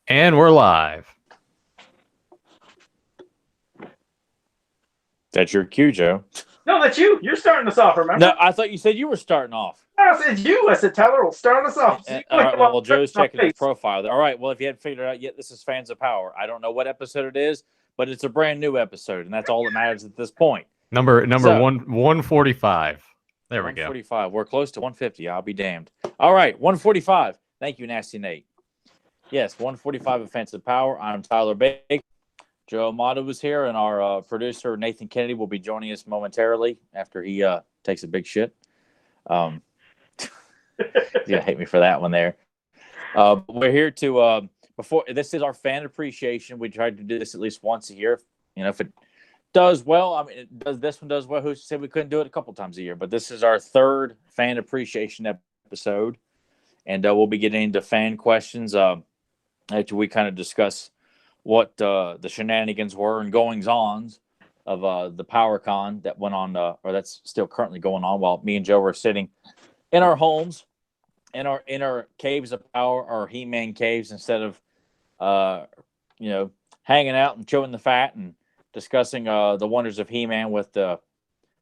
And we're live. That's your cue, Joe. No, that's you. You're starting us off, remember? No, I thought you said you were starting off. I said you. I said Tyler will start us off. So you All want to right, come up well, with Joe's my checking his face. profile. All right, well, if you hadn't figured it out yet, this is Fans of Power. I don't know what episode it is, but it's a brand new episode, and that's all that matters at this point. Number So, 145. There we go. 145. We're close to 150. I'll be damned. All right, 145. Thank you, Nasty Nate. Yes, 145 Offensive Power. I'm Tyler Bake. Joe Amato was here, and our producer, Nathan Kennedy, will be joining us momentarily after he takes a big shit. He's gonna hate me for that one there. We're here to before this is our fan appreciation. We try to do this at least once a year. You know, if it does well, I mean, this one does well. Who said we couldn't do it a couple times a year? But this is our third fan appreciation episode, and we'll be getting into fan questions after we kind of discuss what the shenanigans were and goings-ons of the PowerCon that went on, or that's still currently going on, while me and Joe were sitting in our homes, in our caves of power, our He-Man caves, instead of hanging out and chewing the fat and discussing the wonders of He-Man with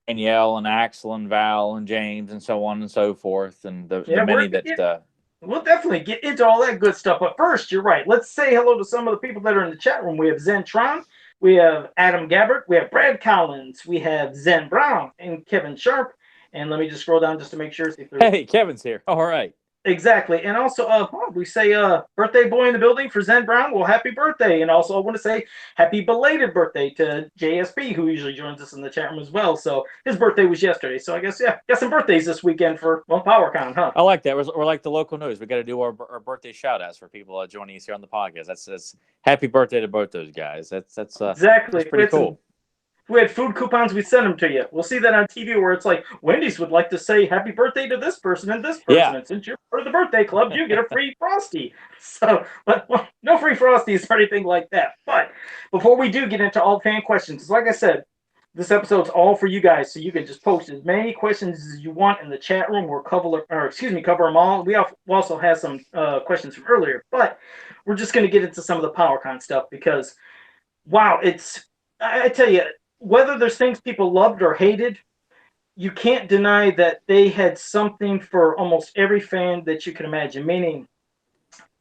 Danielle and Axel and Val and James and so on and so forth, and the many that. We'll definitely get into all that good stuff. But first, you're right. Let's say hello to some of the people that are in the chat room. We have Zen Tron, we have Adam Gabbert, we have Brad Collins, we have Zen Brown, and Kevin Sharp. And let me just scroll down just to make sure. Hey, Kevin's here. All right. Exactly. And also, we say birthday boy in the building for Zen Brown. Well, happy birthday. And also I want to say happy belated birthday to JSP, who usually joins us in the chat room as well. So his birthday was yesterday. So I guess, yeah, got some birthdays this weekend for PowerCon, huh? I like that. We're like the local news. We got to do our birthday shout outs for people joining us here on the podcast. That's happy birthday to both those guys. That's exactly. That's pretty cool. If we had food coupons, we'd send them to you. We'll see that on TV where it's like, Wendy's would like to say happy birthday to this person and this person. Yeah. And since you're part of the birthday club, you get a free Frosty. So, but no free Frosties or anything like that. But before we do get into all fan questions, like I said, this episode's all for you guys. So you can just post as many questions as you want in the chat room. We'll cover them all. We also have some questions from earlier. But we're just going to get into some of the PowerCon stuff because, wow, I tell you, whether there's things people loved or hated, you can't deny that they had something for almost every fan that you can imagine, meaning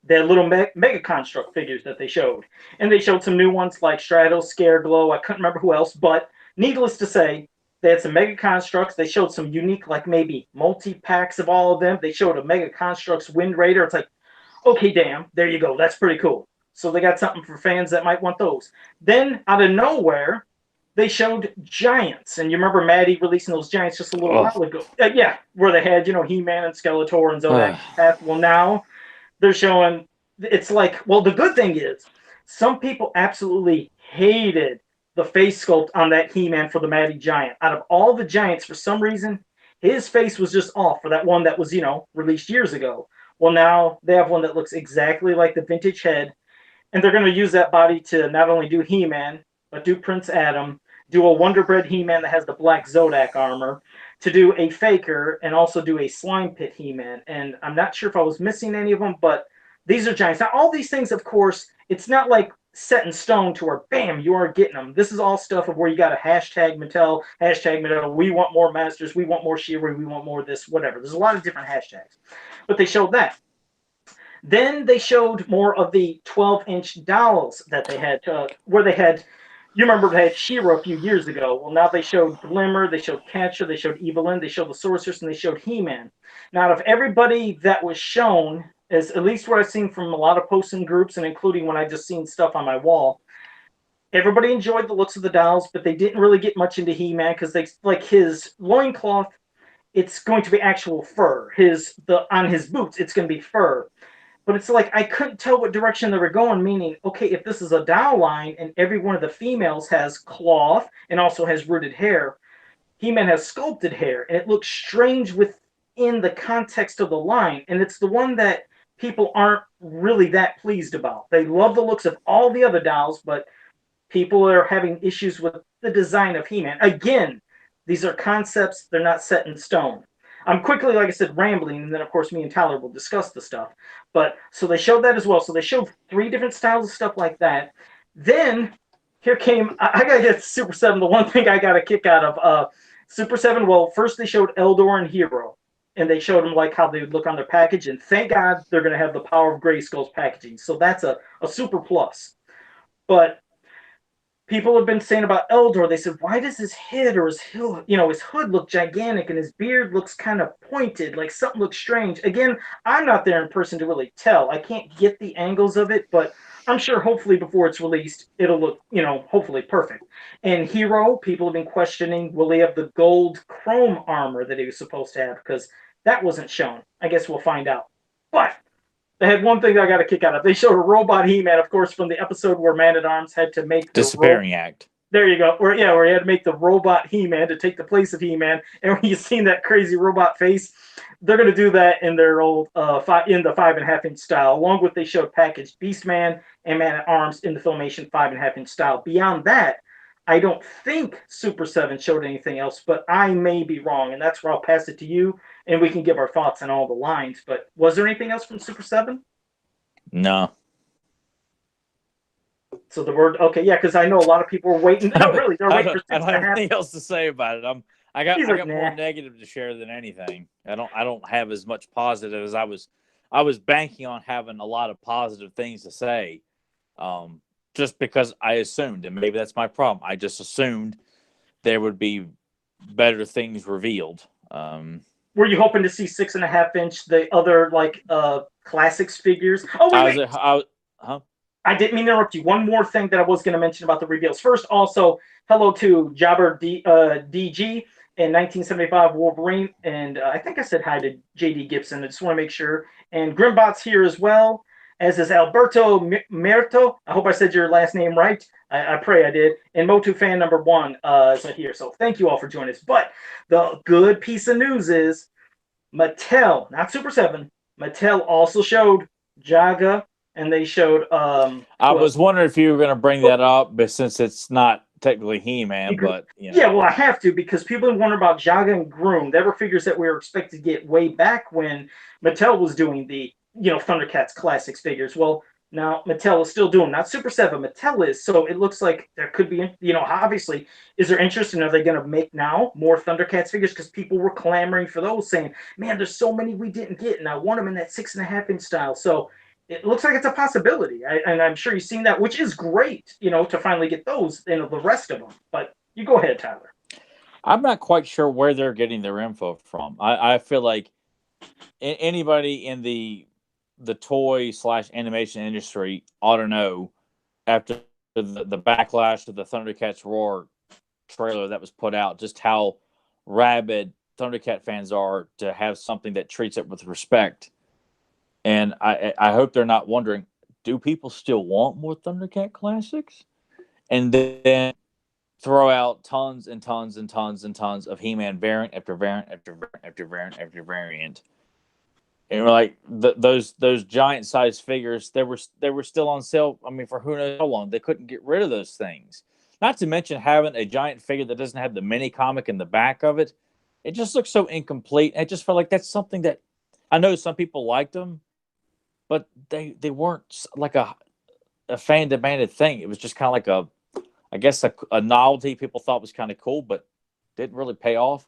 their little mega construct figures that they showed. And they showed some new ones like Stratos, Scareglow, I couldn't remember who else, but needless to say, they had some mega constructs. They showed some unique, like maybe multi-packs of all of them. They showed a mega constructs Wind Raider. It's like, okay, damn, there you go. That's pretty cool. So they got something for fans that might want those. Then, out of nowhere, they showed Giants. And you remember Maddie releasing those Giants just a little while ago. Yeah, where they had, He-Man and Skeletor and Zodak. Well, now they're showing, it's like, well, the good thing is, some people absolutely hated the face sculpt on that He-Man for the Maddie Giant. Out of all the Giants, for some reason, his face was just off for that one that was, released years ago. Well, now they have one that looks exactly like the vintage head. And they're going to use that body to not only do He-Man, but do Prince Adam, do a Wonder Bread He-Man that has the black Zodak armor, to do a Faker, and also do a Slime Pit He-Man. And I'm not sure if I was missing any of them, but these are Giants. Now, all these things, of course, it's not like set in stone to where, bam, you are getting them. This is all stuff of where you got a hashtag Mattel, we want more Masters, we want more She-Ra, we want more of this, whatever. There's a lot of different hashtags. But they showed that. Then they showed more of the 12-inch dolls that they had, where they had, you remember they had She-Ra a few years ago. Well, now they showed Glimmer, they showed Catcher, they showed Evelyn, they showed the Sorceress, and they showed He-Man. Now, out of everybody that was shown, as at least what I've seen from a lot of posting groups, and including when I just seen stuff on my wall, everybody enjoyed the looks of the dolls, but they didn't really get much into He-Man because they like his loincloth, it's going to be actual fur. On his boots, it's going to be fur. But it's like I couldn't tell what direction they were going, meaning, okay, if this is a doll line and every one of the females has cloth and also has rooted hair, He-Man has sculpted hair, and it looks strange within the context of the line. And it's the one that people aren't really that pleased about. They love the looks of all the other dolls, but people are having issues with the design of He-Man. Again, these are concepts, they're not set in stone. I'm quickly, like I said, rambling, and then of course me and Tyler will discuss the stuff. But so they showed that as well. So they showed 3 different styles of stuff like that. Then here came I gotta get Super 7. The one thing I got a kick out of Super 7. Well, first they showed Eldor and Hero, and they showed them like how they would look on their package. And thank God they're gonna have the Power of Grayskull's packaging. So that's a super plus. But people have been saying about Eldor. They said, why does his head or his his hood look gigantic and his beard looks kind of pointed, like something looks strange? Again, I'm not there in person to really tell. I can't get the angles of it, but I'm sure hopefully before it's released, it'll look, hopefully perfect. And Hero, people have been questioning, will he have the gold chrome armor that he was supposed to have? Because that wasn't shown. I guess we'll find out. But they had one thing that I got a kick out of. They showed a robot He-Man, of course, from the episode where Man-at-Arms had to make the Disappearing Act. There you go. Where he had to make the robot He-Man to take the place of He-Man. And when you've seen that crazy robot face, they're going to do that in their old in the 5.5-inch style, along with they showed packaged Beastman and Man-at-Arms in the Filmation 5.5-inch style. Beyond that, I don't think Super 7 showed anything else, but I may be wrong, and that's where I'll pass it to you, and we can give our thoughts on all the lines. But was there anything else from Super 7? No. So the word, okay, yeah, because I know a lot of people were waiting. No, really, they're waiting for 6.5. I don't have anything else to say about it. I got Nah. more negative to share than anything. I don't have as much positive as I was banking on having a lot of positive things to say. Just because I assumed, and maybe that's my problem, I just assumed there would be better things revealed. Were you hoping to see 6.5-inch, the other classics figures? Oh, wait. I didn't mean to interrupt you. One more thing that I was going to mention about the reveals. First, also, hello to Jobber DG in 1975 Wolverine, and I think I said hi to JD Gibson. I just want to make sure. And Grimbot's here as well, as is Alberto Merto. I hope I said your last name right. I pray I did. And Motu fan number 1 is here. So thank you all for joining us. But the good piece of news is Mattel, not Super 7, Mattel also showed Jaga, and they showed I was wondering if you were going to bring that up, but since it's not technically He-Man, but yeah, well, I have to, because people wonder about Jaga and Groom. They were figures that we were expected to get way back when Mattel was doing the Thundercats Classics figures. Well, now Mattel is still doing, not Super 7, Mattel is. So it looks like there could be, obviously, is there interest, and are they going to make now more Thundercats figures? Because people were clamoring for those, saying, man, there's so many we didn't get, and I want them in that 6.5-inch style. So it looks like it's a possibility, and I'm sure you've seen that, which is great, to finally get those, the rest of them. But you go ahead, Tyler. I'm not quite sure where they're getting their info from. I feel like anybody in the toy / animation industry ought to know, after the backlash of the Thundercats Roar trailer that was put out, just how rabid Thundercat fans are to have something that treats it with respect. And I hope they're not wondering, do people still want more Thundercat Classics? And then throw out tons and tons and tons and tons of He-Man variant after variant after variant after variant after variant. And we're like, those giant size figures, they were still on sale. I mean, for who knows how long. They couldn't get rid of those things. Not to mention having a giant figure that doesn't have the mini comic in the back of it. It just looks so incomplete. I just felt like that's something that, I know some people liked them, but they weren't like a fan demanded thing. It was just kind of like a novelty people thought was kind of cool, but didn't really pay off.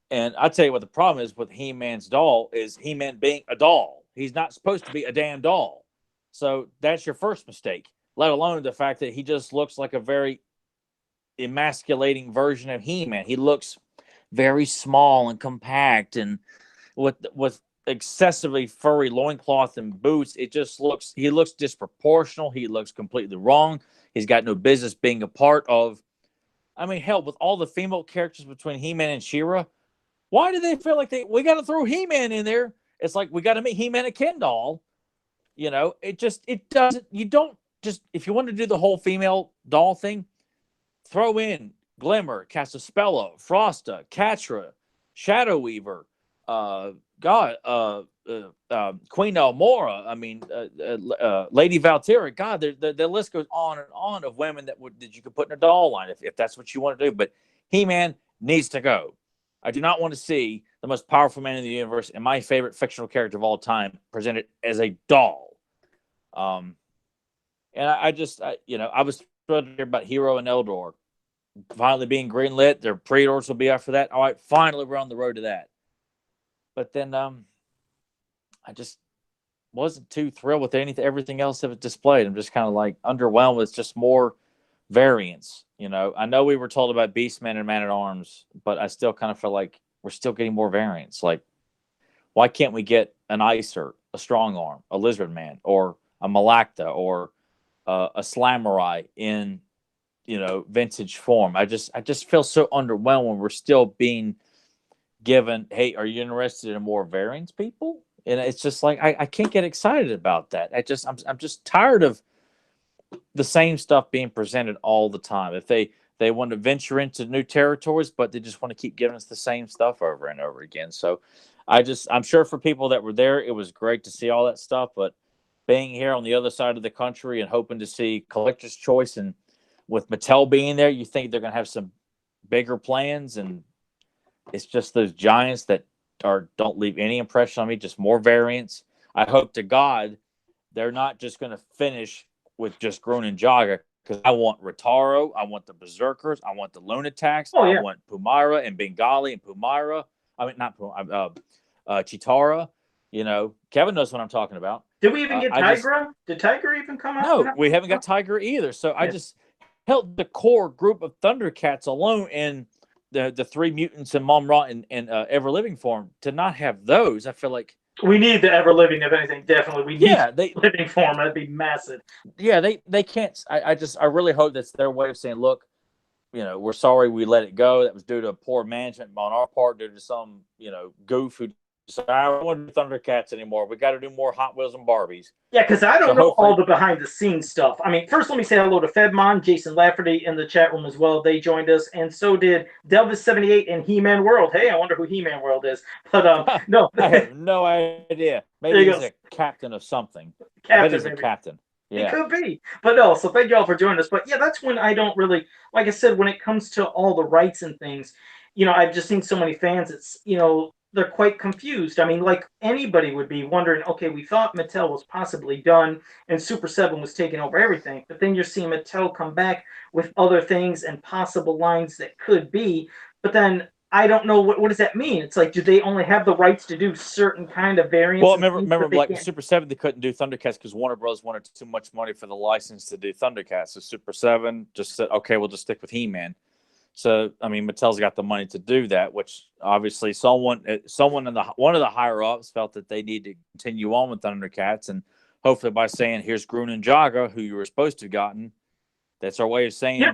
And I tell you what the problem is with He-Man's doll is He-Man being a doll. He's not supposed to be a damn doll. So that's your first mistake, let alone the fact that he just looks like a very emasculating version of He-Man. He looks very small and compact, and with excessively furry loincloth and boots, he looks disproportional. He looks completely wrong. He's got no business being a part of, I mean, hell, with all the female characters between He-Man and She-Ra, why do they feel like we got to throw He-Man in there? It's like, we got to make He-Man a Ken doll. It doesn't, you don't just, if you want to do the whole female doll thing, throw in Glimmer, Castaspello, Frosta, Catra, Shadow Weaver, Queen Elmora, I mean, Lady Valkyria. God, the list goes on and on of women that you could put in a doll line if that's what you want to do. But He-Man needs to go. I do not want to see the most powerful man in the universe and my favorite fictional character of all time presented as a doll. And I was thrilled to hear about Hero and Eldor finally being greenlit. Their pre-orders will be after that. All right, finally we're on the road to that. But then I just wasn't too thrilled with everything else that was displayed. I'm just kind of like underwhelmed with just more variants. I know we were told about Beastman and Man-at-Arms, but I still kind of feel like we're still getting more variants. Like, why can't we get an Icer, a Strong Arm, a Lizard Man, or a Malacta, or a Slamurai in, vintage form? I just feel so underwhelmed when we're still being given, hey, are you interested in more variants, people? And it's just like I can't get excited about that. I'm just tired of the same stuff being presented all the time. If they want to venture into new territories, but they just want to keep giving us the same stuff over and over again. So I'm sure for people that were there, it was great to see all that stuff. But being here on the other side of the country and hoping to see Collector's Choice, and with Mattel being there, you think they're going to have some bigger plans, and it's just those giants that don't leave any impression on me. Just more variants. I hope to God they're not just going to finish with just Grun and Jaga, because I want Rotaro, I want the Berserkers, I want the Lunatacs, I want Pumara and Bengali and Pumara. I mean, not Chitara. Kevin knows what I'm talking about. Did we even get Tigra? Did Tiger even come out? No, we haven't got Tiger either. So I just held the core group of Thundercats alone in the three mutants in Mom Ra and Ever Living form. To not have those, I feel like we need the Ever Living, if anything. Definitely, we need living form. That'd be massive. Yeah, they can't. I really hope that's their way of saying, look, we're sorry we let it go. That was due to poor management on our part, due to some goof who decided, I don't want to do Thundercats anymore. We got to do more Hot Wheels and Barbies. Yeah, because I don't know all the behind the scenes stuff. I mean, first let me say hello to Fedmon, Jason Lafferty in the chat room as well. They joined us, and so did Delvis78 and He-Man World. Hey, I wonder who He-Man World is. But no, I have no idea. Maybe he's a captain of something. I bet he's a captain. Yeah. It could be. But no, so thank you all for joining us. But yeah, that's when I don't really, like I said, when it comes to all the rights and things, I've just seen so many fans, it's, they're quite confused. I mean, like anybody would be wondering, okay, we thought Mattel was possibly done and Super 7 was taking over everything. But then you're seeing Mattel come back with other things and possible lines that could be. But then I don't know, what does that mean? It's like, do they only have the rights to do certain kind of variants? Well, remember like with Super 7, they couldn't do Thundercats because Warner Bros. Wanted too much money for the license to do Thundercats. So Super 7 just said, okay, we'll just stick with He-Man. So, I mean, Mattel's got the money to do that, which obviously someone in one of the higher ups felt that they need to continue on with Thundercats, and hopefully by saying, here's Grun and Jaga, who you were supposed to have gotten, that's our way of saying,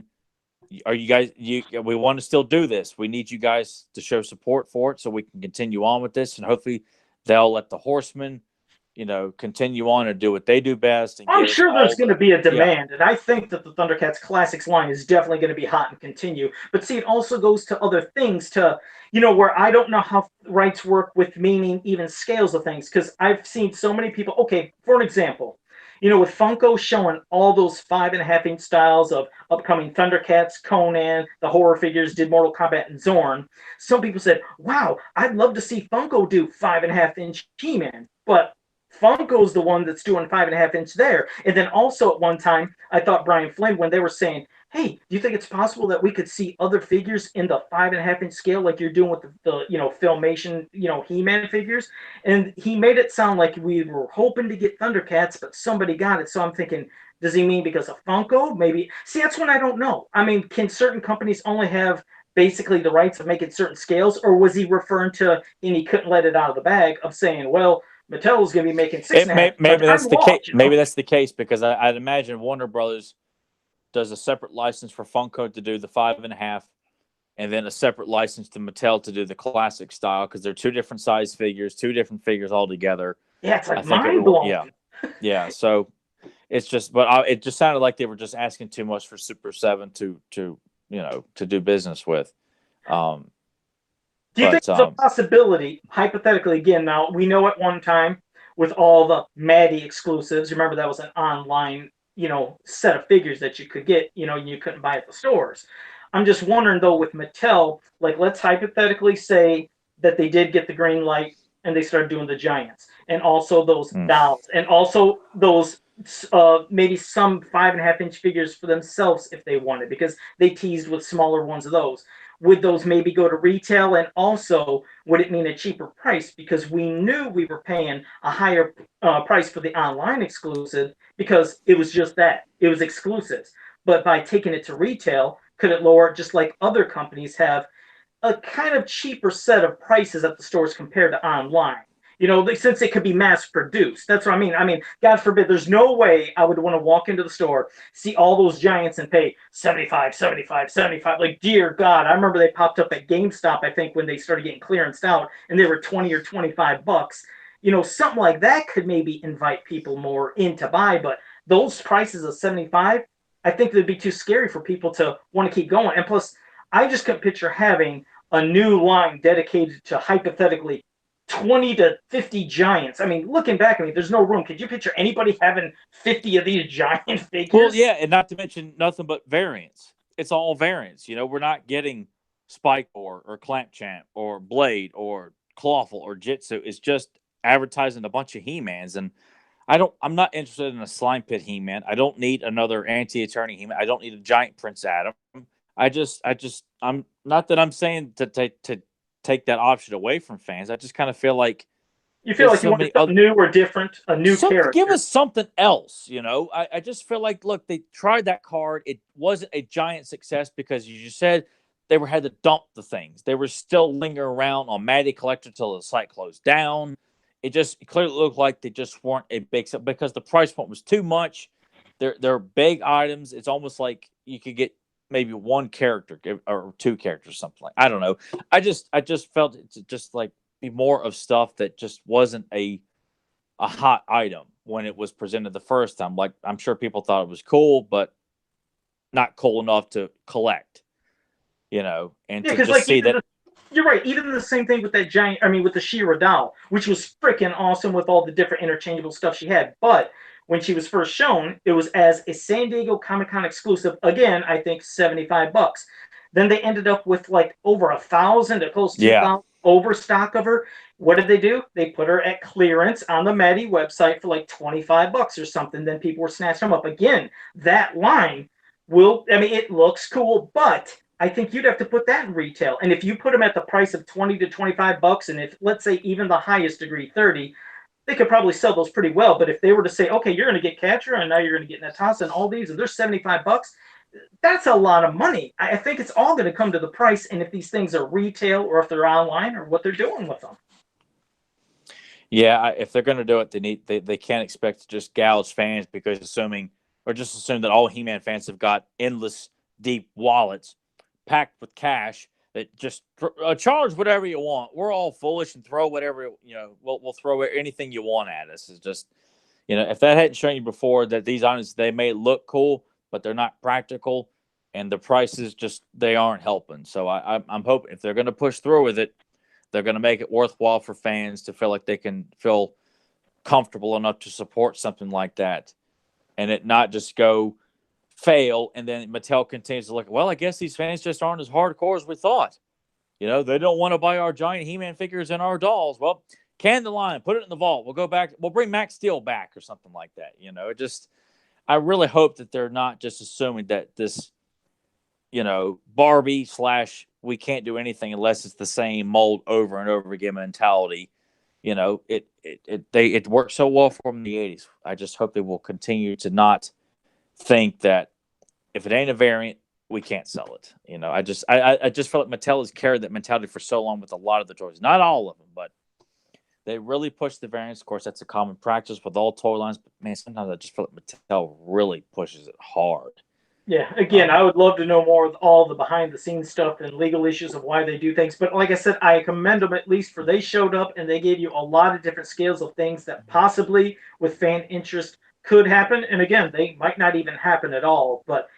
are you guys, we want to still do this. We need you guys to show support for it so we can continue on with this, and hopefully they'll let the Horsemen, continue on and do what they do best. And I'm sure there's going to be a demand, and I think that the Thundercats Classics line is definitely going to be hot and continue. But see, it also goes to other things, to, where I don't know how rights work with meaning even scales of things, because I've seen so many people, okay, for an example, with Funko showing all those 5.5-inch styles of upcoming Thundercats, Conan, the horror figures, did Mortal Kombat and Zorn, some people said, wow, I'd love to see Funko do 5.5-inch He-Man, but Funko's the one that's doing 5.5-inch there. And then also at one time, I thought Brian Flynn, when they were saying, hey, do you think it's possible that we could see other figures in the 5.5-inch scale like you're doing with the Filmation, He-Man figures? And he made it sound like we were hoping to get Thundercats, but somebody got it. So I'm thinking, does he mean because of Funko? Maybe. See, that's when I don't know. I mean, can certain companies only have basically the rights of making certain scales? Or was he referring to, and he couldn't let it out of the bag, of saying, well, Mattel's going to be making 6.5. Maybe that's the case. Maybe that's the case, because I'd imagine Warner Brothers does a separate license for Funko to do the 5.5, and then a separate license to Mattel to do the classic style, because they're two different size figures, two different figures altogether. Yeah, it's like mind blowing. Yeah. So it's just, but it just sounded like they were just asking too much for Super 7 to do business with. Do you think there's a possibility, hypothetically, again, now we know at one time with all the Maddie exclusives, remember that was an online, set of figures that you could get, you couldn't buy at the stores. I'm just wondering though, with Mattel, like let's hypothetically say that they did get the green light and they started doing the Giants, and also those Mm. dolls, and also those maybe some 5.5 inch figures for themselves if they wanted, because they teased with smaller ones of those. Would those maybe go to retail, and also would it mean a cheaper price because we knew we were paying a higher price for the online exclusive because it was just that it was exclusives, but by taking it to retail, could it lower it just like other companies have a kind of cheaper set of prices at the stores compared to online? Since it could be mass produced. That's what I mean. I mean, God forbid, there's no way I would want to walk into the store, see all those Giants and pay 75, 75, 75. Like, dear God, I remember they popped up at GameStop, I think, when they started getting clearanced out, and they were 20 or 25 bucks. Something like that could maybe invite people more in to buy, but those prices of 75, I think they'd be too scary for people to want to keep going. And plus, I just couldn't picture having a new line dedicated to hypothetically 20 to 50 Giants. I mean, looking back, there's no room. Could you picture anybody having 50 of these Giant figures? Well, yeah, and not to mention nothing but variants. It's all variants. We're not getting Spike or Clamp Champ or Blade or Clawful or Jitsu. It's just advertising a bunch of He-Mans. And I'm not interested in a Slime Pit He-Man. I don't need another Anti-Attorney He-Man. I don't need a Giant Prince Adam. I'm not that I'm saying to take that option away from fans. I just kind of feel like you feel like you want something new or different, a new character. Give us something else, I just feel like, look, they tried that card. It wasn't a giant success because, you just said, they had to dump the things. They were still lingering around on Matty Collector until the site closed down. It clearly looked like they just weren't a big set because the price point was too much. They're big items. It's almost like you could get maybe one character or two characters, something like. I don't know. I just felt it's just like be more of stuff that just wasn't a hot item when it was presented the first time. Like, I'm sure people thought it was cool, but not cool enough to collect. And to just like, see that. You're right. Even the same thing with that Giant. With the She-Ra doll, which was freaking awesome with all the different interchangeable stuff she had. But when she was first shown, it was as a San Diego Comic-Con exclusive. Again, I think $75. Then they ended up with like over 1,000 to close to 2,000 overstock of her. What did they do? They put her at clearance on the Matty website for like $25 or something. Then people were snatching them up. Again, that line it looks cool, but I think you'd have to put that in retail. And if you put them at the price of 20 to 25 bucks, and if, let's say, even the highest degree 30, they could probably sell those pretty well. But if they were to say, okay, you're going to get Catcher, and now you're going to get Natasha and all these, and they're 75 bucks, that's a lot of money. I think it's all going to come to the price, and if these things are retail or if they're online or what they're doing with them. Yeah, if they're going to do it, they can't expect to just gouge fans because assume that all He-Man fans have got endless deep wallets packed with cash that just charge whatever you want. We're all foolish and throw whatever, we'll throw anything you want at us. It's just, if that hadn't shown you before that these items, they may look cool, but they're not practical, and the prices they aren't helping. So I'm hoping if they're going to push through with it, they're going to make it worthwhile for fans to feel like they can feel comfortable enough to support something like that, and it not just fail, and then Mattel continues to look, well, I guess these fans just aren't as hardcore as we thought. They don't want to buy our giant He-Man figures and our dolls. Well, can the line, put it in the vault. We'll go back. We'll bring Max Steel back or something like that. I really hope that they're not just assuming that this, Barbie / we can't do anything unless it's the same mold over and over again mentality. It worked so well for them in the 80s. I just hope they will continue to not think that if it ain't a variant, we can't sell it. I just feel like Mattel has carried that mentality for so long with a lot of the toys. Not all of them, but they really push the variants. Of course, that's a common practice with all toy lines. But man, sometimes I just feel like Mattel really pushes it hard. Yeah, again, I would love to know more of all the behind-the-scenes stuff and legal issues of why they do things. But like I said, I commend them at least for they showed up and they gave you a lot of different scales of things that possibly, with fan interest, could happen. And again, they might not even happen at all. But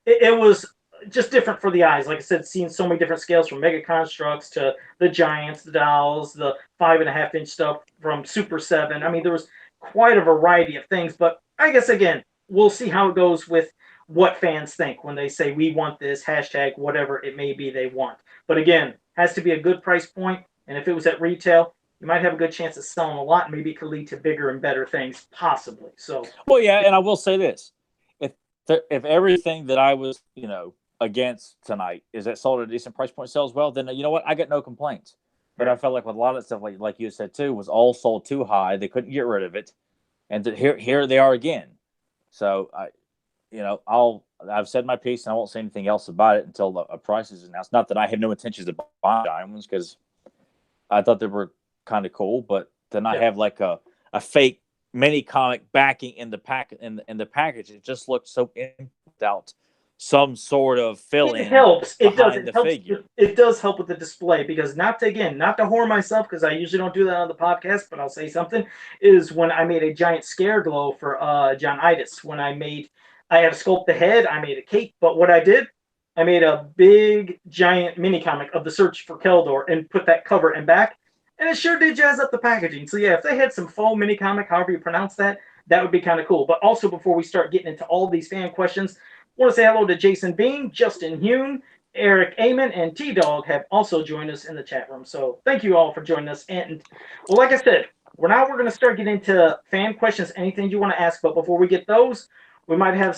it was just different for the eyes. Like I said, seeing so many different scales from Mega Constructs to the Giants, the dolls, the 5.5-inch stuff from Super 7. There was quite a variety of things. But I guess, again, we'll see how it goes with what fans think when they say we want this, hashtag whatever it may be they want. But again, has to be a good price point, And if it was at retail, you might have a good chance of selling a lot. Maybe it could lead to bigger and better things, possibly. So, Well, yeah, and I will say this: if everything that I was, against tonight is that sold at a decent price point sells well, then you know what, I got no complaints. But I felt like with a lot of stuff, like you said too, was all sold too high. They couldn't get rid of it, and here they are again. So I've said my piece, and I won't say anything else about it until the price is announced. Not that I have no intentions of buying diamonds, because I thought they were kind of cool, but then I have like a fake mini comic backing in the package. It just looks so without some sort of fill-in. It helps. It does. behind It the helps. figure. It does help with the display, because not to whore myself, because I usually don't do that on the podcast, but I'll say something, is when I made a giant scare glow for John Itis. When I had to sculpt the head, I made a cape, but what I did, I made a big giant mini comic of the search for Keldor and put that cover and back, and it sure did jazz up the packaging. So yeah, if they had some faux mini comic, however you pronounce that, that would be kind of cool. But also, before we start getting into all these fan questions, I want to say hello to Jason Bean, Justin Hune, Eric Amon, and T-Dog have also joined us in the chat room. So thank you all for joining us. And, well, like I said, we're going to start getting into fan questions, anything you want to ask. But before we get those, we might have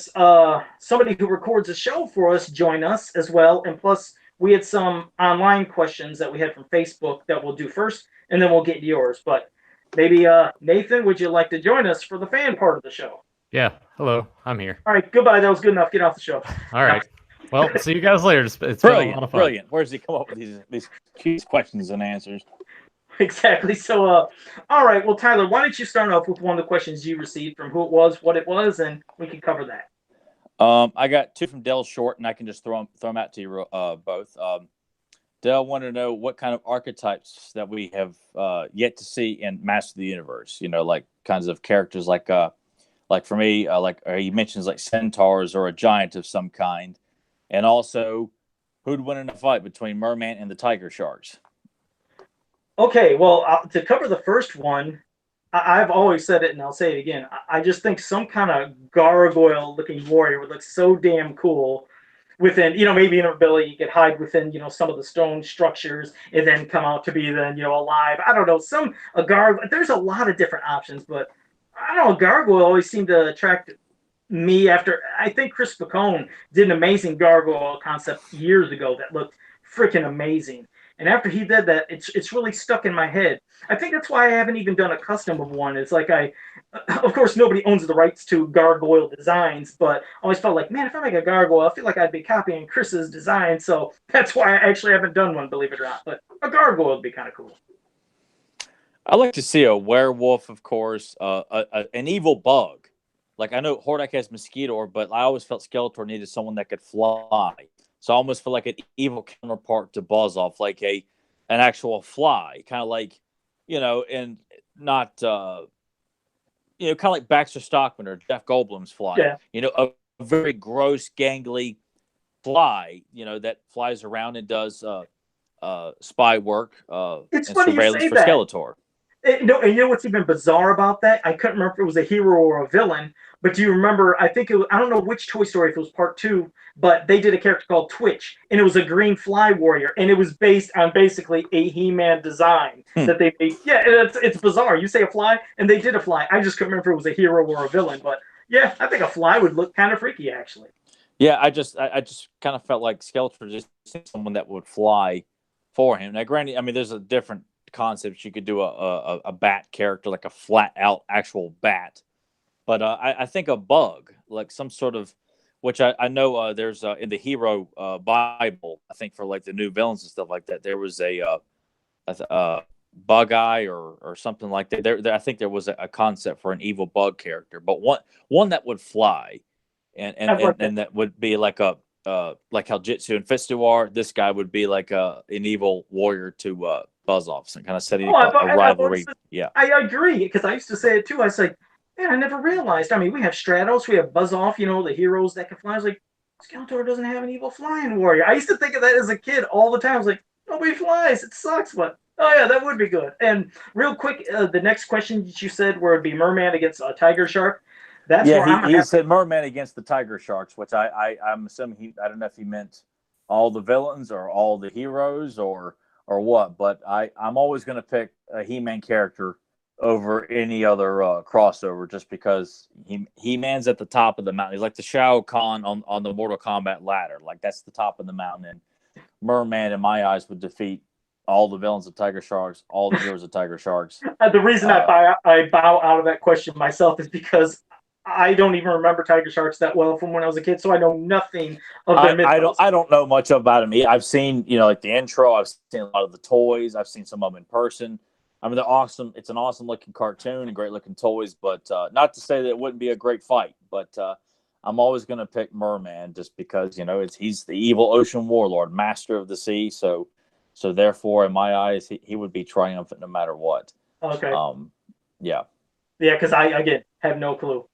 somebody who records a show for us join us as well. And plus, we had some online questions that we had from Facebook that we'll do first, and then we'll get to yours. But maybe, Nathan, would you like to join us for the fan part of the show? Yeah. Hello. I'm here. All right. Goodbye. That was good enough. Get off the show. All right. Well, see you guys later. It's been a lot of fun. Brilliant. Where does he come up with these cute questions and answers? Exactly. So, all right. Well, Tyler, why don't you start off with one of the questions you received from who it was, what it was, and we can cover that. I got two from Dell Short, and I can just throw them out to you both. Dell wanted to know what kind of archetypes that we have yet to see in Master of the Universe. Like kinds of characters, like for me, he mentions like centaurs or a giant of some kind, and also who'd win in a fight between Merman and the tiger sharks. Okay, well, to cover the first one, I've always said it, and I'll say it again. I just think some kind of gargoyle-looking warrior would look so damn cool within, maybe an ability you could hide within, some of the stone structures and then come out to be then, alive. I don't know, a gargoyle. There's a lot of different options, but I don't know, a gargoyle always seemed to attract me after. I think Chris Pacone did an amazing gargoyle concept years ago that looked freaking amazing. And after he did that, it's really stuck in my head. I think that's why I haven't even done a custom of one. It's like of course, nobody owns the rights to gargoyle designs, but I always felt like, man, if I make a gargoyle, I feel like I'd be copying Chris's design. So that's why I actually haven't done one, believe it or not. But a gargoyle would be kind of cool. I'd like to see a werewolf, of course, an evil bug. Like I know Hordak has Mosquito, but I always felt Skeletor needed someone that could fly. So I almost feel like an evil counterpart to Buzz-Off, like an actual fly, kind of like, and not, kind of like Baxter Stockman or Jeff Goldblum's fly. Yeah. A very gross, gangly fly, that flies around and does spy work It's and funny surveillance you say for that. Skeletor. And you know what's even bizarre about that? I couldn't remember if it was a hero or a villain, but do you remember? I don't know which Toy Story, if it was part 2, but they did a character called Twitch, and it was a green fly warrior, and it was based on basically a He-Man design that they made. Yeah, it's bizarre. You say a fly, and they did a fly. I just couldn't remember if it was a hero or a villain, but yeah, I think a fly would look kind of freaky, actually. Yeah, I just kind of felt like Skeletor just someone that would fly for him. Now, granted, I mean, there's a different concepts. You could do a bat character, like a flat out actual bat, but I think a bug, like some sort of, which I know there's in the hero Bible, I think for like the new villains and stuff like that, there was a bug eye or something like that. There I think there was a concept for an evil bug character, but one that would fly and that would be like like how Jitsu and Fitzu are. This guy would be like an evil warrior to Buzz-Off, and kind of setting a rivalry. I agree, because I used to say it too. I was like, man, I never realized. I mean, we have Stratos, we have Buzz-Off, the heroes that can fly. I was like, Skeletor doesn't have an evil flying warrior. I used to think of that as a kid all the time. I was like, nobody flies. It sucks, but oh yeah, that would be good. And real quick, the next question that you said, where it'd be Merman against a tiger shark. That's where he said Merman against the tiger sharks, which I'm assuming I don't know if he meant all the villains or all the heroes or or what, but I'm always going to pick a He-Man character over any other crossover, just because He-Man's at the top of the mountain. He's like the Shao Kahn on the Mortal Kombat ladder. Like, that's the top of the mountain. And Merman, in my eyes, would defeat all the villains of Tiger Sharks, all the heroes of Tiger Sharks. The reason I bow out of that question myself is because I don't even remember Tiger Sharks that well from when I was a kid, so I know nothing of their mythos. I don't know much about him. I've seen, like the intro. I've seen a lot of the toys. I've seen some of them in person. I mean, they're awesome. It's an awesome looking cartoon and great looking toys, but not to say that it wouldn't be a great fight. But I'm always going to pick Merman just because, he's the evil ocean warlord, master of the sea. So therefore, in my eyes, he would be triumphant no matter what. Okay. Yeah. Yeah, because I, again, have no clue.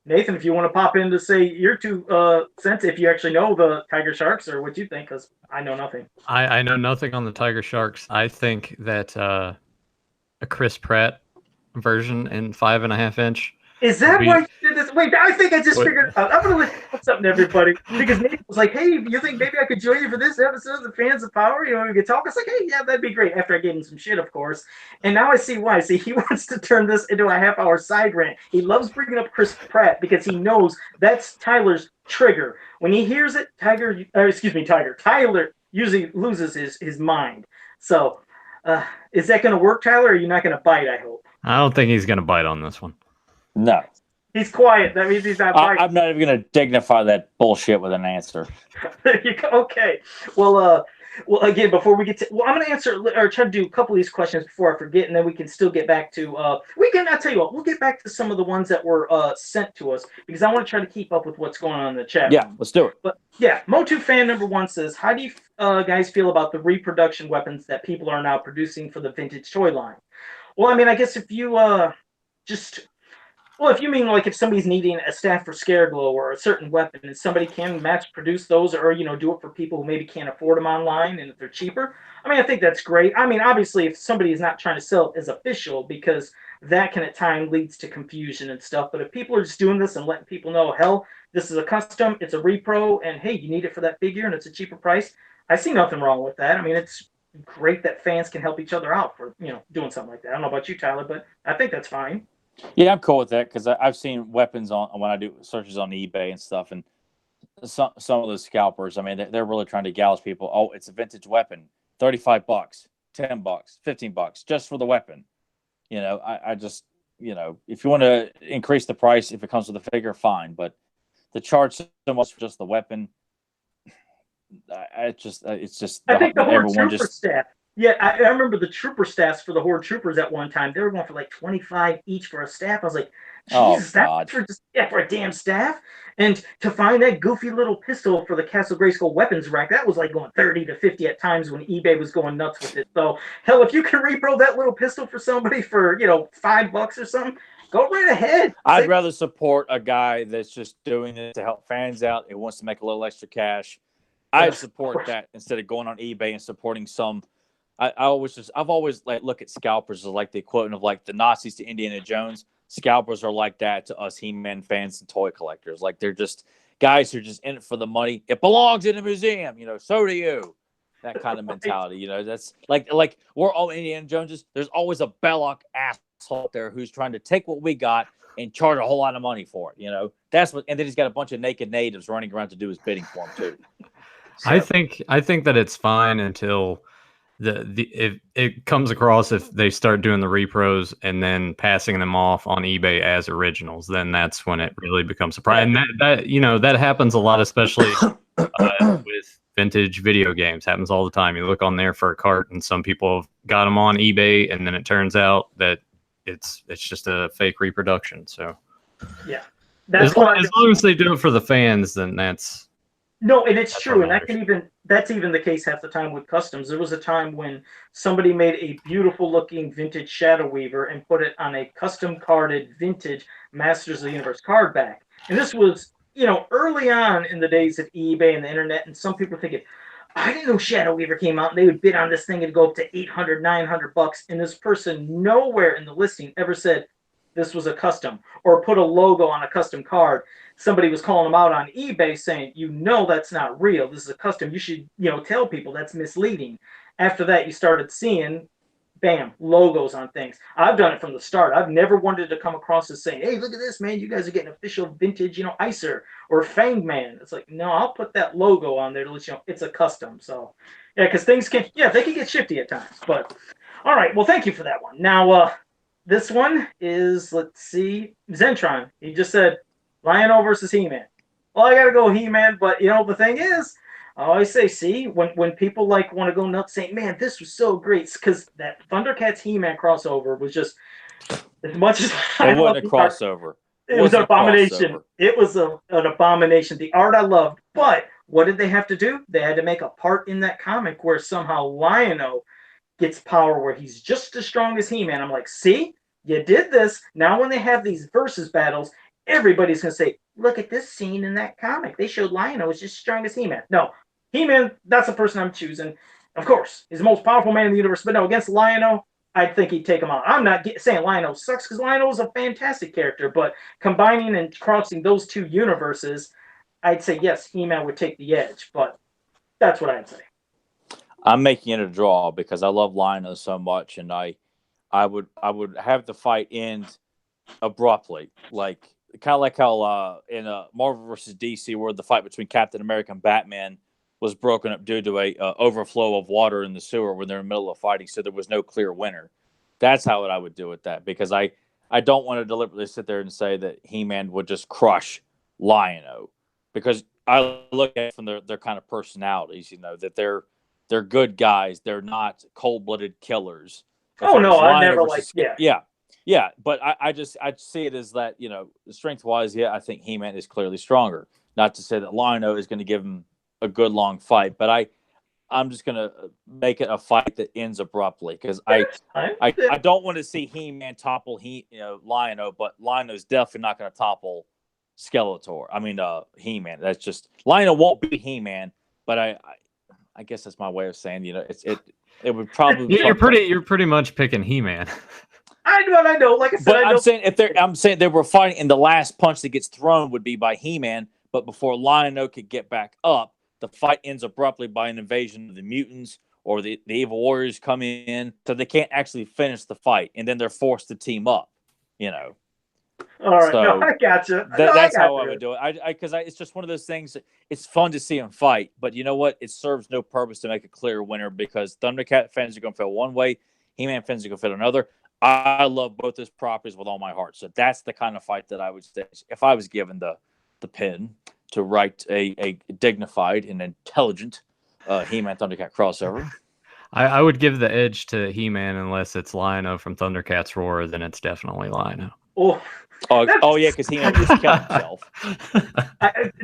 Nathan, if you want to pop in to say your 2 cents, if you actually know the Tiger Sharks or what you think, because I know nothing. I know nothing on the Tiger Sharks. I think that a Chris Pratt version in 5.5 inch. Is that why you did this? Wait, I think I just figured it out. I'm going to put something to everybody. Because Nathan was like, hey, you think maybe I could join you for this episode of the Fans of Power? We could talk. I was like, hey, yeah, that'd be great. After I gave him some shit, of course. And now I see why. See, he wants to turn this into a half-hour side rant. He loves bringing up Chris Pratt because he knows that's Tyler's trigger. When he hears it, Tyler usually loses his mind. So, is that going to work, Tyler, or are you not going to bite, I hope? I don't think he's going to bite on this one. No. He's quiet. That means he's not biting. I'm not even going to dignify that bullshit with an answer. There you go. Okay. Well, again, before we get to, I'm going to answer or try to do a couple of these questions before I forget, and then we can still get back to. I'll tell you what. We'll get back to some of the ones that were sent to us because I want to try to keep up with what's going on in the chat. Yeah, let's do it. But yeah, Motu fan number 1 says, "How do you guys feel about the reproduction weapons that people are now producing for the vintage toy line?" Well, I mean, I guess if you if you mean like if somebody's needing a staff for Scareglow or a certain weapon and somebody can mass produce those or, do it for people who maybe can't afford them online and if they're cheaper, I mean, I think that's great. I mean, obviously, if somebody is not trying to sell it as official because that can at times leads to confusion and stuff. But if people are just doing this and letting people know, hell, this is a custom, it's a repro, and hey, you need it for that figure and it's a cheaper price, I see nothing wrong with that. I mean, it's great that fans can help each other out for, doing something like that. I don't know about you, Tyler, but I think that's fine. Yeah, I'm cool with that because I've seen weapons when I do searches on eBay and stuff, and some of those scalpers. I mean, they're really trying to gouge people. Oh, it's a vintage weapon, $35, $10, $15 just for the weapon. I just if you want to increase the price if it comes with a figure, fine. But the charge so much for just the weapon, it's just. I think the Horde Trooper staff. Yeah, I remember the trooper staffs for the Horde Troopers at one time. They were going for like $25 each for a staff. I was like, Jesus, that's for a damn staff. And to find that goofy little pistol for the Castle Grayskull weapons rack, that was like going 30 to 50 at times when eBay was going nuts with it. So hell, if you can repro that little pistol for somebody for $5 or something, go right ahead. I'd rather support a guy that's just doing it to help fans out. It wants to make a little extra cash. I'd support that instead of going on eBay and supporting some. I've always look at scalpers as like the equivalent of like the Nazis to Indiana Jones. Scalpers are like that to us He-Man fans and toy collectors. Like they're just guys who are just in it for the money. It belongs in a museum, so do you. That kind of mentality, that's like we're all Indiana Joneses. There's always a Belloc asshole out there who's trying to take what we got and charge a whole lot of money for it. That's what, and then he's got a bunch of naked natives running around to do his bidding for him too. So. I think that it's fine until if it comes across if they start doing the repros and then passing them off on eBay as originals, then that's when it really becomes a problem. And that happens a lot, especially with vintage video games. Happens all the time. You look on there for a cart, and some people have got them on eBay, and then it turns out that it's just a fake reproduction. So yeah, as long as they do it for the fans, then that's. No, and it's true, and that's even the case half the time with customs. There was a time when somebody made a beautiful looking vintage Shadow Weaver and put it on a custom carded vintage Masters of the Universe card back. And this was, early on in the days of eBay and the internet, and some people were thinking, I didn't know Shadow Weaver came out, and they would bid on this thing and go up to $800, $900, and this person nowhere in the listing ever said this was a custom or put a logo on a custom card. Somebody was calling them out on eBay saying, that's not real. This is a custom. You should, tell people that's misleading. after that, you started seeing, bam, logos on things. I've done it from the start. I've never wanted to come across as saying, hey, look at this, man. You guys are getting official vintage, Icer or Fang Man. It's like, no, I'll put that logo on there to let you know it's a custom. So, yeah, because things can, they can get shifty at times. But, all right, well, thank you for that one. Now, this one is, let's see, Zentron. He just said, Lion-O versus He-Man. Well, I got to go He-Man, but, the thing is, I always say, see, when people want to go nuts saying, man, this was so great, because that Thundercats He-Man crossover was just, as much as it wasn't a crossover. It was an abomination. It was an abomination. The art I loved, but what did they have to do? They had to make a part in that comic where somehow Lion-O gets power where he's just as strong as He-Man. I'm like, see, you did this. Now when they have these versus battles, everybody's going to say, look at this scene in that comic. They showed Lion-O was just as strong as He-Man. No, He-Man, that's the person I'm choosing. Of course, he's the most powerful man in the universe. But no, against Lion-O, I think he'd take him out. I'm not saying Lion-O sucks, because Lion-O is a fantastic character. But combining and crossing those two universes, I'd say, yes, He-Man would take the edge. But that's what I'd say. I'm making it a draw because I love Lion-O so much, and I would have the fight end abruptly, like kind of like how in Marvel versus DC, where the fight between Captain America and Batman was broken up due to a overflow of water in the sewer when they're in the middle of fighting, so there was no clear winner. That's how I would do with that, because I don't want to deliberately sit there and say that He-Man would just crush Lion-O, because I look at it from their kind of personalities, that they're good guys. They're not cold-blooded killers. Oh no, I never liked. Yeah, but I see it as that, strength-wise, I think He-Man is clearly stronger. Not to say that Lion-O is going to give him a good long fight, but I'm just going to make it a fight that ends abruptly, because I don't want to see He-Man topple Lion-O, but Lion-O's definitely not going to topple Skeletor. I mean, He-Man. That's just, Lion-O won't beat He-Man, but I guess that's my way of saying, it would probably. You're pretty much picking He-Man. I know. Like I said, but I'm saying they were fighting, and the last punch that gets thrown would be by He-Man. But before Lion-O could get back up, the fight ends abruptly by an invasion of the mutants or the evil warriors come in, so they can't actually finish the fight, and then they're forced to team up. All right, so no, I gotcha. That's how I would do it. Because it's just one of those things. It's fun to see them fight, but you know what? It serves no purpose to make a clear winner, because Thundercat fans are going to feel one way, He-Man fans are going to feel another. I love both those properties with all my heart, so that's the kind of fight that I would say if I was given the pen to write a dignified and intelligent He-Man Thundercat crossover. I would give the edge to He-Man unless it's Lion-O from Thundercats Roar, then it's definitely Lion-O. Oh yeah, because He-Man just killed himself.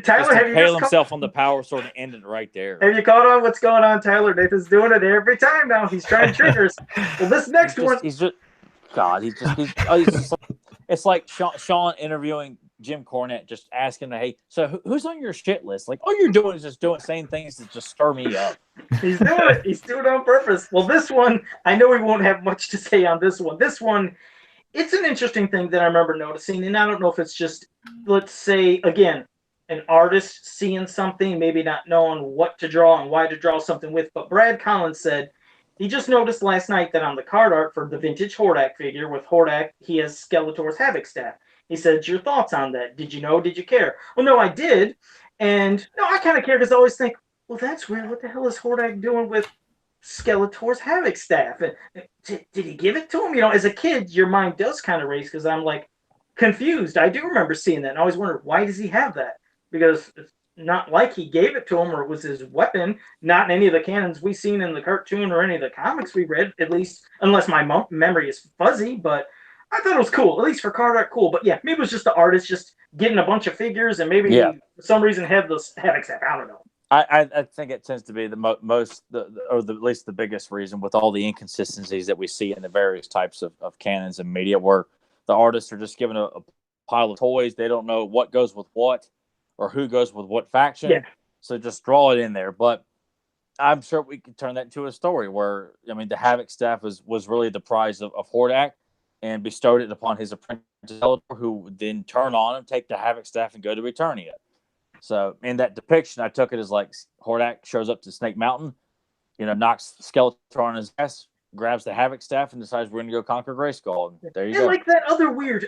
Tyler, have you impaled himself on the power sword and ended right there. Have you caught on what's going on, Tyler? Nathan's doing it every time now. He's trying triggers. Well, this next one, he's just it's like Sean interviewing Jim Cornette, just asking him, hey, so who's on your shit list? Like, all you're doing is just doing saying things that just stir me up. He's doing it. He's doing it on purpose. Well, this one, I know we won't have much to say on this one. This one, it's an interesting thing that I remember noticing, and I don't know if it's just, let's say, again, an artist seeing something, maybe not knowing what to draw and why to draw something with, but Brad Collins said he just noticed last night that on the card art for the vintage Hordak figure with Hordak, he has Skeletor's Havoc staff. He said, your thoughts on that? Did you know? Did you care? Well, no, I did. And no, I kind of care, because I always think, well, that's weird. What the hell is Hordak doing with Skeletor's Havoc staff? And did he give it to him? As a kid, your mind does kind of race, because I'm like confused. I do remember seeing that, and I always wondered, why does he have that? Because it's not like he gave it to him or it was his weapon. Not in any of the canons we've seen in the cartoon or any of the comics we read, at least, unless my memory is fuzzy. But I thought it was cool, at least for card art, cool. But yeah, maybe it was just the artist just getting a bunch of figures, and maybe he, for some reason, had the Havoc staff. I don't know. I think it tends to be at least the biggest reason, with all the inconsistencies that we see in the various types of canons and media, where the artists are just given a pile of toys. They don't know what goes with what or who goes with what faction. Yeah. So just draw it in there. But I'm sure we could turn that into a story where, the Havoc staff was really the prize of Hordak, and bestowed it upon his apprentice, who would then turn on him, take the Havoc staff, and go to Eternia. So in that depiction, I took it as like Hordak shows up to Snake Mountain, knocks Skeletor on his ass, grabs the Havoc staff, and decides we're going to go conquer Grayskull. And there you go. Like that other weird,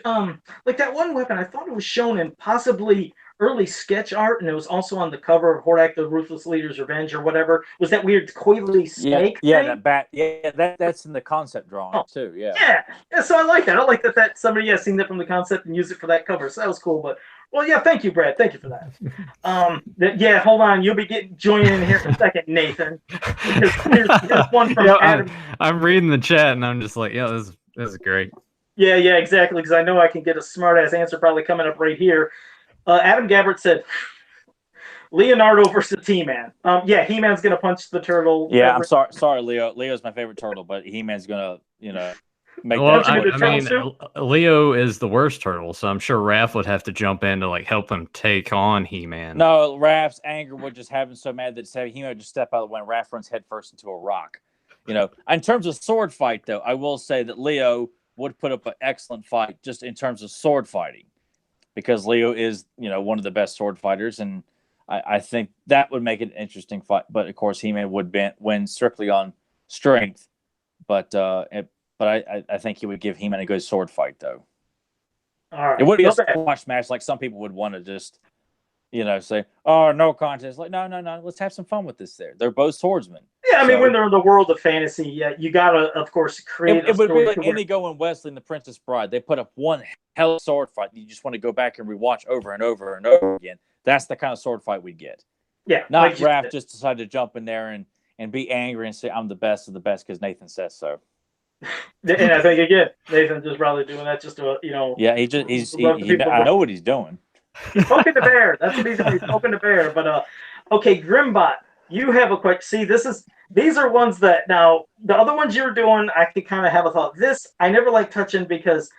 like that one weapon, I thought it was shown in possibly early sketch art, and it was also on the cover of Hordak the Ruthless Leader's Revenge or whatever. Was that weird coily snake yeah, thing? that bat. Yeah, that's in the concept drawing too. Yeah. So I like that. I like that somebody seen that from the concept and used it for that cover. So that was cool. But well, yeah, thank you, Brad. Thank you for that. Yeah, hold on. You'll be joining in here in a second, Nathan. Here's one from Adam. I'm reading the chat and I'm just like, yeah, this is great. Yeah, exactly. Because I know I can get a smart ass answer probably coming up right here. Adam Gabbert said, Leonardo versus He-Man. Yeah, He-Man's gonna punch the turtle. Yeah, I'm sorry, Leo. Leo's my favorite turtle, but He-Man's gonna, make well, that. Leo is the worst turtle, so I'm sure Raph would have to jump in to like help him take on He-Man. No, Raph's anger would just have him so mad that He-Man would just step out of the way and Raph runs headfirst into a rock. In terms of sword fight, though, I will say that Leo would put up an excellent fight just in terms of sword fighting, because Leo is, one of the best sword fighters, and I think that would make it an interesting fight. But of course, He-Man would win strictly on strength. But I think he would give He-Man a good sword fight, though. All right. It wouldn't be a squash match like some people would want to just, say, oh, no contest. Like, no. Let's have some fun with this there. They're both swordsmen. Yeah, I mean, when they're in the world of fantasy, you got to, of course, create It would be like Inigo and Wesley and the Princess Bride. They put up one hell of a sword fight. You just want to go back and rewatch over and over and over again. That's the kind of sword fight we'd get. Yeah. Not Raph just decided to jump in there and be angry and say, I'm the best of the best because Nathan says so. And I think, again, Nathan just probably doing that just to, Yeah, I know what he's doing. He's poking the bear. That's what he's doing. He's poking the bear. But, okay, Grimbot, you have a quick, these are ones that, now, the other ones you're doing, I could kind of have a thought. This, I never like touching because,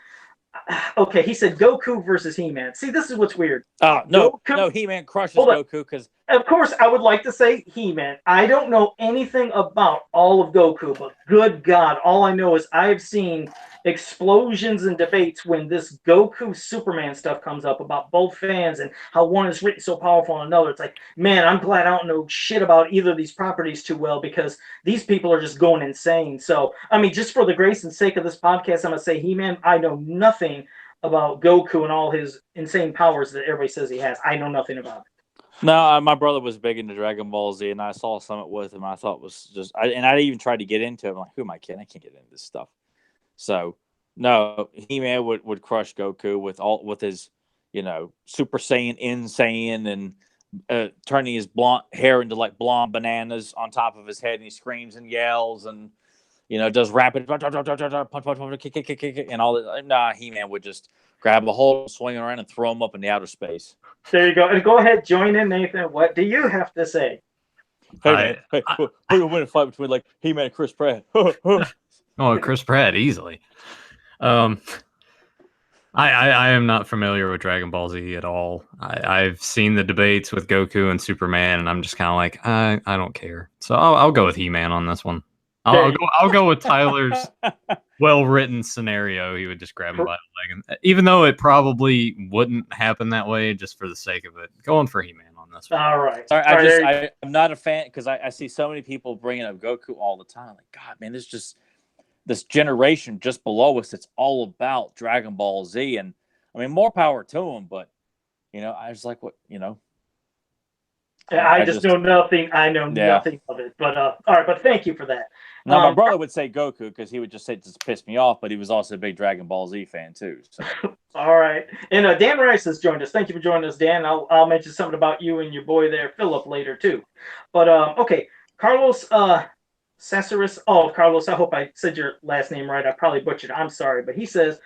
okay, he said Goku versus He-Man. See, this is what's weird. No, He-Man crushes Goku because... Of course, I would like to say He-Man. I don't know anything about all of Goku, but good God, all I know is I've seen explosions and debates when this Goku Superman stuff comes up about both fans and how one is written so powerful and another. It's like, man, I'm glad I don't know shit about either of these properties too well because these people are just going insane. So, I mean, just for the grace and sake of this podcast, I'm going to say He-Man. I know nothing about Goku and all his insane powers that everybody says he has. I know nothing about it. No, my brother was big into Dragon Ball Z, and I saw some of it with him. I thought it was just, I even tried to get into it. I'm like, who am I kidding? I can't get into this stuff. So, no, He-Man would crush Goku with his, Super Saiyan, Insane, and turning his blonde hair into like blonde bananas on top of his head, and he screams and yells and does rapid punch, kick, and all that. Nah, He-Man would just grab a hold, swing around, and throw him up in the outer space. There you go. And go ahead, join in, Nathan. What do you have to say? Hey, who will win a fight between like He-Man and Chris Pratt? Chris Pratt easily. I am not familiar with Dragon Ball Z at all. I've seen the debates with Goku and Superman, and I'm just kind of like, I don't care. So I'll go with He-Man on this one. I'll go with Tyler's well-written scenario. He would just grab him by the leg, and even though it probably wouldn't happen that way, just for the sake of it, going for He-Man on this one. All right. Sorry, I'm not a fan because I see so many people bringing up Goku all the time. Like, God, man, there's just this generation just below us that's all about Dragon Ball Z, and I mean, more power to them. But I was like, what, I just know nothing. I know nothing of it. But all right. But thank you for that. Now, my brother would say Goku because he would just say it just piss me off, but he was also a big Dragon Ball Z fan too. So. All right. And Dan Rice has joined us. Thank you for joining us, Dan. I'll mention something about you and your boy there, Philip, later too. But okay, Carlos Saceris. Oh, Carlos, I hope I said your last name right. I probably butchered it. I'm sorry, but he says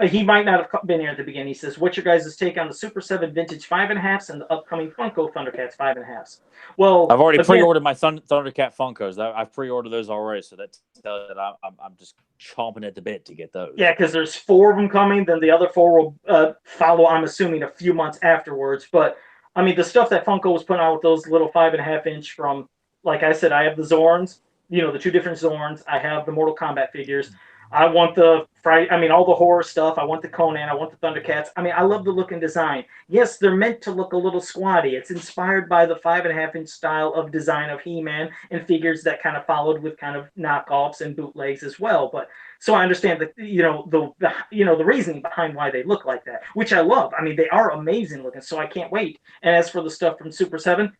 he might not have been here at the beginning. He says, "What's your guys' take on the Super 7 Vintage 5.5s and the upcoming Funko Thundercats 5.5s?" Well, I've already pre-ordered my Thundercat Funkos. I've pre-ordered those already, so that tells that I'm just chomping at the bit to get those. Yeah, because there's 4 of them coming. Then the other 4 will follow. I'm assuming a few months afterwards. But I mean, the stuff that Funko was putting out with those little 5.5-inch from, like I said, I have the Zorns. The 2 different Zorns. I have the Mortal Kombat figures. I want all the horror stuff. I want the Conan. I want the Thundercats. I mean, I love the look and design. Yes, they're meant to look a little squatty. It's inspired by the 5.5 inch style of design of He-Man and figures that kind of followed with kind of knockoffs and bootlegs as well. But so I understand that the reasoning behind why they look like that, which I love. I mean, they are amazing looking, so I can't wait. And as for the stuff from Super 7,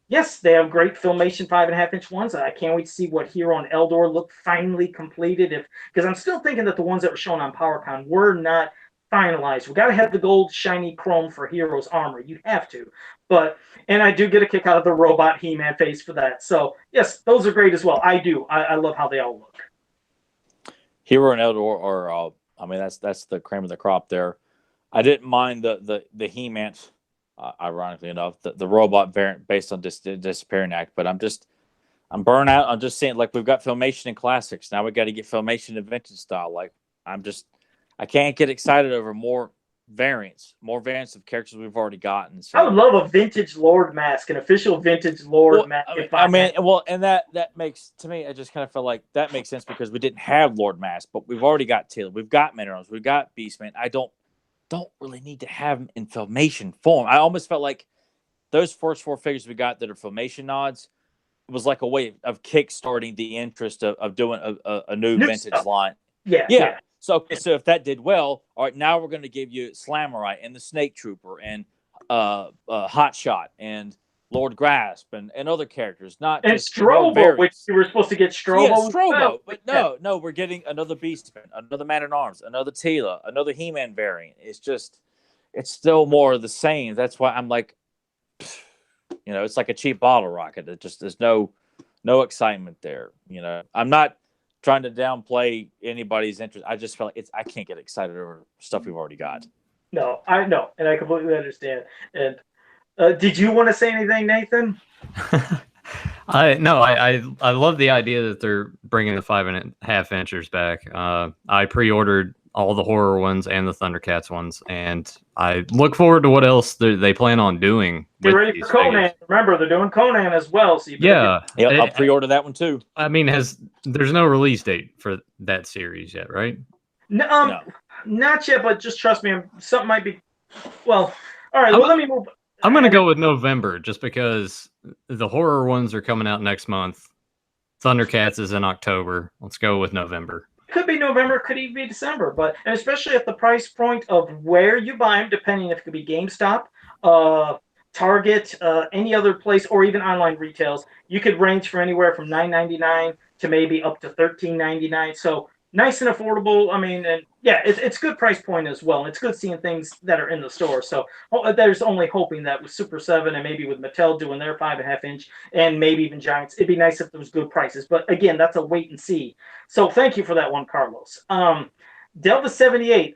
yes, they have great Filmation 5.5 inch ones. I can't wait to see what Hero and Eldor look finally completed. Because I'm still thinking that the ones that were shown on PowerCon were not finalized. We got to have the gold shiny chrome for Hero's armor. You have to. And I do get a kick out of the robot He-Man face for that. So yes, those are great as well. I do. I love how they all look. Hero and Eldor are, I mean, that's the cream of the crop there. I didn't mind the He-Man, ironically enough, the robot variant based on Disappearing Act, but I'm burnt out. I'm just saying, like, we've got Filmation and Classics. Now we got to get Filmation and Vintage style. Like, I can't get excited over more variants of characters we've already gotten. So I would love a vintage Lord mask, an official vintage Lord mask. And that makes, to me, I just kind of feel like that makes sense because we didn't have Lord mask, but we've already got Taylor, we've got Minerals, we've got Beastman. I don't really need to have them in Filmation form. I almost felt like those first 4 figures we got that are Filmation nods was like a way of kickstarting the interest of doing a new vintage stuff. line. Yeah. So if that did well, all right, now we're going to give you Slammerite and the Snake Trooper and Hot Shot and Lord Grasp and other characters, not and just Strobo, which you were supposed to get Strobo. Yeah, Strobo, but no, we're getting another Beastman, another Man-at-Arms, another Tila, another He-Man variant. It's still more of the same. That's why I'm like, it's like a cheap bottle rocket. There's no excitement there. I'm not trying to downplay anybody's interest. I just feel like I can't get excited over stuff we've already got. No, I know, and I completely understand. And did you want to say anything, Nathan? I love the idea that they're bringing the 5.5 inchers back. I pre-ordered all the horror ones and the Thundercats ones, and I look forward to what else they plan on doing. Get ready for Conan. Figures. Remember, they're doing Conan as well. So I'll pre-order that one too. I mean, there's no release date for that series yet, right? No, not yet. But just trust me, something might be. Well, all right. Let me move. I'm gonna go with November, just because the horror ones are coming out next month. Thundercats is in October. Let's go with November. Could be November, could even be December, and especially at the price point of where you buy them, depending if it could be GameStop, Target, any other place, or even online retails, you could range from anywhere from $9.99 to maybe up to $13.99. So nice and affordable. I mean, and yeah, it's good price point as well. And it's good seeing things that are in the store. So there's only hoping that with Super 7 and maybe with Mattel doing their 5.5 inch and maybe even Giants, it'd be nice if there was good prices. But again, that's a wait and see. So thank you for that one, Carlos. Delta 78,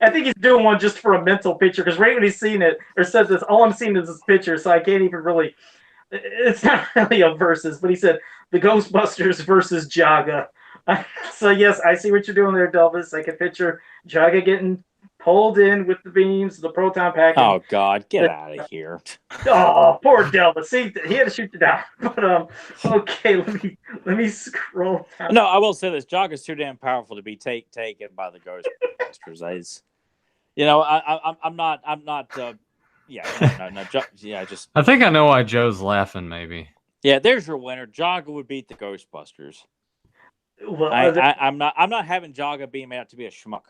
I think he's doing one just for a mental picture because right when he's seen it or said this, all I'm seeing is this picture, so I can't even really. It's not really a versus, but he said the Ghostbusters versus Jaga. So yes, I see what you're doing there, Delvis. I can picture Jaga getting pulled in with the beams, the proton pack. Oh God, get out of here! Oh, poor Delvis. See, he had to shoot you down. But okay, let me scroll down. No, I will say this: Jaga's too damn powerful to be taken by the Ghostbusters. I'm not. I think I know why Joe's laughing. Maybe. Yeah, there's your winner. Jaga would beat the Ghostbusters. Well, I'm not having Jaga being made out to be a schmuck.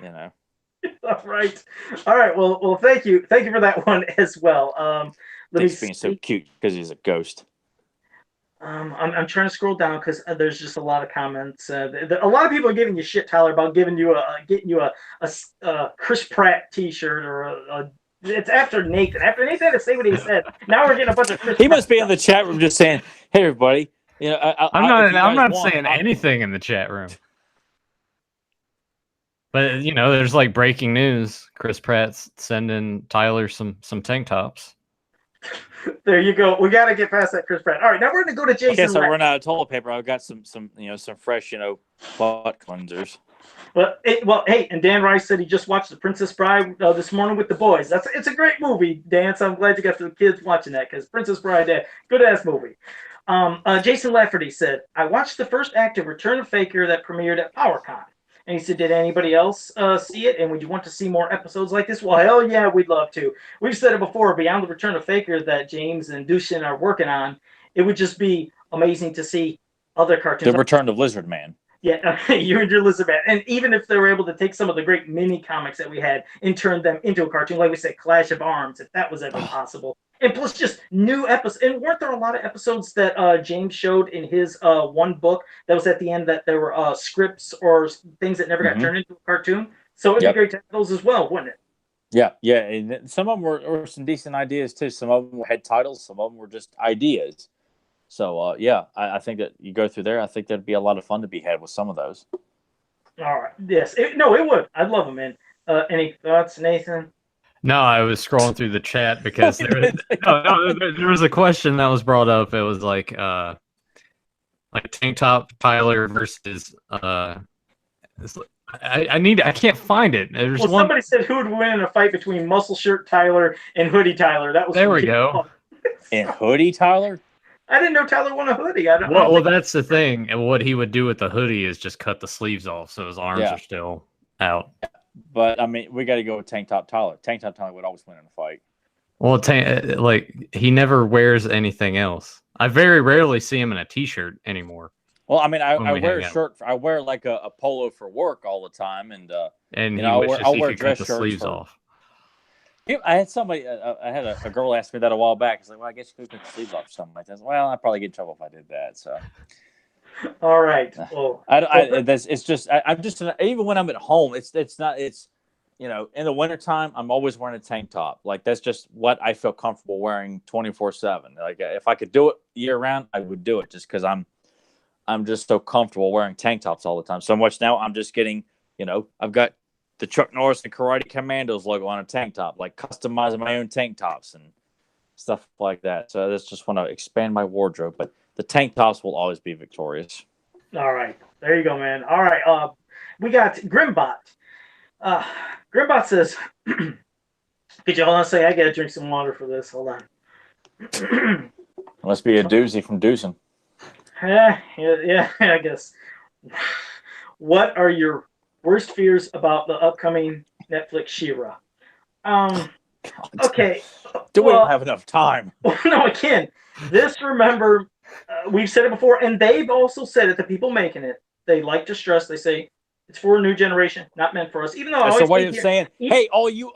All right. Well, thank you for that one as well. He's being so cute because he's a ghost. I'm trying to scroll down because there's just a lot of comments. A lot of people are giving you shit, Tyler, about getting you a Chris Pratt T-shirt or it's after Nathan. After Nathan had to say what he said. Now we're getting a bunch of Chris. He must be in the chat room just saying, "Hey, everybody." I'm not saying anything in the chat room. But there's like breaking news. Chris Pratt's sending Tyler some tank tops. There you go. We got to get past that Chris Pratt. All right, now we're going to go to Jason. Okay, so I run out of toilet paper. I've got some fresh butt cleansers. Well, hey, and Dan Rice said he just watched The Princess Bride this morning with the boys. It's a great movie, Dan. So I'm glad you got the kids watching that because Princess Bride, good ass movie. Jason Lafferty said, I watched the first act of Return of Faker that premiered at PowerCon. And he said, did anybody else see it? And would you want to see more episodes like this? Well, hell yeah, we'd love to. We've said it before, beyond the Return of Faker that James and Dushin are working on, it would just be amazing to see other cartoons. The Return of Lizard Man. Yeah, you and your Lizard Man. And even if they were able to take some of the great mini comics that we had and turn them into a cartoon, like we said, Clash of Arms, if that was ever possible. And plus just new episodes. And weren't there a lot of episodes that James showed in his one book that was at the end that there were scripts or things that never got turned into a cartoon? So it'd be great to have those as well, wouldn't it? Yeah, yeah. And some of them were some decent ideas too. Some of them had titles. Some of them were just ideas. So, yeah, I think that you go through there. I think there'd be a lot of fun to be had with some of those. All right. Yes. It would. I'd love them, man. Any thoughts, Nathan? No, I was scrolling through the chat because there was a question that was brought up. It was like Tank Top Tyler versus I can't find it. There's one. Somebody said who would win in a fight between Muscle Shirt Tyler and Hoodie Tyler. That was there. We go. And Hoodie Tyler. I didn't know Tyler won a hoodie. Well, that's the thing. And what he would do with the hoodie is just cut the sleeves off, so his arms are still out. But I mean, we got to go with Tank Top Tyler. Tank Top Tyler would always win in a fight. Well, he never wears anything else. I very rarely see him in a T-shirt anymore. Well, I mean, I wear a shirt. I wear like a polo for work all the time, and I'll wear dress shirts. Sleeves off. I had somebody. I had a girl ask me that a while back. It's like, well, I guess you could put the sleeves off or something like that. Well, I'd probably get in trouble if I did that. So. All right. Well, it's just I'm just even when I'm at home, it's not in the wintertime, I'm always wearing a tank top. Like that's just what I feel comfortable wearing 24/7. Like if I could do it year round, I would do it just because I'm just so comfortable wearing tank tops all the time. So much now I'm just getting, I've got the Chuck Norris and Karate Commandos logo on a tank top, like customizing my own tank tops and stuff like that. So I just want to expand my wardrobe, but the tank tops will always be victorious. All right. There you go, man. All right. We got Grimbot. Grimbot says, could you hold on a second? I got to drink some water for this. Hold on. Must be a doozy from Doosan. Yeah, I guess. What are your worst fears about the upcoming Netflix She-Ra? Okay. We don't have enough time. No, I can't. Remember, we've said it before, and they've also said it, the people making it. They like to stress, they say, it's for a new generation, not meant for us. Even though that's a way of saying, hey, all you,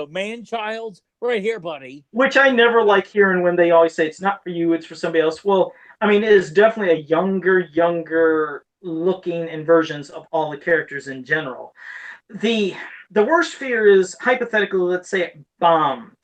man-childs, right here, buddy. Which I never like hearing when they always say it's not for you, it's for somebody else. Well, I mean, it is definitely a younger looking and versions of all the characters in general. The worst fear is, hypothetically, let's say it bombed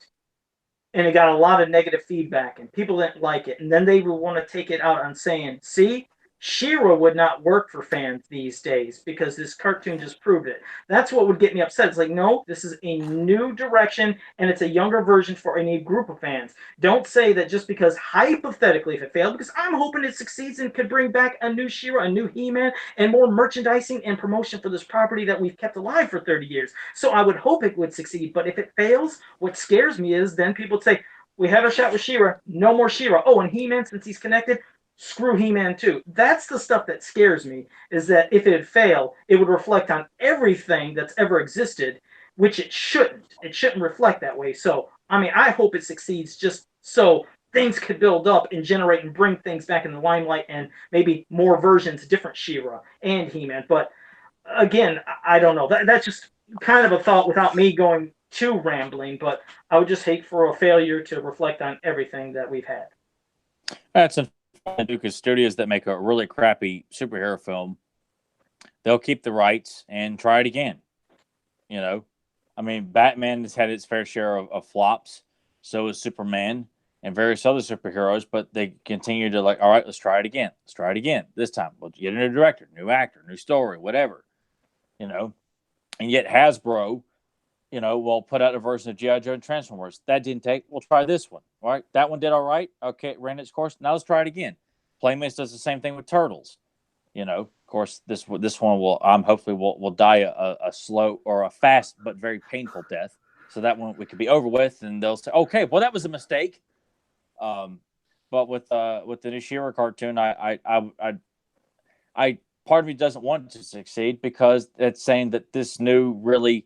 and it got a lot of negative feedback and people didn't like it, and then they would want to take it out on saying, see, She-Ra would not work for fans these days because this cartoon just proved it. That's what would get me upset. It's like, no, this is a new direction and it's a younger version for a new group of fans. Don't say that just because hypothetically if it failed, because I'm hoping it succeeds and could bring back a new She-Ra, a new He-Man, and more merchandising and promotion for this property that we've kept alive for 30 years. So I would hope it would succeed. But if it fails, what scares me is then people would say, we had a shot with She-Ra, no more She-Ra. Oh, and He-Man, since he's connected, screw He-Man too. That's the stuff that scares me, is that if it had failed, it would reflect on everything that's ever existed, which it shouldn't. It shouldn't reflect that way. So, I mean, I hope it succeeds just so things could build up and generate and bring things back in the limelight and maybe more versions, different She-Ra and He-Man. But again, I don't know. That's just kind of a thought without me going too rambling, but I would just hate for a failure to reflect on everything that we've had. That's because studios that make a really crappy superhero film, they'll keep the rights and try it again. I mean, Batman has had its fair share of flops. So is Superman and various other superheroes, but they continue to all right, let's try it again. Let's try it again. This time, we'll get a new director, new actor, new story, whatever. And yet Hasbro, we'll put out a version of G.I. Joe and Transformers. That didn't take. We'll try this one. All right. That one did all right. Okay. It ran its course. Now let's try it again. Playmates does the same thing with Turtles. Of course, this one will die a slow or a fast but very painful death. So that one we could be over with, and they'll say, okay, well, that was a mistake. But with the new She-Ra cartoon, I part of me doesn't want it to succeed because it's saying that this new really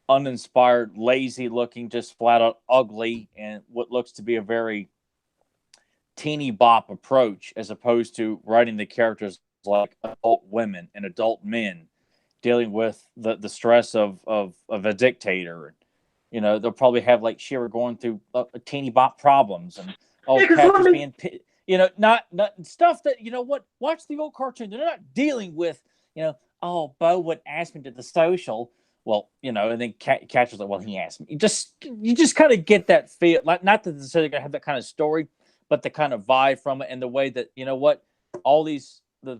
uninspired, lazy looking, just flat out ugly, and what looks to be a very teeny bop approach, as opposed to writing the characters like adult women and adult men dealing with the stress of a dictator. You know, they'll probably have like She-Ra going through a teeny bop problems and characters being, not stuff that, you know what, watch the old cartoon. They're not dealing with, oh, Bo would ask me to the social. Well, and then Catcher's like, well, he asked me. You just kind of get that feel, like, not that they're going to have that kind of story, but the kind of vibe from it, and the way that, all the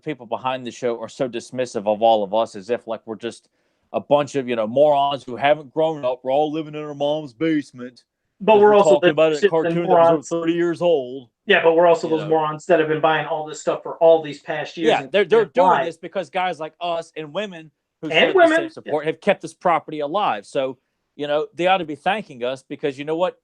people behind the show are so dismissive of all of us, as if like we're just a bunch of, morons who haven't grown up. We're all living in our mom's basement. But we're also talking about a cartoon that was 30 years old. Yeah, but we're also those morons that have been buying all this stuff for all these past years. Yeah, they're doing this because guys like us and women who showed the same support have kept this property alive. So, they ought to be thanking us, because you know what?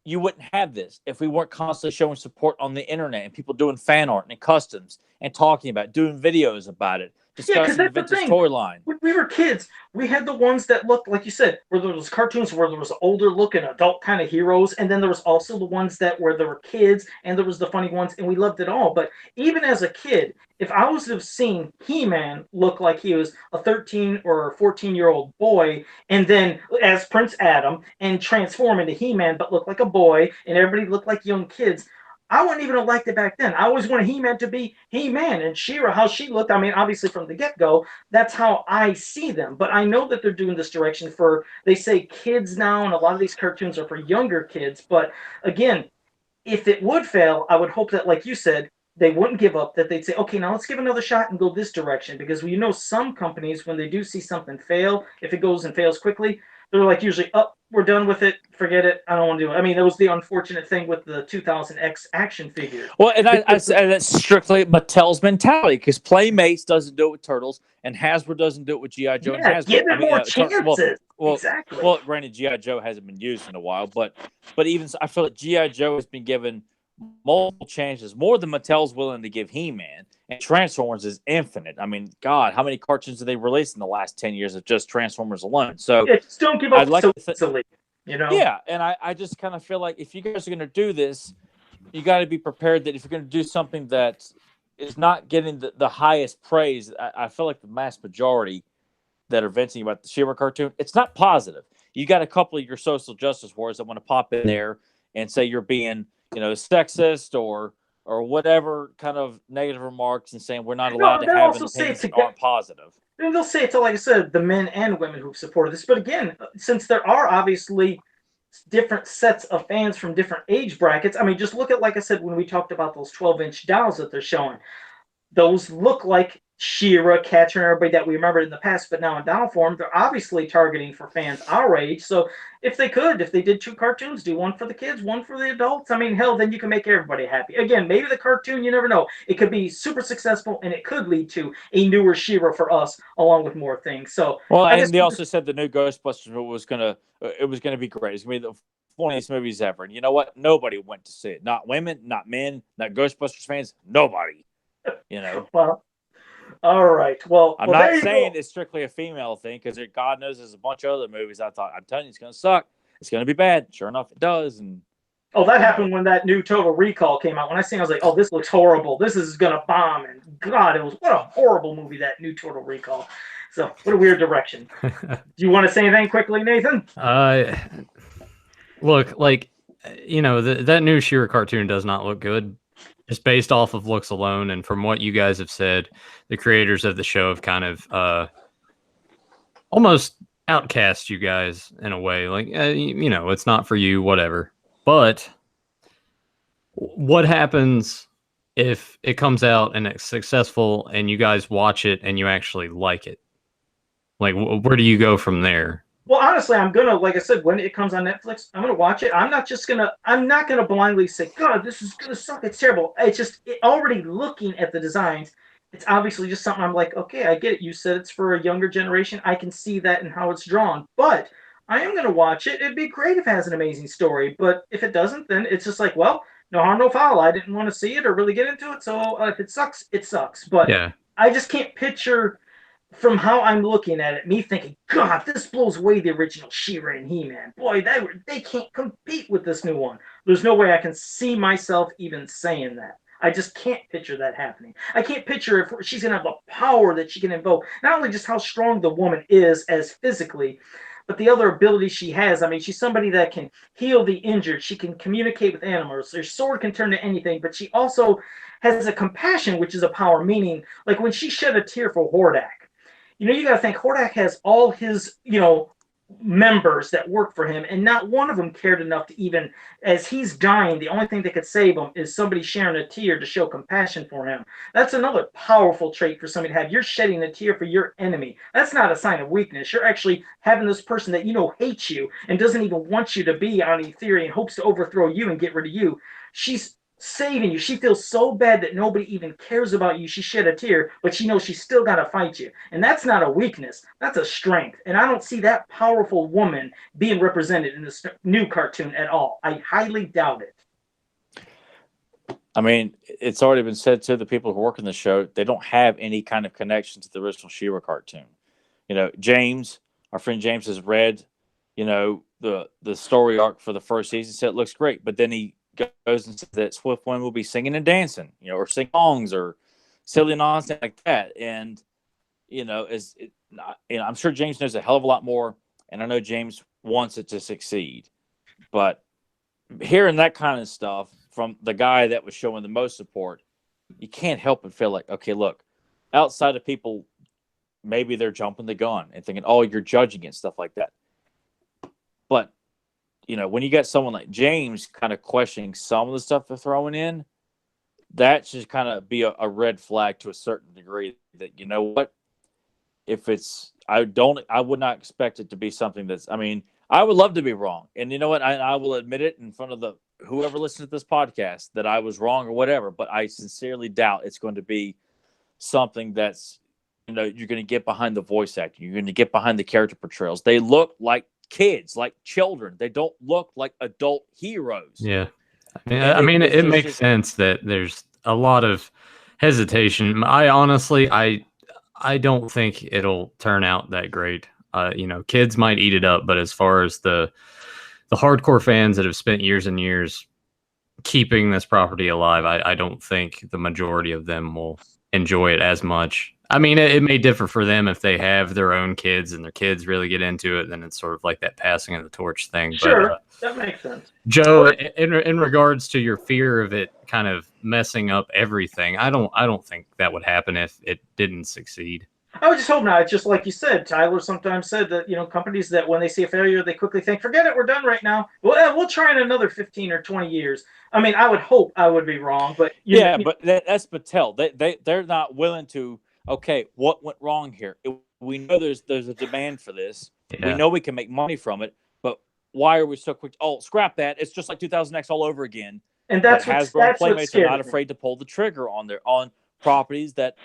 You wouldn't have this if we weren't constantly showing support on the internet and people doing fan art and customs and talking about it, doing videos about it, discussing the vintage toy line. When we were kids, we had the ones that looked, like you said, where there was cartoons where there was older looking adult kind of heroes, and then there was also the ones that where there were kids, and there was the funny ones, and we loved it all. But even as a kid, if I was to have seen He-Man look like he was a 13 or 14-year-old boy, and then as Prince Adam, and transform into He-Man but look like a boy, and everybody looked like young kids, I wouldn't even have liked it back then. I always wanted He-Man to be He-Man, and She-Ra, how she looked. I mean, obviously from the get-go, that's how I see them. But I know that they're doing this direction for, they say kids now, and a lot of these cartoons are for younger kids. But again, if it would fail, I would hope that, like you said, they wouldn't give up, that they'd say, okay, now let's give another shot and go this direction. Because we know some companies, when they do see something fail, if it goes and fails quickly, they're like usually, oh, we're done with it, forget it, I don't want to do it. I mean, that was the unfortunate thing with the 2000X action figure. Well, and that's strictly Mattel's mentality, because Playmates doesn't do it with Turtles, and Hasbro doesn't do it with G.I. Joe. Yeah, and Hasbro. give it more chances. Exactly. Well, granted, G.I. Joe hasn't been used in a while, but even I feel like G.I. Joe has been given multiple chances, more than Mattel's willing to give He-Man, and Transformers is infinite. I mean, God, how many cartoons have they released in the last 10 years of just Transformers alone? So yeah, just don't give up so easily, Yeah, and I just kind of feel like if you guys are going to do this, you got to be prepared that if you're going to do something that is not getting the highest praise, I feel like the mass majority that are venting about the She-Ra cartoon, it's not positive. You got a couple of your social justice warriors that want to pop in there and say you're being, sexist or whatever kind of negative remarks, and saying we're not allowed to have an opinion that aren't positive. And they'll say it to, like I said, the men and women who've supported this. But again, since there are obviously different sets of fans from different age brackets, I mean, just look at, like I said, when we talked about those 12-inch dolls that they're showing. Those look like She-Ra, Catcher, and everybody that we remembered in the past, but now in doll form, they're obviously targeting for fans our age. So if they did 2 cartoons, do one for the kids, one for the adults, I mean, hell, then you can make everybody happy. Again, maybe the cartoon, you never know. It could be super successful, and it could lead to a newer She-Ra for us, along with more things. So, well, and they also said the new Ghostbusters was gonna be great. It's gonna be the funniest movies ever. And you know what? Nobody went to see it. Not women, not men, not Ghostbusters fans. Nobody. Well, all right. Well, I'm not saying it's strictly a female thing, because God knows there's a bunch of other movies I thought, I'm telling you, it's going to suck. It's going to be bad. Sure enough, it does. And that happened when that new Total Recall came out. When I seen it, I was like, oh, this looks horrible. This is going to bomb. And God, what a horrible movie, that new Total Recall. So what a weird direction. Do you want to say anything quickly, Nathan? Look, like, that new She-Ra cartoon does not look good. Just based off of looks alone, and from what you guys have said, the creators of the show have kind of almost outcast you guys in a way. Like, it's not for you, whatever. But what happens if it comes out and it's successful and you guys watch it and you actually like it? Like, where do you go from there? Well, honestly, I'm gonna, like I said, when it comes on Netflix, I'm gonna watch it. I'm not gonna blindly say, God, this is gonna suck. It's terrible. It's just already looking at the designs. It's obviously just something I'm like, okay, I get it. You said it's for a younger generation. I can see that in how it's drawn. But I am gonna watch it. It'd be great if it has an amazing story. But if it doesn't, then it's just like, well, no harm, no foul. I didn't want to see it or really get into it, so if it sucks, it sucks. But Yeah. I just can't picture from how I'm looking at it, me thinking, God, this blows away the original She-Ra and He-Man. Boy, they can't compete with this new one. There's no way I can see myself even saying that. I just can't picture that happening. I can't picture if she's going to have the power that she can invoke. Not only just how strong the woman is as physically, but the other abilities she has. I mean, she's somebody that can heal the injured. She can communicate with animals. Her sword can turn to anything, but she also has a compassion, which is a power, meaning, like when she shed a tear for Hordak, you got to think Hordak has all his, members that work for him, and not one of them cared enough to even, as he's dying, the only thing that could save him is somebody sharing a tear to show compassion for him. That's another powerful trait for somebody to have. You're shedding a tear for your enemy. That's not a sign of weakness. You're actually having this person that hates you and doesn't even want you to be on Ethereum and hopes to overthrow you and get rid of you. She's saving you. She feels so bad that nobody even cares about you. She shed a tear, but she knows she's still got to fight you. And that's not a weakness. That's a strength. And I don't see that powerful woman being represented in this new cartoon at all. I highly doubt it. I mean, it's already been said to the people who work in the show, they don't have any kind of connection to the original She-Ra cartoon. James, our friend James, has read, the story arc for the first season, said it looks great, but then he goes and says that Swift Wind will be singing and dancing, or sing songs or silly nonsense like that. And, I'm sure James knows a hell of a lot more, and I know James wants it to succeed. But hearing that kind of stuff from the guy that was showing the most support, you can't help but feel like, okay, look, outside of people, maybe they're jumping the gun and thinking, oh, you're judging and stuff like that. But when you got someone like James kind of questioning some of the stuff they're throwing in, that should kind of be a red flag to a certain degree that, what, if it's, I would not expect it to be something that's, I would love to be wrong. And you know what? I will admit it in front of whoever listens to this podcast that I was wrong or whatever, but I sincerely doubt it's going to be something that's, you're going to get behind the voice acting. You're going to get behind the character portrayals. They look like kids, like children. They don't look like adult heroes. Yeah. It makes sense that there's a lot of hesitation. I honestly, I don't think it'll turn out that great. Kids might eat it up, but as far as the hardcore fans that have spent years and years keeping this property alive, I don't think the majority of them will enjoy it as much. It may differ for them if they have their own kids and their kids really get into it. Then it's sort of like that passing of the torch thing. Sure, but, that makes sense. Joe, in regards to your fear of it kind of messing up everything, I don't think that would happen if it didn't succeed. I would just hope not. It's just like you said, Tyler sometimes said that, companies that when they see a failure, they quickly think, forget it, we're done right now. We'll try in another 15 or 20 years. I would hope I would be wrong, but but that's Mattel. They're not willing to, okay, what went wrong here? We know there's a demand for this. Yeah. We know we can make money from it, but why are we so quick? Oh, scrap that. It's just like 2000X all over again. And that's Hasbro and Playmates are not afraid to pull the trigger on properties that,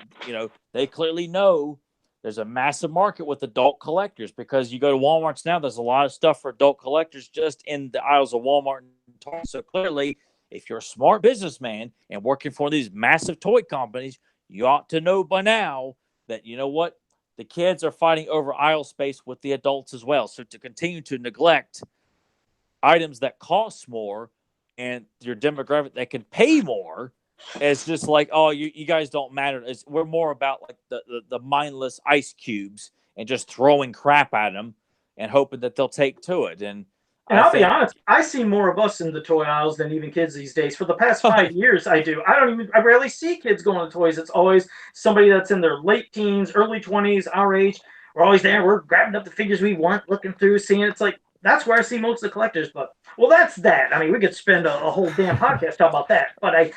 they clearly know there's a massive market with adult collectors, because you go to Walmart's now, there's a lot of stuff for adult collectors just in the aisles of Walmart and Target. So clearly, if you're a smart businessman and working for these massive toy companies, you ought to know by now that, the kids are fighting over aisle space with the adults as well. So to continue to neglect items that cost more and your demographic that can pay more, it's just like, oh, you guys don't matter. We're more about like the mindless ice cubes and just throwing crap at them and hoping that they'll take to it. And I'll be honest, I see more of us in the toy aisles than even kids these days. For the past 5 years, I do. I rarely see kids going to toys. It's always somebody that's in their late teens, early 20s, our age. We're always there. We're grabbing up the figures we want, looking through, seeing. It's like, that's where I see most of the collectors. But, well, that's that. We could spend a whole damn podcast talking about that. But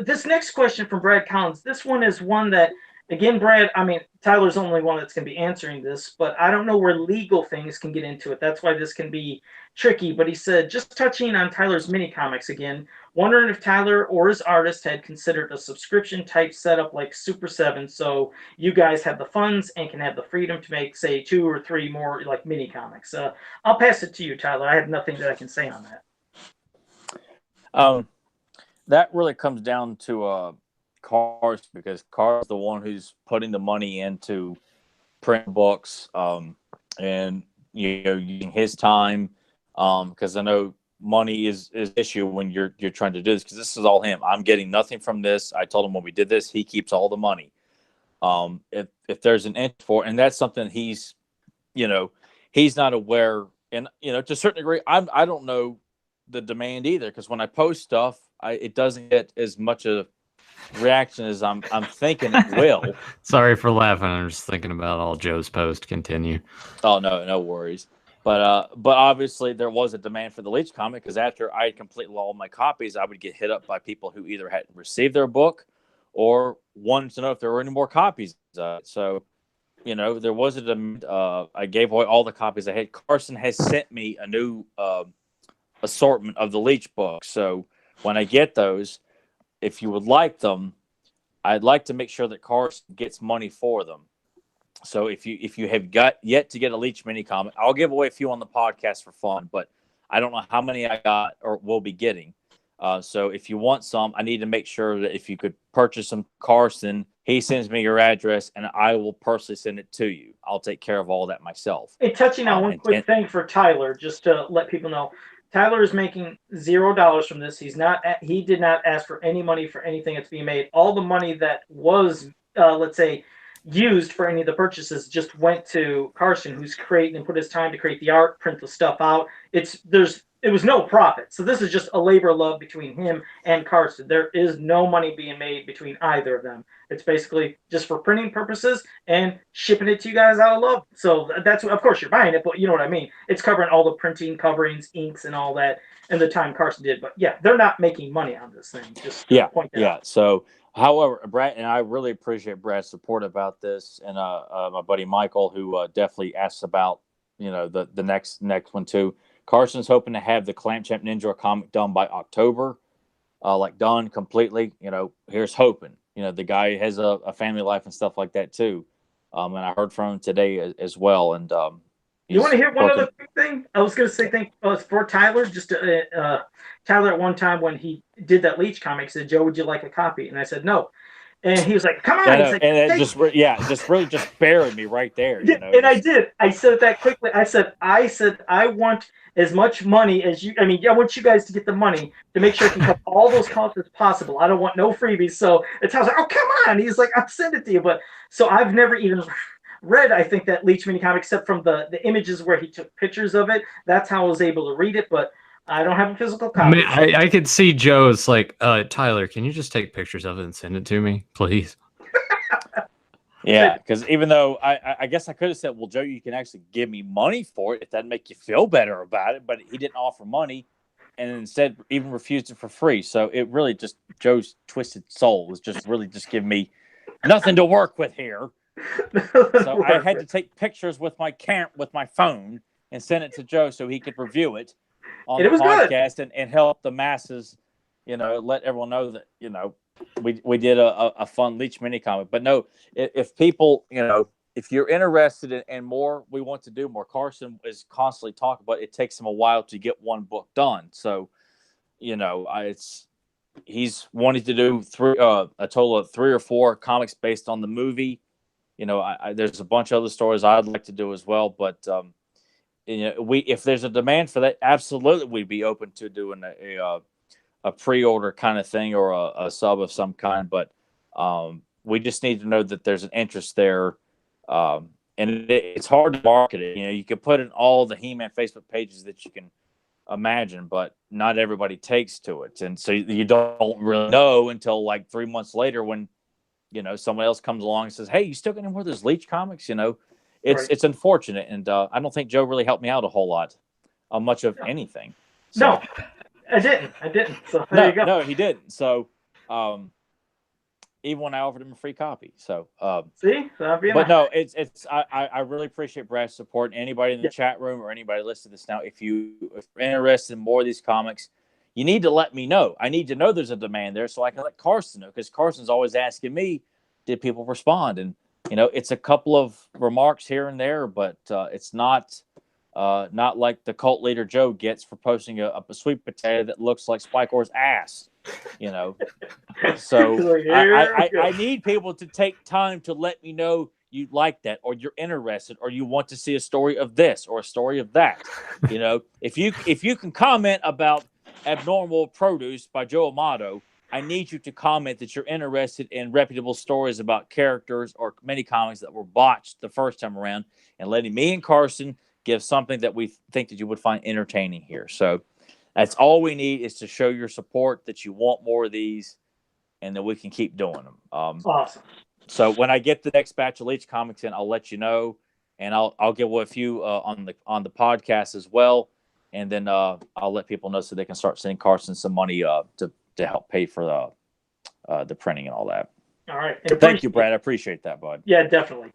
this next question from Brad Collins, this one is one that, again, Brad, Tyler's the only one that's going to be answering this, but I don't know where legal things can get into it. That's why this can be tricky. But he said, just touching on Tyler's mini comics again, wondering if Tyler or his artist had considered a subscription type setup like Super 7, so you guys have the funds and can have the freedom to make, say, 2 or 3 more like mini comics. I'll pass it to you, Tyler. I have nothing that I can say on that. that really comes down to Cars, because Cars is the one who's putting the money into print books, and using his time, because I know money is issue when you're trying to do this, because this is all him. I'm getting nothing from this. I told him when we did this, he keeps all the money. If there's an interest for it, and that's something he's not aware, and to a certain degree, I don't know the demand either, because when I post stuff, it doesn't get as much a reaction as I'm thinking it will. Sorry for laughing. I'm just thinking about all Joe's post. Continue. Oh, no worries. But obviously there was a demand for the Leech comic, because after I had completed all my copies, I would get hit up by people who either hadn't received their book or wanted to know if there were any more copies. So there was a demand. I gave away all the copies I had. Carson has sent me a new assortment of the Leech books. So when I get those, if you would like them, I'd like to make sure that Carson gets money for them. So if you have got yet to get a Leech mini comic, I'll give away a few on the podcast for fun, but I don't know how many I got or will be getting. So if you want some, I need to make sure that if you could purchase some, Carson, he sends me your address and I will personally send it to you. I'll take care of all that myself. Hey, touching on one quick thing for Tyler, just to let people know, Tyler is making $0 from this. He did not ask for any money for anything that's being made. All the money that was, let's say, used for any of the purchases just went to Carson, who's creating and put his time to create the art, print the stuff out. It was no profit. So this is just a labor of love between him and Carson. There is no money being made between either of them. It's basically just for printing purposes and shipping it to you guys out of love. So that's, of course, you're buying it, but you know what I mean. It's covering all the printing, coverings, inks, and all that, and the time Carson did. But yeah, they're not making money on this thing. Just point that out. So, however, Brad, and I really appreciate Brad's support about this, and my buddy Michael, who definitely asks about the next one too. Carson's hoping to have the Clamp Champ Ninja comic done by October, done completely. Here's hoping. The guy has a family life and stuff like that too. And I heard from him today as well. And you want to hear one other thing? I was going to say for Tyler. Just Tyler at one time when he did that Leech comic said, "Joe, would you like a copy?" And I said no. And he was like, "Come on!" He's like, and it just really buried me right there. And I did. I said that quickly. I said, I want as much money as you. I mean, I want you guys to get the money to make sure I can cut all those costs as possible. I don't want no freebies. So it's how I was like, "Oh, come on!" He's like, "I'll send it to you." But so I've never even read, I think, that Leech mini comic except from the images where he took pictures of it. That's how I was able to read it, but I don't have a physical copy. I could see Joe's like, Tyler, can you just take pictures of it and send it to me, please? Yeah, because even though I guess I could have said, well, Joe, you can actually give me money for it if that'd make you feel better about it, but he didn't offer money and instead even refused it for free. So it really just, Joe's twisted soul was just really just giving me nothing to work with here. So I had to take pictures with my phone and send it to Joe so he could review it on the podcast and help the masses, let everyone know that, we did a fun Leech mini comic. But no, if people, if you're interested in more, we want to do more. Carson is constantly talking about it takes him a while to get one book done. So, he's wanting to do a total of 3 or 4 comics based on the movie. There's a bunch of other stories I'd like to do as well, but if there's a demand for that, absolutely we'd be open to doing a pre-order kind of thing or a sub of some kind. But we just need to know that there's an interest there, and it's hard to market it. You can put in all the He-Man Facebook pages that you can imagine, but not everybody takes to it, and so you don't really know until like 3 months later when someone else comes along and says, "Hey, you still got any more of those Leech comics?" It's unfortunate, and I don't think Joe really helped me out a whole lot on much of anything. So, no, I didn't. So there you go. No, he didn't. So, even when I offered him a free copy. So, see, but no, I really appreciate Brad's support. Anybody in the chat room or anybody listening to this now, if you're interested in more of these comics, you need to let me know. I need to know there's a demand there so I can let Carson know, because Carson's always asking me, did people respond? And, it's a couple of remarks here and there, but it's not not like the cult leader Joe gets for posting a sweet potato that looks like Spikor's ass. So Like, here we go. I need people to take time to let me know you like that, or you're interested, or you want to see a story of this or a story of that. If you can comment about Abnormal Produce by Joe Amato, I need you to comment that you're interested in reputable stories about characters or mini comics that were botched the first time around, and letting me and Carson give something that we think that you would find entertaining here. So that's all we need, is to show your support, that you want more of these, and that we can keep doing them. Awesome. So when I get the next batch of Leech comics in, I'll let you know, and I'll give a few on the podcast as well, and then I'll let people know so they can start sending Carson some money to help pay for the printing and all that. All right. Thank you, Brad. I appreciate that, bud. Yeah, definitely.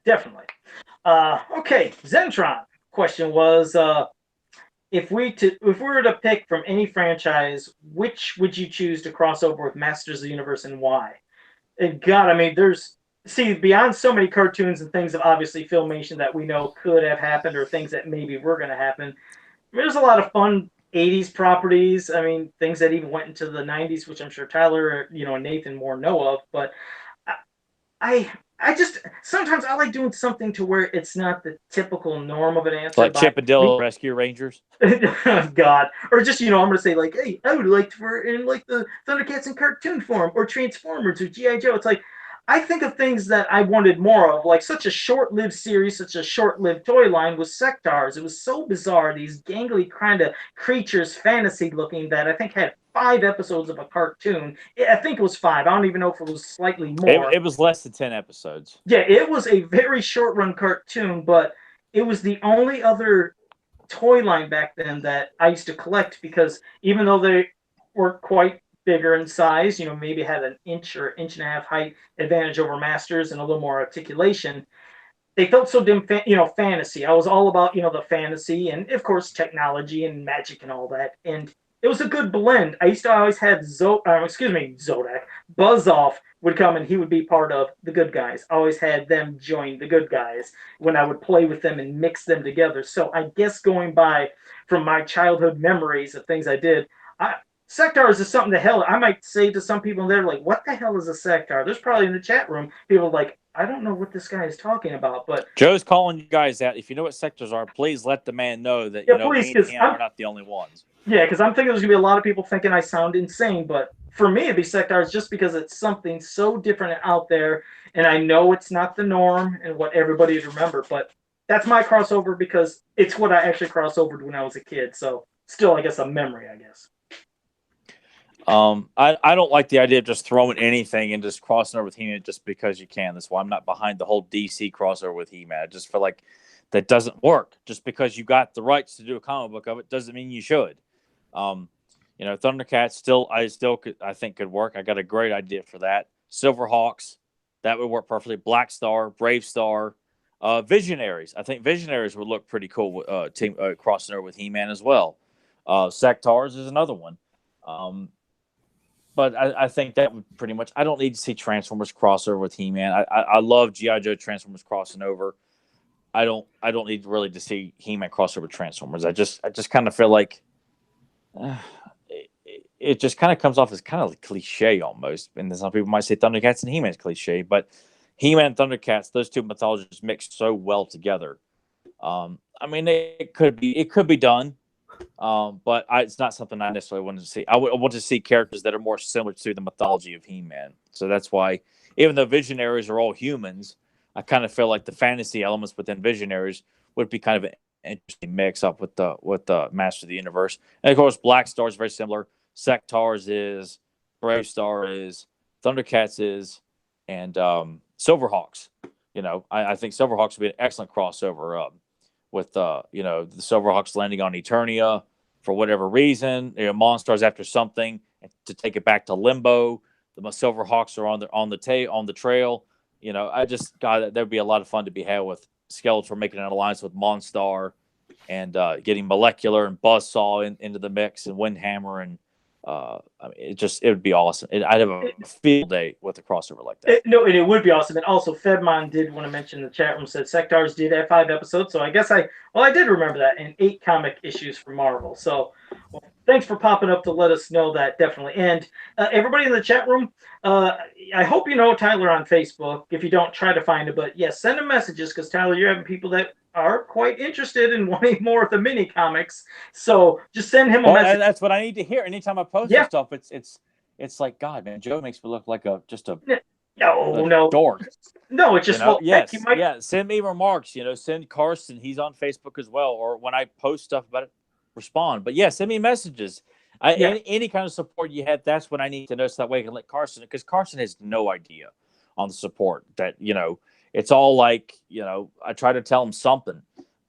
Okay, Zentron question was, if we were to pick from any franchise, which would you choose to cross over with Masters of the Universe, and why? And God, I mean, beyond so many cartoons and things of obviously Filmation that we know could have happened, or things that maybe were going to happen. I mean, there's a lot of fun 80s properties. I mean, things that even went into the 90s, which I'm sure Tyler, and Nathan more know of. But I just sometimes I like doing something to where it's not the typical norm of an answer. Like Chip and Dale Rescue Rangers. God, or just I'm gonna say like, hey, I would like for in like the Thundercats in cartoon form, or Transformers, or GI Joe. It's like, I think of things that I wanted more of, like such a short-lived series, such a short-lived toy line was Sectars. It was so bizarre, these gangly kind of creatures, fantasy-looking, that I think had 5 episodes of a cartoon. I think it was 5. I don't even know if it was slightly more. It was less than 10 episodes. Yeah, it was a very short-run cartoon, but it was the only other toy line back then that I used to collect, because even though they were quite bigger in size, maybe had an inch or inch and a half height advantage over Masters and a little more articulation, they felt so damn fantasy. I was all about the fantasy and of course technology and magic and all that, and it was a good blend. I used to always have Zodak. Buzz-Off would come and he would be part of the good guys. I always had them join the good guys when I would play with them and mix them together. So I guess going by from my childhood memories of things I did, Sectars is something to hell. I might say to some people, they're like, what the hell is a Sectar? There's probably in the chat room people like, I don't know what this guy is talking about. But Joe's calling you guys out. If you know what Sectars are, please let the man know that me and him are not the only ones. Yeah, because I'm thinking there's going to be a lot of people thinking I sound insane. But for me, it'd be Sectars just because it's something so different and out there. And I know it's not the norm and what everybody would remember. But that's my crossover because it's what I actually crossovered when I was a kid. So still, I guess, a memory, I guess. I don't like the idea of just throwing anything and just crossing over with He-Man just because you can. That's why I'm not behind the whole DC crossover with He-Man. I just feel like that doesn't work. Just because you got the rights to do a comic book of it doesn't mean you should. Thundercats I think could work. I got a great idea for that. Silverhawks, that would work perfectly. Black Star, Brave Star, Visionaries. I think Visionaries would look pretty cool. Team crossing over with He-Man as well. Sectars is another one. But I think that would pretty much. I don't need to see Transformers crossover with He-Man. I love GI Joe Transformers crossing over. I don't need really to see He-Man crossover with Transformers. I just kind of feel like it just kind of comes off as kind of cliche almost. And then some people might say Thundercats and He-Man is cliche, but He-Man and Thundercats, those two mythologies mixed so well together. I mean, it could be done. But it's not something I necessarily want to see. I want to see characters that are more similar to the mythology of He-Man. So that's why, even though Visionaries are all humans, I kind of feel like the fantasy elements within Visionaries would be kind of an interesting mix up with the Master of the Universe. And of course, Black Star is very similar. Sectars is, Brave Star is, Thundercats is, and Silverhawks. I think Silverhawks would be an excellent crossover. With the Silverhawks landing on Eternia for whatever reason, Monstars after something to take it back to Limbo. The Silverhawks are on the trail. That would be a lot of fun to be had with Skeletor making an alliance with Monstar and getting Molecular and Buzzsaw into the mix, and Windhammer, and I mean, it would be awesome. I'd have a field day with a crossover like that. No, and it would be awesome. And also, Fedmon did want to mention in the chat room said Sectars did have 5 episodes. So I guess I did remember that, and 8 comic issues for Marvel. So well, thanks for popping up to let us know that, definitely. And everybody in the chat room, I hope you know Tyler on Facebook. If you don't, try to find it. But yes, send him messages because Tyler, you're having people that are quite interested in wanting more of the mini comics. So just send him a message. That's what I need to hear. Anytime I post stuff, it's like, God, man, Joe makes me look like just a dork. No, it's just Send me remarks. Send Carson. He's on Facebook as well. Or when I post stuff about it, respond. But yeah, send me messages. Any kind of support you have, that's what I need to know. So that way I can let Carson, because Carson has no idea on the support that it's all like I try to tell him something,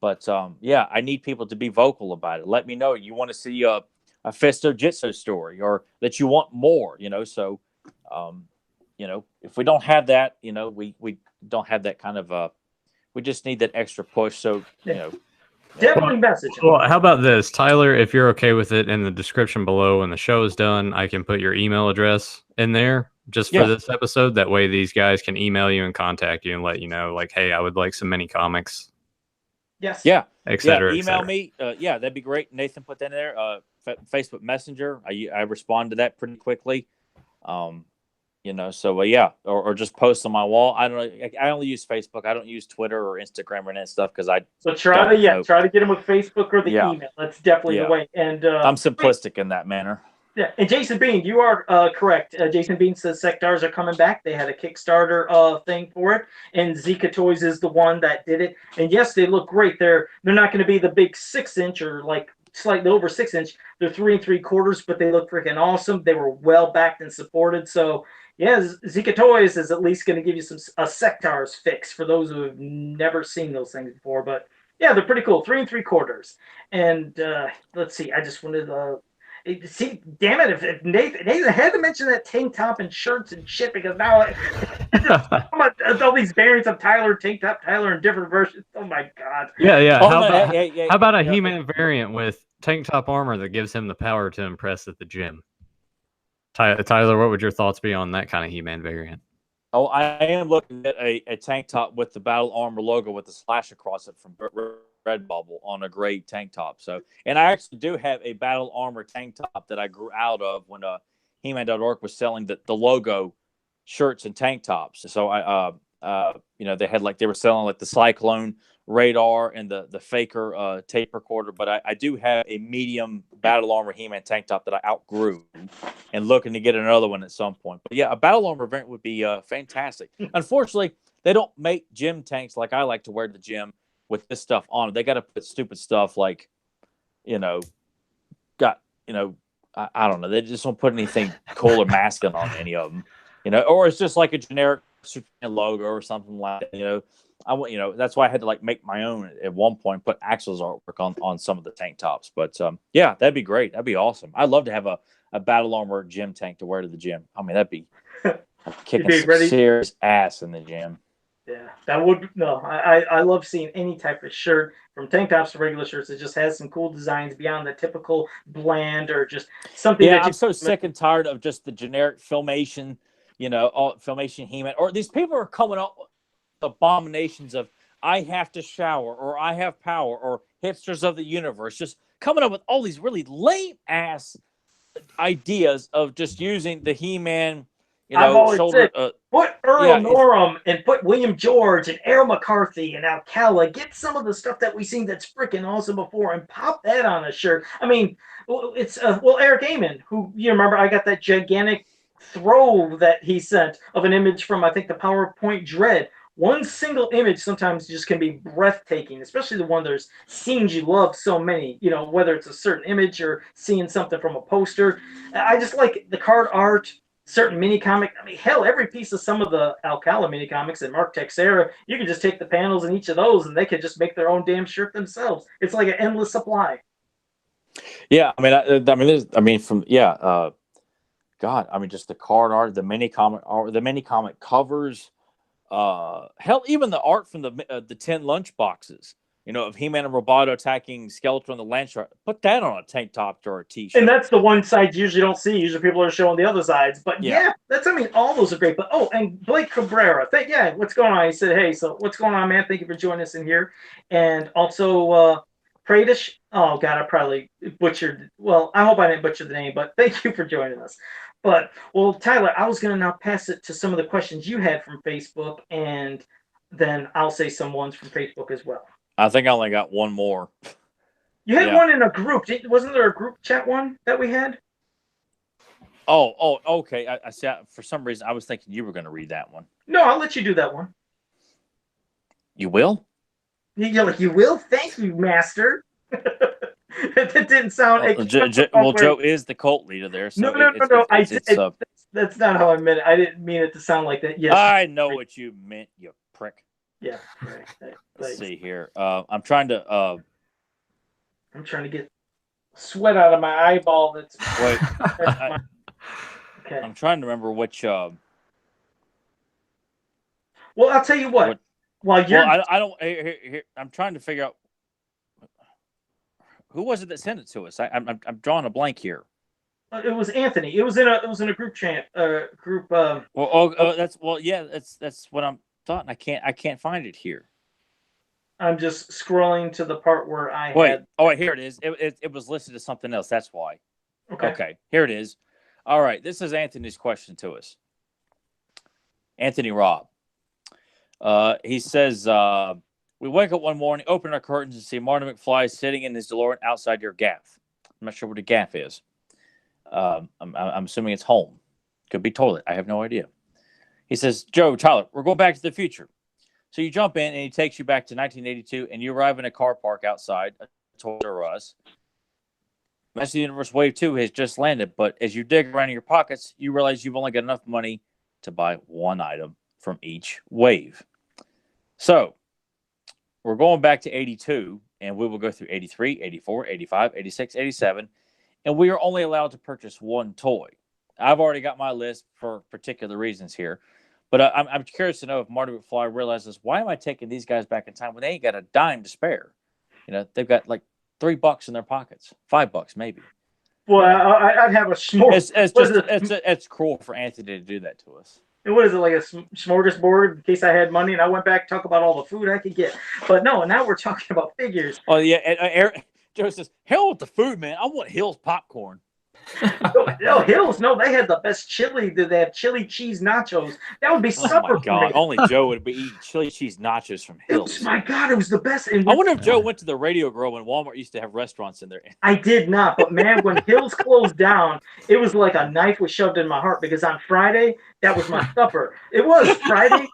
but I need people to be vocal about it. Let me know you want to see a Festo Jitsu story, or that you want more. So if we don't have that, we don't have that kind of we just need that extra push. So definitely message. Well, how about this, Tyler? If you're okay with it, in the description below when the show is done, I can put your email address in there just for this episode. That way, these guys can email you and contact you and let you know, like, hey, I would like some mini comics. Yes. Yeah. Etc. Email me. That'd be great. Nathan put that in there. Facebook Messenger. I respond to that pretty quickly. Or just post on my wall. I don't know. I only use Facebook. I don't use Twitter or Instagram or any stuff because try to get them with Facebook or the email. That's definitely the way. And I'm simplistic in that manner. Yeah, and Jason Bean, you are correct. Jason Bean says Sectars are coming back. They had a Kickstarter thing for it, and Zika Toys is the one that did it. And yes, they look great. They're not going to be the big 6-inch or like slightly over 6-inch. They're 3 3/4, but they look freaking awesome. They were well backed and supported. So yeah, Zika Toys is at least going to give you a Sectars fix for those who have never seen those things before. But yeah, they're pretty cool. 3 3/4. And let's see. I just wanted to. See, damn it! If Nathan had to mention that tank top and shirts and shit, because now all these variants of Tyler, tank top Tyler, in different versions. Oh my god! Yeah. How about a He-Man variant with tank top armor that gives him the power to impress at the gym? Tyler, what would your thoughts be on that kind of He-Man variant? Oh, I am looking at a tank top with the Battle Armor logo with the slash across it from Redbubble on a gray tank top. So, and I actually do have a Battle Armor tank top that I grew out of when He-Man.org was selling the logo shirts and tank tops. So they were selling like the Cyclone radar and the Faker tape recorder. But I do have a medium Battle Armor He-Man tank top that I outgrew and looking to get another one at some point. But yeah, a Battle Armor variant would be fantastic. Unfortunately, they don't make gym tanks like I like to wear to the gym with this stuff on. They got to put stupid stuff like, I don't know. They just don't put anything cool or masculine on any of them, or it's just like a generic logo or something like that. That's why I had to make my own at one point, put Axel's artwork on some of the tank tops. But that'd be great. That'd be awesome. I'd love to have a Battle Armor gym tank to wear to the gym. I mean, that'd be kicking some serious ass in the gym. Yeah, that would I love seeing any type of shirt, from tank tops to regular shirts, that just has some cool designs beyond the typical bland or just something. Yeah, I'm so sick and tired of just the generic Filmation, Filmation He-Man, or these people are coming up with abominations of I have to shower or I have power or hipsters of the universe, just coming up with all these really lame ass ideas of just using the He-Man. Shoulder, put Earl Norem and put William George and Errol McCarthy and Alcala. Get some of the stuff that we've seen that's freaking awesome before and pop that on a shirt. I mean, it's Eric Amon, who you remember. I got that gigantic throw that he sent of an image from, I think, the PowerPoint Dread. One single image sometimes just can be breathtaking, especially the one there's scenes you love so many, whether it's a certain image or seeing something from a poster. I just like the card art. Certain mini comic, I mean, hell, every piece of some of the Alcala mini comics and Mark Texera, you could just take the panels in each of those and they could just make their own damn shirt themselves. It's like an endless supply. Yeah, God, I mean, just the card art, the mini comic covers, hell, even the art from the 10 lunch boxes. of He-Man and Roboto attacking Skeletor and the Lancer. Put that on a tank top or a T-shirt. And that's the one side you usually don't see. Usually people are showing the other sides. But yeah, all those are great. But and Blake Cabrera, what's going on? He said, hey, so what's going on, man? Thank you for joining us in here. And also Pradish. Oh God, I probably butchered. Well, I hope I didn't butcher the name, but thank you for joining us. But Tyler, I was gonna now pass it to some of the questions you had from Facebook, and then I'll say some ones from Facebook as well. I think I only got one more. You had one in a group. Wasn't there a group chat one that we had? Oh, okay. I said for some reason I was thinking you were going to read that one. No, I'll let you do that one. You will? You're like, you will? Thank you, Master. That didn't sound. Joe is the cult leader there. So no. That's not how I meant it. I didn't mean it to sound like that. Yes, I know what you meant, you prick. Yeah. Right. Let's see here. I'm trying to get sweat out of my eyeball. That's wait. Okay. I'm trying to remember which. Well, I'll tell you what. I don't. Here, I'm trying to figure out who was it that sent it to us. I'm drawing a blank here. It was Anthony. It was in a group chat. Group. That's what I'm thought. I can't find it here. I'm just scrolling to the part where wait, here it is. It was listed as something else. That's why. Okay, here it is. All right, this is Anthony's question to us. Anthony Robb. He says, we wake up one morning, open our curtains, and see Marty McFly sitting in his DeLorean outside your gaff. I'm not sure what a gaff is. I'm assuming it's home. Could be toilet. I have no idea. He says, Joe, Tyler, we're going back to the future. So you jump in, and he takes you back to 1982, and you arrive in a car park outside a Toys R Us. Master of the Universe Wave 2 has just landed, but as you dig around in your pockets, you realize you've only got enough money to buy one item from each wave. So we're going back to 82, and we will go through 83, 84, 85, 86, 87, and we are only allowed to purchase one toy. I've already got my list for particular reasons here, but I'm curious to know if Marty McFly realizes, why am I taking these guys back in time when they ain't got a dime to spare? They've got like $3 in their pockets, $5 maybe. Well, I'd have a smorgasbord. It's cruel for Anthony to do that to us. And what is it, like a smorgasbord in case I had money and I went back to talk about all the food I could get? But no, now we're talking about figures. Oh yeah, and Joe says, "Hell with the food, man. I want Hill's popcorn." No, Hills. No, they had the best chili. They have chili cheese nachos. That would be supper. Oh my God! Only Joe would be eating chili cheese nachos from Hills. My God, it was the best. I wonder if Joe went to the Radio Grill when Walmart used to have restaurants in there. I did not, but man, when Hills closed down, it was like a knife was shoved in my heart because on Friday that was my supper. It was Friday.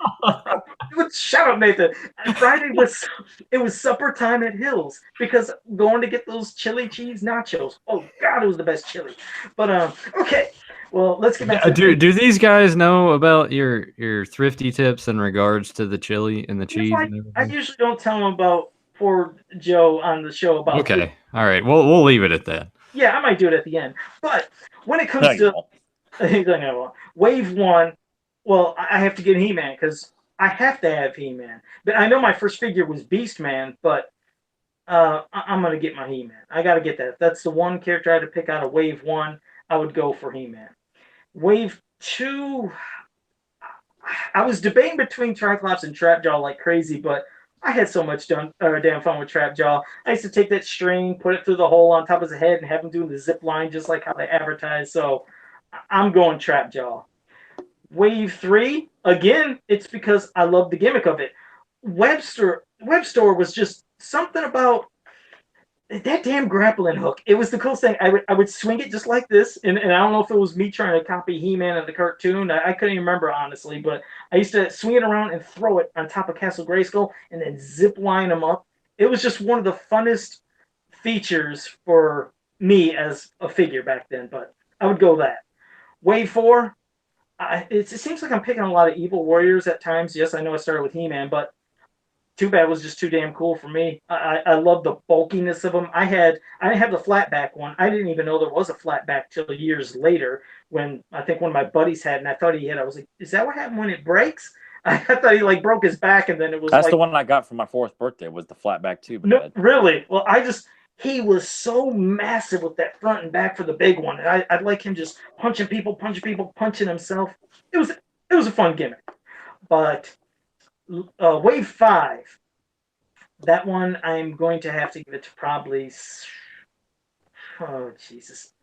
Shut up, Nathan. Friday was supper time at Hills because going to get those chili cheese nachos. Oh God, it was the best chili. But okay, well let's get back. Do these guys know about your thrifty tips in regards to the chili and the cheese? I usually don't tell them about poor Joe on the show about. Okay, food. All right. We'll leave it at that. Yeah, I might do it at the end. But when it comes to Wave 1, well, I have to get He-Man because I have to have He-Man. But I know my first figure was Beast-Man, but I'm going to get my He-Man. I got to get that. If that's the one character I had to pick out of Wave 1, I would go for He-Man. Wave 2, I was debating between Triclops and Trapjaw like crazy, but I had so much damn fun with Trapjaw. I used to take that string, put it through the hole on top of his head, and have him doing the zip line just like how they advertise. So I'm going Trapjaw. Wave 3, again, it's because I love the gimmick of it. Webster was just something about that damn grappling hook. It was the coolest thing. I would swing it just like this, and I don't know if it was me trying to copy He-Man of the cartoon. I couldn't even remember, honestly, but I used to swing it around and throw it on top of Castle Grayskull and then zip line him up. It was just one of the funnest features for me as a figure back then, but I would go that. Wave 4, it seems like I'm picking a lot of Evil Warriors at times. Yes, I know I started with He-Man, but Too Bad was just too damn cool for me. I love the bulkiness of them. I didn't have the flatback one. I didn't even know there was a flatback till years later when I think one of my buddies had, and I thought he had. I was like, is that what happened when it breaks? I thought he like broke his back, and then it was That's like the one I got for my 4th birthday. Was the flat back tube no, bed? really. Well, he was so massive with that front and back for the big one, and I'd like him just punching people, punching himself. It was a fun gimmick, but Wave 5, that one I'm going to have to give it to probably. Oh Jesus!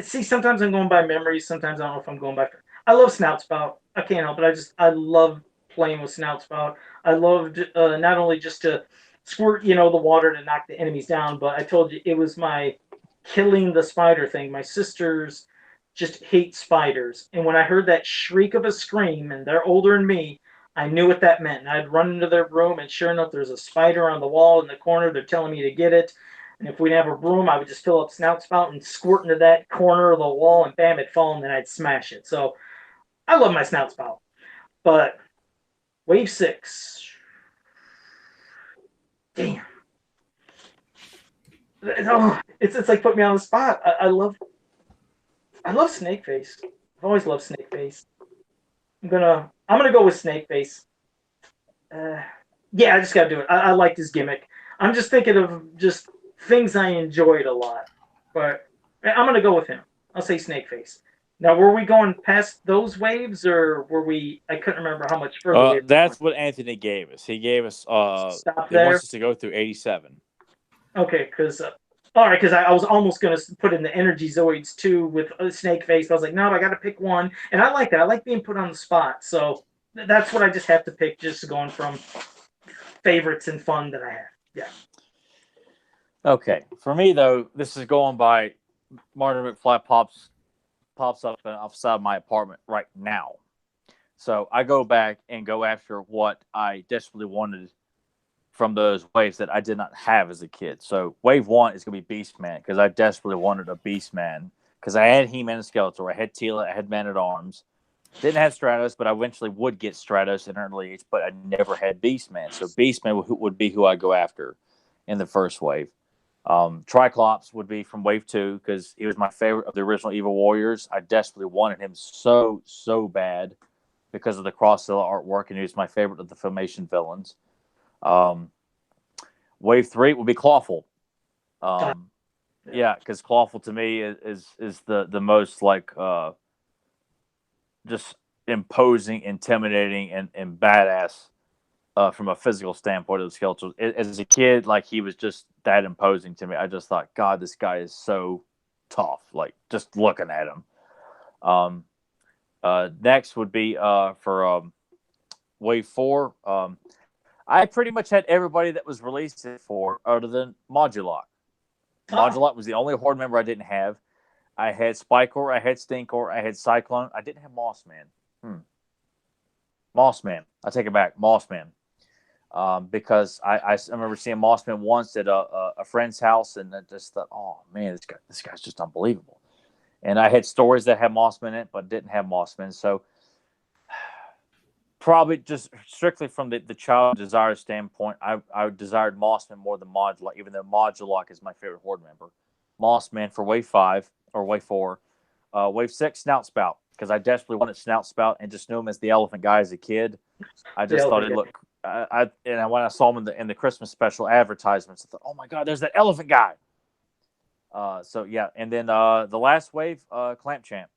See, sometimes I'm going by memories. Sometimes I don't know if I'm going by. I love Snout Spout. I can't help it. I love playing with Snout Spout. I loved not only just to squirt, the water to knock the enemies down, but I told you it was my killing the spider thing. My sisters just hate spiders, and when I heard that shriek of a scream, and they're older than me, I knew what that meant. And I'd run into their room, and sure enough, there's a spider on the wall in the corner. They're telling me to get it. And if we didn't have a broom, I would just fill up Snout Spout and squirt into that corner of the wall, and bam, it'd fall, and then I'd smash it. So I love my Snout Spout. But Wave 6, damn. It's like putting me on the spot. I love Snakeface. I've always loved Snakeface. I'm gonna go with Snakeface. Yeah, I just gotta do it. I liked his gimmick. I'm just thinking of just things I enjoyed a lot. But I'm gonna go with him. I'll say Snakeface. Now, were we going past those waves, or were we? I couldn't remember how much further. We That's what Anthony gave us. He gave us. Stop He there. wants us to go through 87. Okay, because all right, because I was almost going to put in the Energy Zoids too with Snakeface. I was like, no, I got to pick one, and I like that. I like being put on the spot, so that's what I just have to pick. Just going from favorites and fun that I have. Yeah. Okay, for me though, this is going by Martin McFly pops up outside my apartment right now. So I go back and go after what I desperately wanted from those waves that I did not have as a kid. So wave 1 is going to be Beastman because I desperately wanted a Beastman because I had He-Man and Skeletor, I had Tila, I had Man-at-Arms. Didn't have Stratos, but I eventually would get Stratos in early age, but I never had Beastman. So Beastman would be who I go after in the first wave. Triclops would be from wave 2 because he was my favorite of the original Evil Warriors. I desperately wanted him so bad because of the Crossilla artwork, and he was my favorite of the Filmation villains. Wave 3 would be Clawful. Yeah, because Clawful to me is the most like just imposing, intimidating, and badass from a physical standpoint of the Skeletor. As a kid, like he was just that imposing to me. I just thought, God, this guy is so tough. Like just looking at him. Next would be for Wave 4. I pretty much had everybody that was released for other than Modulok. Modulok was the only Horde member I didn't have. I had Spikor, I had Stinkor, I had Cyclone. I didn't have Mossman. Mossman. I take it back. Mossman. Because I remember seeing Mossman once at a friend's house, and I just thought, oh man, this guy's just unbelievable. And I had stories that had Mossman in it, but didn't have Mossman. So probably just strictly from the child desire standpoint, I desired Mossman more than Modulok, even though Modulok is my favorite Horde member. Mossman for Wave 5 or Wave 4. Wave 6, Snout Spout, because I desperately wanted Snout Spout and just knew him as the elephant guy as a kid. I just thought he looked. And when I saw him in the Christmas special advertisements, I thought, oh my God, there's that elephant guy. So yeah, and then the last wave, Clamp Champ,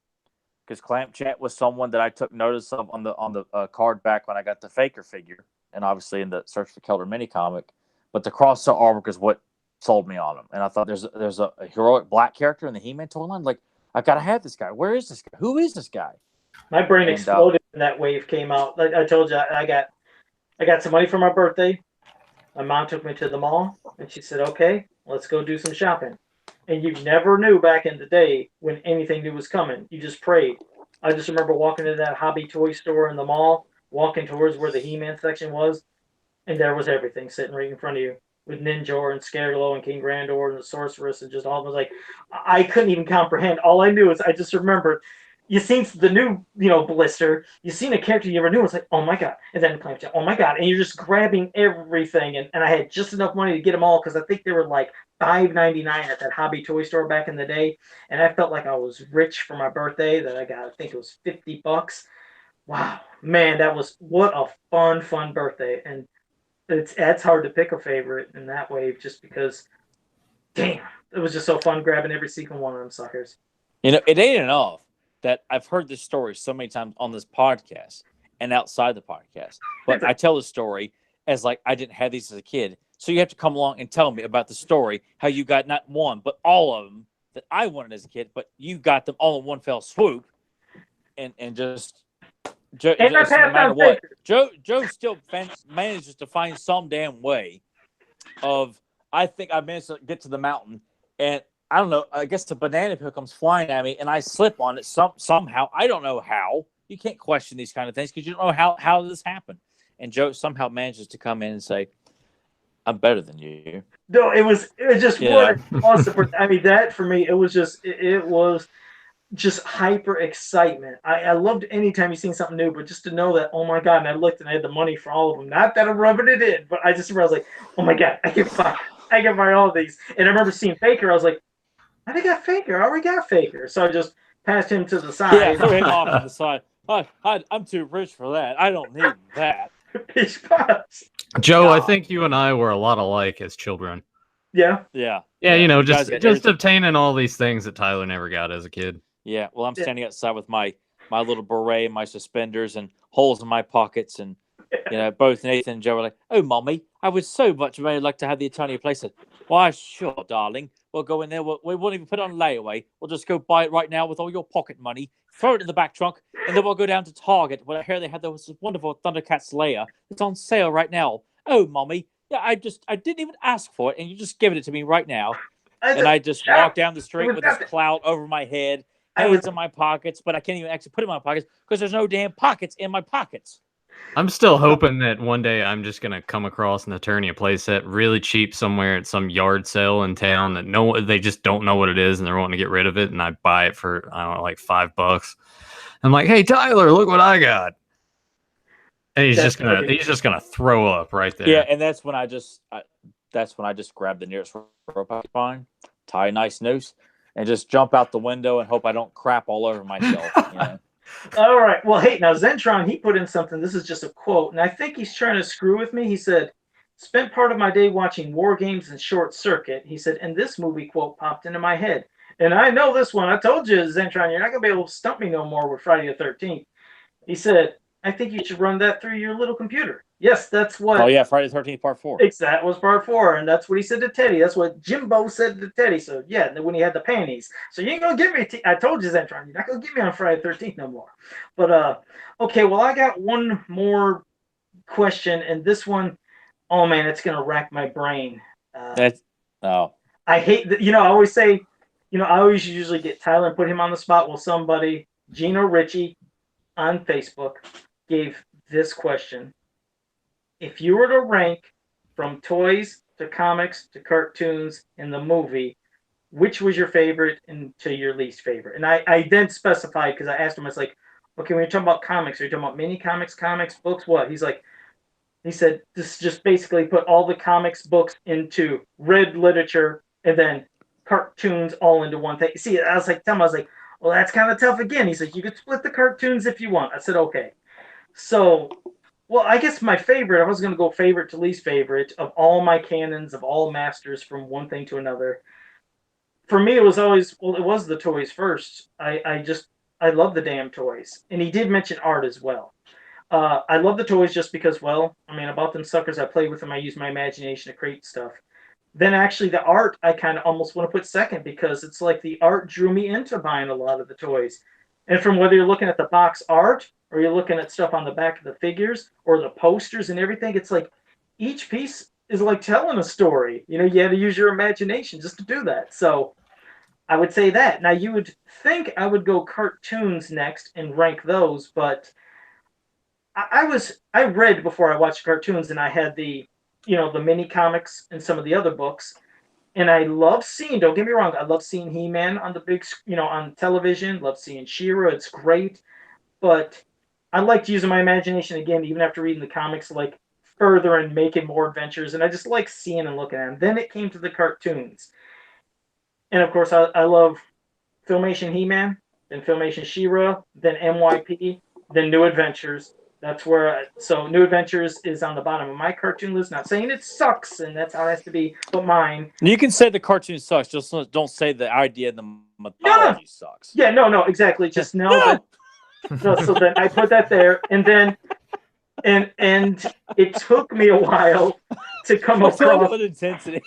because Clamp Champ was someone that I took notice of on the card back when I got the Faker figure, and obviously in the Search for Kelder mini comic. But the cross-sell artwork is what sold me on him, and I thought there's a heroic black character in the He-Man toy line. Like I gotta have this guy. Where is this guy? Who is this guy? My brain exploded when that wave came out. Like I told you, I got some money for my birthday. My mom took me to the mall, and she said, "Okay, let's go do some shopping." And you never knew back in the day when anything new was coming. You just prayed. I just remember walking into that hobby toy store in the mall, walking towards where the He-Man section was, and there was everything sitting right in front of you with Ninjor and Scareglow and King Grandor and the Sorceress and just all of them. Like I couldn't even comprehend. All I knew is I just remembered you seen the new, blister. You seen a character you never knew. It's like, oh my God, and then Clamp Champ, oh my God, and you're just grabbing everything. And I had just enough money to get them all because I think they were like $5.99 at that hobby toy store back in the day, and I felt like I was rich for my birthday. That I got, I think it was $50. Wow, man, that was what a fun birthday, and it's hard to pick a favorite in that way, just because, damn, it was just so fun grabbing every single one of them suckers. It ain't enough that I've heard this story so many times on this podcast and outside the podcast. But I tell the story as like I didn't have these as a kid. So you have to come along and tell me about the story, how you got not one, but all of them that I wanted as a kid, but you got them all in one fell swoop. And just Joe, And I just no passed matter on what, Faker. Joe still manages to find some damn way of. I think I managed to get to the mountain, and I don't know. I guess the banana peel comes flying at me, and I slip on it somehow. I don't know how. You can't question these kind of things because you don't know how this happened. And Joe somehow manages to come in and say, "I'm better than you." No, it was just Yeah. what an awesome. I mean, that for me, it was just hyper excitement. I loved anytime you seen something new, but just to know that, oh my god, and I looked and I had the money for all of them. Not that I'm rubbing it in, but I just remember I was like, oh my god, I can buy all of these. And I remember seeing Faker, I was like, I think I got Faker. I already got Faker. So I just passed him to the side. Yeah, throw him off to the side. I'm too rich for that. I don't need that. Peach Pops. Joe, I God. think you and I were a lot alike as children. Yeah. Yeah. Yeah, you know, you guys just got just everything. obtaining all these things that Tyler never got as a kid. Yeah, well, I'm standing outside with my little beret, my suspenders, and holes in my pockets, and both Nathan and Joe were like, "Oh, mommy, I would so much really like to have the Eternia playset." Why, sure, darling. We'll go in there. We won't even put it on layaway. We'll just go buy it right now with all your pocket money. Throw it in the back trunk, and then we'll go down to Target where I hear they have this wonderful Thundercats layer. It's on sale right now. Oh, mommy, yeah, I didn't even ask for it, and you just giving it to me right now. And I just walk down the street with this cloud over my head, hands in my pockets, but I can't even actually put it in my pockets because there's no damn pockets in my pockets. I'm still hoping that one day I'm just gonna come across an Eternia playset really cheap somewhere at some yard sale in town that they just don't know what it is and they're wanting to get rid of it, and I buy it for I don't know, like $5. I'm like, hey Tyler, look what I got. And he's just gonna throw up right there. Yeah, and that's when I just grab the nearest rope I can find, tie a nice noose, and just jump out the window and hope I don't crap all over myself. All right. Well, hey, now Zentron, he put in something. This is just a quote, and I think he's trying to screw with me. He said, "Spent part of my day watching War Games and Short Circuit." He said, and this movie quote popped into my head. And I know this one. I told you, Zentron, you're not gonna be able to stump me no more with Friday the 13th. He said, I think you should run that through your little computer. Yes, that's what. Oh yeah, Friday the 13th Part 4. That was part 4, and that's what he said to Teddy. That's what Jimbo said to Teddy. So yeah, when he had the panties. So you ain't gonna get me. I told you, Zentron, you're not gonna get me on Friday the 13th no more. But okay, well I got one more question, and this one, oh man, it's gonna rack my brain. I hate that. I always say, I always usually get Tyler and put him on the spot. Well, somebody, Gino Ritchie, on Facebook, gave this question. If you were to rank from toys to comics to cartoons in the movie, which was your favorite and to your least favorite? And I then specified, because I asked him, I was like, okay, when you're talking about comics, are you talking about mini comics, books, what? He said, this just basically put all the comics books into red literature and then cartoons all into one thing. See, I was like, well, that's kind of tough again. He's like, you could split the cartoons if you want. I said, okay. So, well, I guess my favorite, I was going to go favorite to least favorite of all my canons, of all masters from one thing to another. For me, it was always, well, it was the toys first. I love the damn toys. And he did mention art as well. I love the toys just because, well, I mean, about them suckers, I play with them. I use my imagination to create stuff. Then actually the art, I kind of almost want to put second because it's like the art drew me into buying a lot of the toys. And from whether you're looking at the box art or you're looking at stuff on the back of the figures or the posters and everything, it's like each piece is like telling a story. You had to use your imagination just to do that. So I would say that. Now, you would think I would go cartoons next and rank those, but I read before I watched cartoons, and I had the mini comics and some of the other books, and I love seeing. Don't get me wrong, I love seeing He-Man on the big, on television. Love seeing She-Ra. It's great, but I liked using my imagination again, even after reading the comics, like further and making more adventures, and I just like seeing and looking at them. Then it came to the cartoons, and of course I love Filmation He-Man, then Filmation She-Ra, then MYP, then New Adventures. That's where so New Adventures is on the bottom of my cartoon list. Not saying it sucks, and that's how it has to be, but mine. You can say the cartoon sucks, just don't say the idea of the mythology sucks. Yeah, no, exactly. Just know that. No, so then I put that there, and then and it took me a while to come across. Intensity.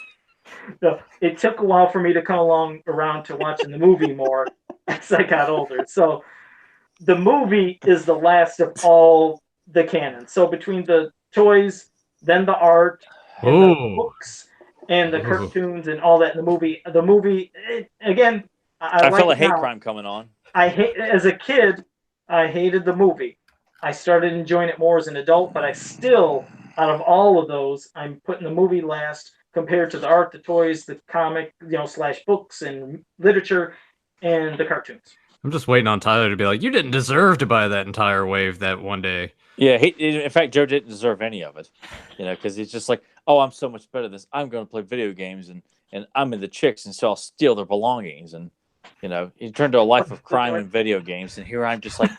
No, it took a while for me to come around to watching the movie more as I got older. So the movie is the last of all the canon. So between the toys, then the art, and the books, and the cartoons, and all that in the movie again. I felt a hate crime coming on. As a kid, I hated the movie. I started enjoying it more as an adult, but I still, out of all of those, I'm putting the movie last compared to the art, the toys, the comic, / books and literature, and the cartoons. I'm just waiting on Tyler to be like, you didn't deserve to buy that entire wave that one day. Yeah, in fact, Joe didn't deserve any of it, because he's just like, oh, I'm so much better at this. I'm going to play video games, and I'm in the chicks, and so I'll steal their belongings. And, he turned to a life of crime and video games, and here I'm just like,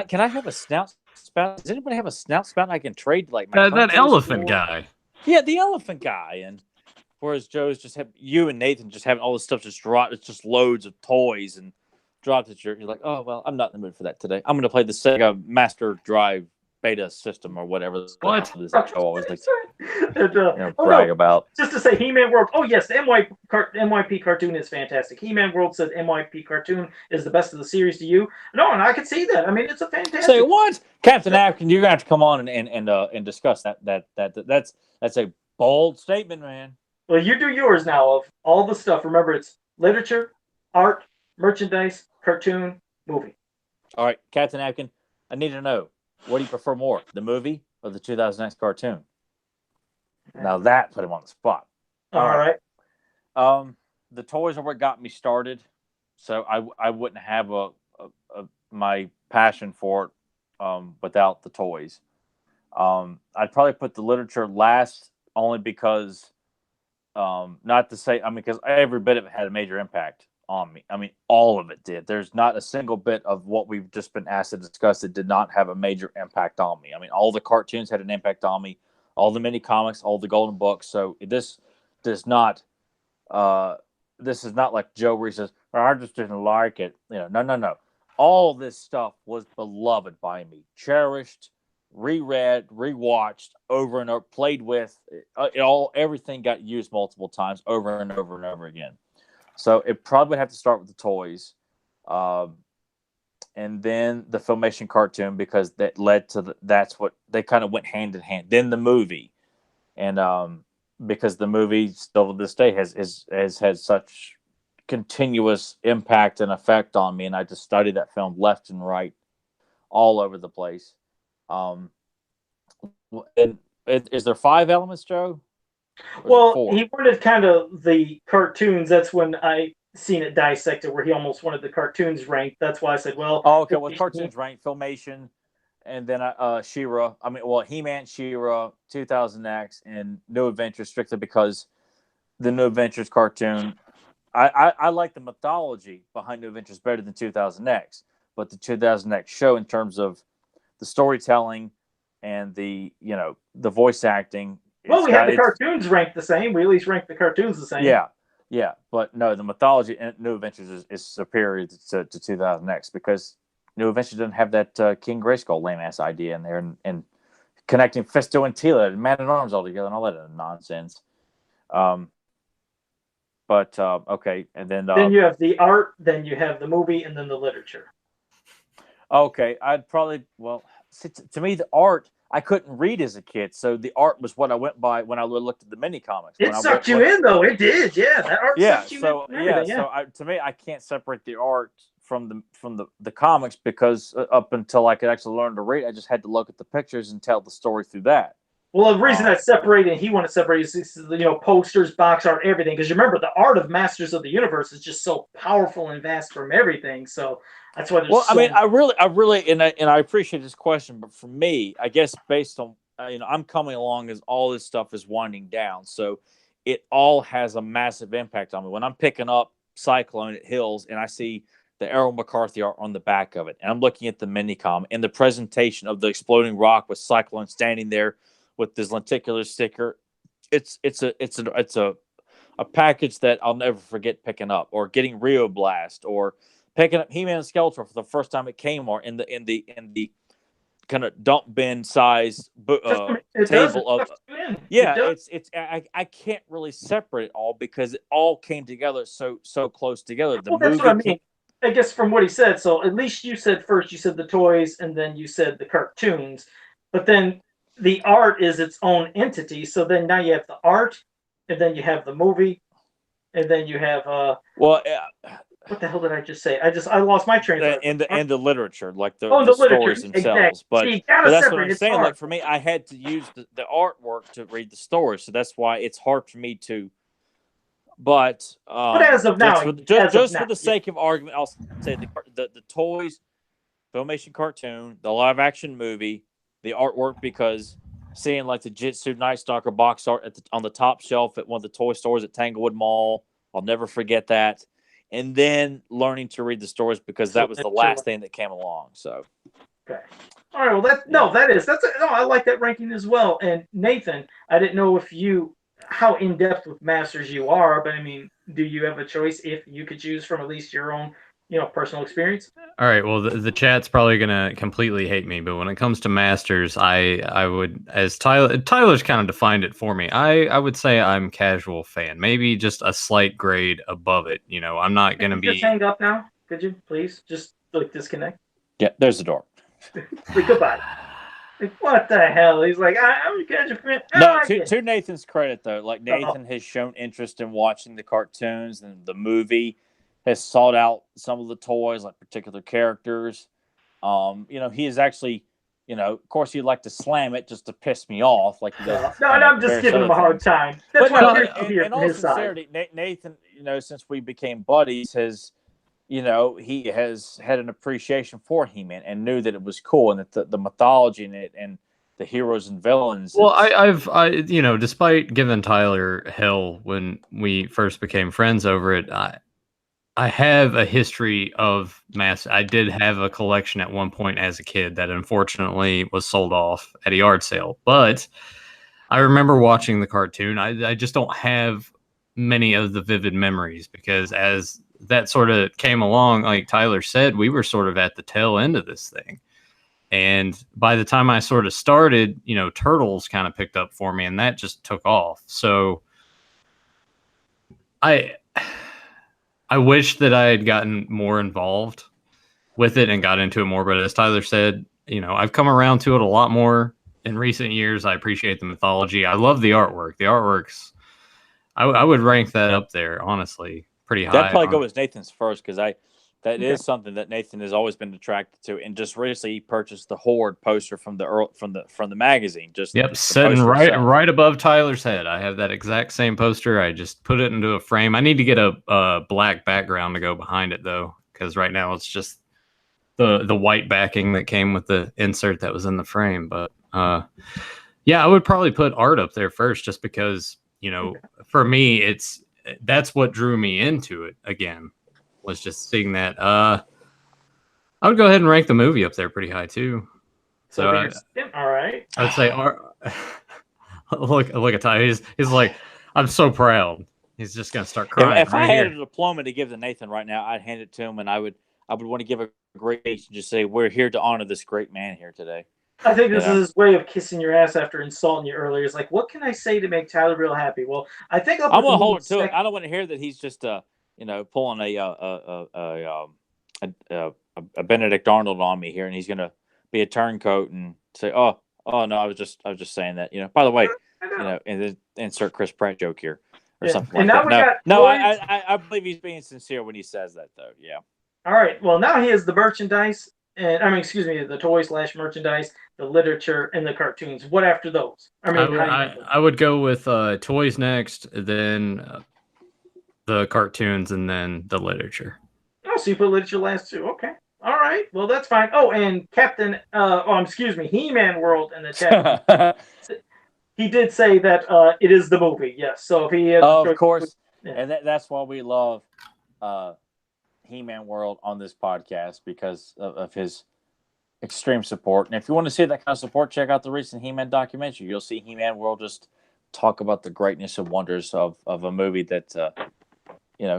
can I have a snout spout? Does anybody have a snout spout I can trade like my that elephant guy? Yeah, the elephant guy. And whereas Joe's just you and Nathan just having all this stuff just dropped. It's just loads of toys and dropped at you're like, oh well, I'm not in the mood for that today. I'm going to play the Sega Master Drive Beta system or whatever. What? Joe always likes brag about. Just to say, He-Man World. Oh yes, the MYP cartoon is fantastic. He-Man World said MYP cartoon is the best of the series to you. No, and I can see that. I mean, it's a fantastic. Say what, Captain African? You're going to have to come on and discuss that. That's a bold statement, man. Well, you do yours now of all the stuff. Remember, it's literature, art, merchandise, cartoon, movie. All right, Captain African. I need to know. What do you prefer more, the movie or the 2000X cartoon? Now that put him on the spot. All right. The toys are what got me started, so I wouldn't have my passion for it without the toys. I'd probably put the literature last, only because, not to say, because every bit of it had a major impact on me. I mean, all of it did. There's not a single bit of what we've just been asked to discuss that did not have a major impact on me. I mean, all the cartoons had an impact on me, all the mini comics, all the golden books. So this does not, this is not like Joe where he says, I just didn't like it. No. All this stuff was beloved by me, cherished, reread, rewatched over and over, played with. Everything got used multiple times over and over and over again. So it probably would have to start with the toys, and then the Filmation cartoon, because that led to that's what they kind of went hand in hand. Then the movie, and because the movie still to this day has had such continuous impact and effect on me, and I just studied that film left and right, all over the place. And is there 5 elements, Joe? Well, he wanted kind of the cartoons. That's when I seen it dissected, where he almost wanted the cartoons ranked. That's why I said, well, okay, well, cartoons ranked, Filmation, and then She-Ra. He-Man, She-Ra, 2000X, and New Adventures, strictly because the New Adventures cartoon, I like the mythology behind New Adventures better than 2000X, but the 2000X show, in terms of the storytelling and the voice acting. Well, we had the cartoons ranked the same. We at least ranked the cartoons the same. Yeah. But no, the mythology in New Adventures is superior to 2000X, because New Adventures doesn't have that King Grayskull lame-ass idea in there, and connecting Fisto and Tila and Man-at-Arms all together and all that nonsense. Okay, and then you have the art, then you have the movie, and then the literature. Okay, I'd probably, to me, the art, I couldn't read as a kid, so the art was what I went by when I looked at the mini comics. It sucked you in, though. It did, yeah. That art sucked you in. So to me, I can't separate the art from the comics, because up until I could actually learn to read, I just had to look at the pictures and tell the story through that. Well, the reason I separated, he wanted to separate, is posters, box art, everything. Because you remember, the art of Masters of the Universe is just so powerful and vast from everything. So that's why. I really, and I appreciate this question, but for me, I guess based on I'm coming along as all this stuff is winding down, so it all has a massive impact on me. When I'm picking up Cyclone at Hills and I see the Errol McCarthy art on the back of it, and I'm looking at the minicom and the presentation of the exploding rock with Cyclone standing there with this lenticular sticker. It's a package that I'll never forget picking up, or getting Rio Blast, or picking up He-Man and Skeletor for the first time at Kmart in the kind of dump bin size table of. Yeah, it's I can't really separate it all because it all came together so close together. The that's what I mean. I guess from what he said, so at least you said first, you said the toys, and then you said the cartoons, but then the art is its own entity. So then now you have the art, and then you have the movie, and then you have what the hell did I just say? I lost my train of thought. And the literature, like the literature, stories themselves. exactly. But, so you but that's separate what I'm its saying. art. Like for me, I had to use the artwork to read the story, so that's why it's hard for me to. But as of now, for the sake of argument, I'll say the toys, Filmation cartoon, the live action movie, the artwork, because seeing like the Jitsu Night Stalker box art on the top shelf at one of the toy stores at Tanglewood Mall, I'll never forget that. And then learning to read the stories, because that was the last thing that came along. So, okay, all right. Well, I like that ranking as well. And Nathan, I didn't know how in depth with Masters you are, but I mean, do you have a choice if you could choose from at least your own, personal experience? All right. Well, the chat's probably gonna completely hate me, but when it comes to Masters, I would, as Tyler's kind of defined it for me. I would say I'm casual fan, maybe just a slight grade above it. I'm not gonna be. Just hang up now, could you please just disconnect? Yeah, there's the door. Goodbye. What the hell? He's like, I'm a casual fan. No, to Nathan's credit though, like Nathan has shown interest in watching the cartoons and the movie. Has sought out some of the toys, like particular characters. He is actually, of course, he'd like to slam it just to piss me off, like he does. No, I'm just giving him a hard time. That's why I'm here in from all his sincerity, side. Nathan, since we became buddies, he has had an appreciation for He-Man and knew that it was cool, and that the mythology in it and the heroes and villains. Well, I've despite giving Tyler hell when we first became friends over it, I have a history of I did have a collection at one point as a kid that unfortunately was sold off at a yard sale. But I remember watching the cartoon. I just don't have many of the vivid memories, because as that sort of came along, like Tyler said, we were sort of at the tail end of this thing. And by the time I sort of started, Turtles kind of picked up for me, and that just took off. So I wish that I had gotten more involved with it and got into it more. But as Tyler said, I've come around to it a lot more in recent years. I appreciate the mythology. I love the artwork. The artwork's, I would rank that up there, honestly, pretty high. That'd probably go as Nathan's first, because that is something that Nathan has always been attracted to, and just recently he purchased the Horde poster from the magazine. Sitting right above Tyler's head. I have that exact same poster. I just put it into a frame. I need to get a black background to go behind it though, because right now it's just the white backing that came with the insert that was in the frame. But I would probably put art up there first, just because for me that's what drew me into it again. Was just seeing that. I would go ahead and rank the movie up there pretty high too. So all right. I would say look at Ty. He's like, I'm so proud. He's just gonna start crying. If I had a diploma to give to Nathan right now, I'd hand it to him, and I would want to give a great speech and just say, we're here to honor this great man here today. I think this is his way of kissing your ass after insulting you earlier. It's like, what can I say to make Tyler real happy? Well, I think I'm gonna hold it to it. I don't want to hear that he's just pulling a Benedict Arnold on me here, and he's gonna be a turncoat and say, "Oh no, I was just saying that." By the way, and then insert Chris Pratt joke here or something like that. No, I believe he's being sincere when he says that, though. Yeah. All right. Well, now he has the merchandise, the toy/merchandise, the literature, and the cartoons. What after those? I would go with toys next, then the cartoons, and then the literature. Oh, so you put literature last too. Okay. All right. Well, that's fine. Oh, and He-Man World in the chat. He did say that it is the movie. Yes. So if he has of course. Yeah. And that's why we love He-Man world on this podcast because of his extreme support. And if you want to see that kind of support, check out the recent He-Man documentary. You'll see He-Man world just talk about the greatness and wonders of a movie that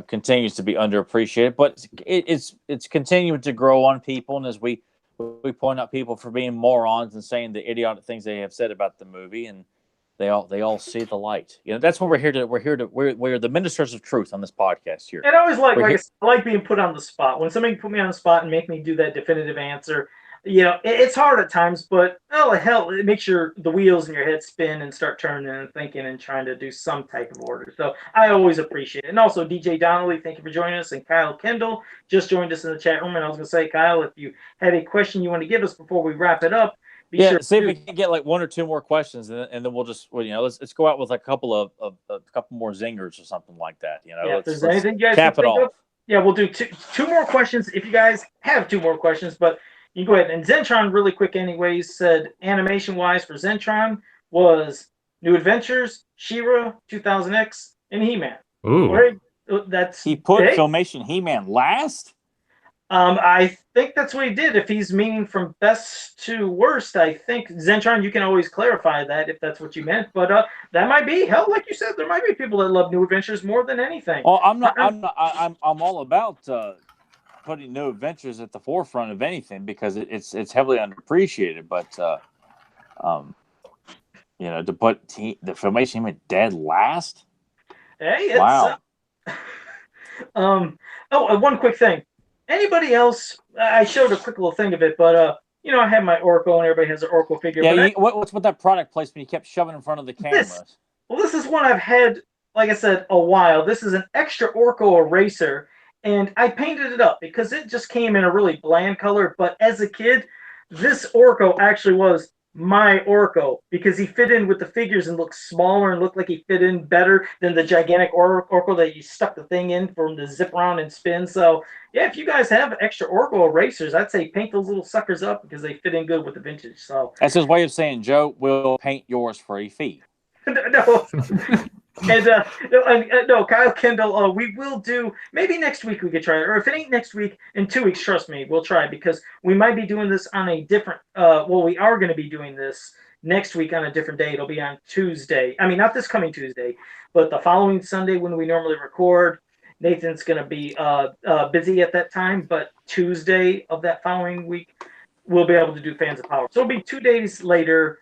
continues to be underappreciated, but it's continuing to grow on people. And as we point out people for being morons and saying the idiotic things they have said about the movie, and they all see the light. That's what we're the ministers of truth on this podcast here. And I always I like being put on the spot. When somebody put me on the spot and make me do that definitive answer, it's hard at times, but hell, it makes the wheels in your head spin and start turning and thinking and trying to do some type of order. So I always appreciate it. And also, DJ Donnelly, thank you for joining us. And Kyle Kendall just joined us in the chat room. And I was going to say, Kyle, if you had a question you want to give us before we wrap it up, see if we can get like one or two more questions, and then we'll just let's go out with a couple more zingers or something like that. If there's anything you guys cap it off. We'll do two more questions if you guys have two more questions, but. You can go ahead. And Zentron, really quick anyways, said animation-wise for Zentron was New Adventures, She-Ra, 2000X, and He-Man. Ooh. Right? He put Filmation He-Man last? I think that's what he did. If he's meaning from best to worst, I think, Zentron, you can always clarify that if that's what you meant. But that might be, hell, like you said, there might be people that love New Adventures more than anything. Well, I'm all about... putting New Adventures at the forefront of anything because it's heavily underappreciated. But to put the Filmation He-Man dead last, hey, wow. One quick thing. Anybody else? I showed a quick little thing of it, but I have my Oracle, and everybody has an Oracle figure. Yeah, what's with that product placement you kept shoving in front of the cameras? This is one I've had, like I said, a while. This is an extra Oracle eraser. And I painted it up because it just came in a really bland color. But as a kid, this Orko actually was my Orko because he fit in with the figures and looked smaller and looked like he fit in better than the gigantic Orko that you stuck the thing in for him to zip around and spin. So, yeah, if you guys have extra Orko erasers, I'd say paint those little suckers up because they fit in good with the vintage. So that's his way of saying, Joe, we'll paint yours for a fee. No. And no, Kyle Kendall, we will do, maybe next week we could try it, or if it ain't next week, in 2 weeks, trust me, we'll try, because we might be doing this on a different, we are going to be doing this next week on a different day. It'll be on Tuesday. I mean, not this coming Tuesday, but the following Sunday when we normally record. Nathan's going to be busy at that time, but Tuesday of that following week, we'll be able to do Fans of Power. So it'll be 2 days later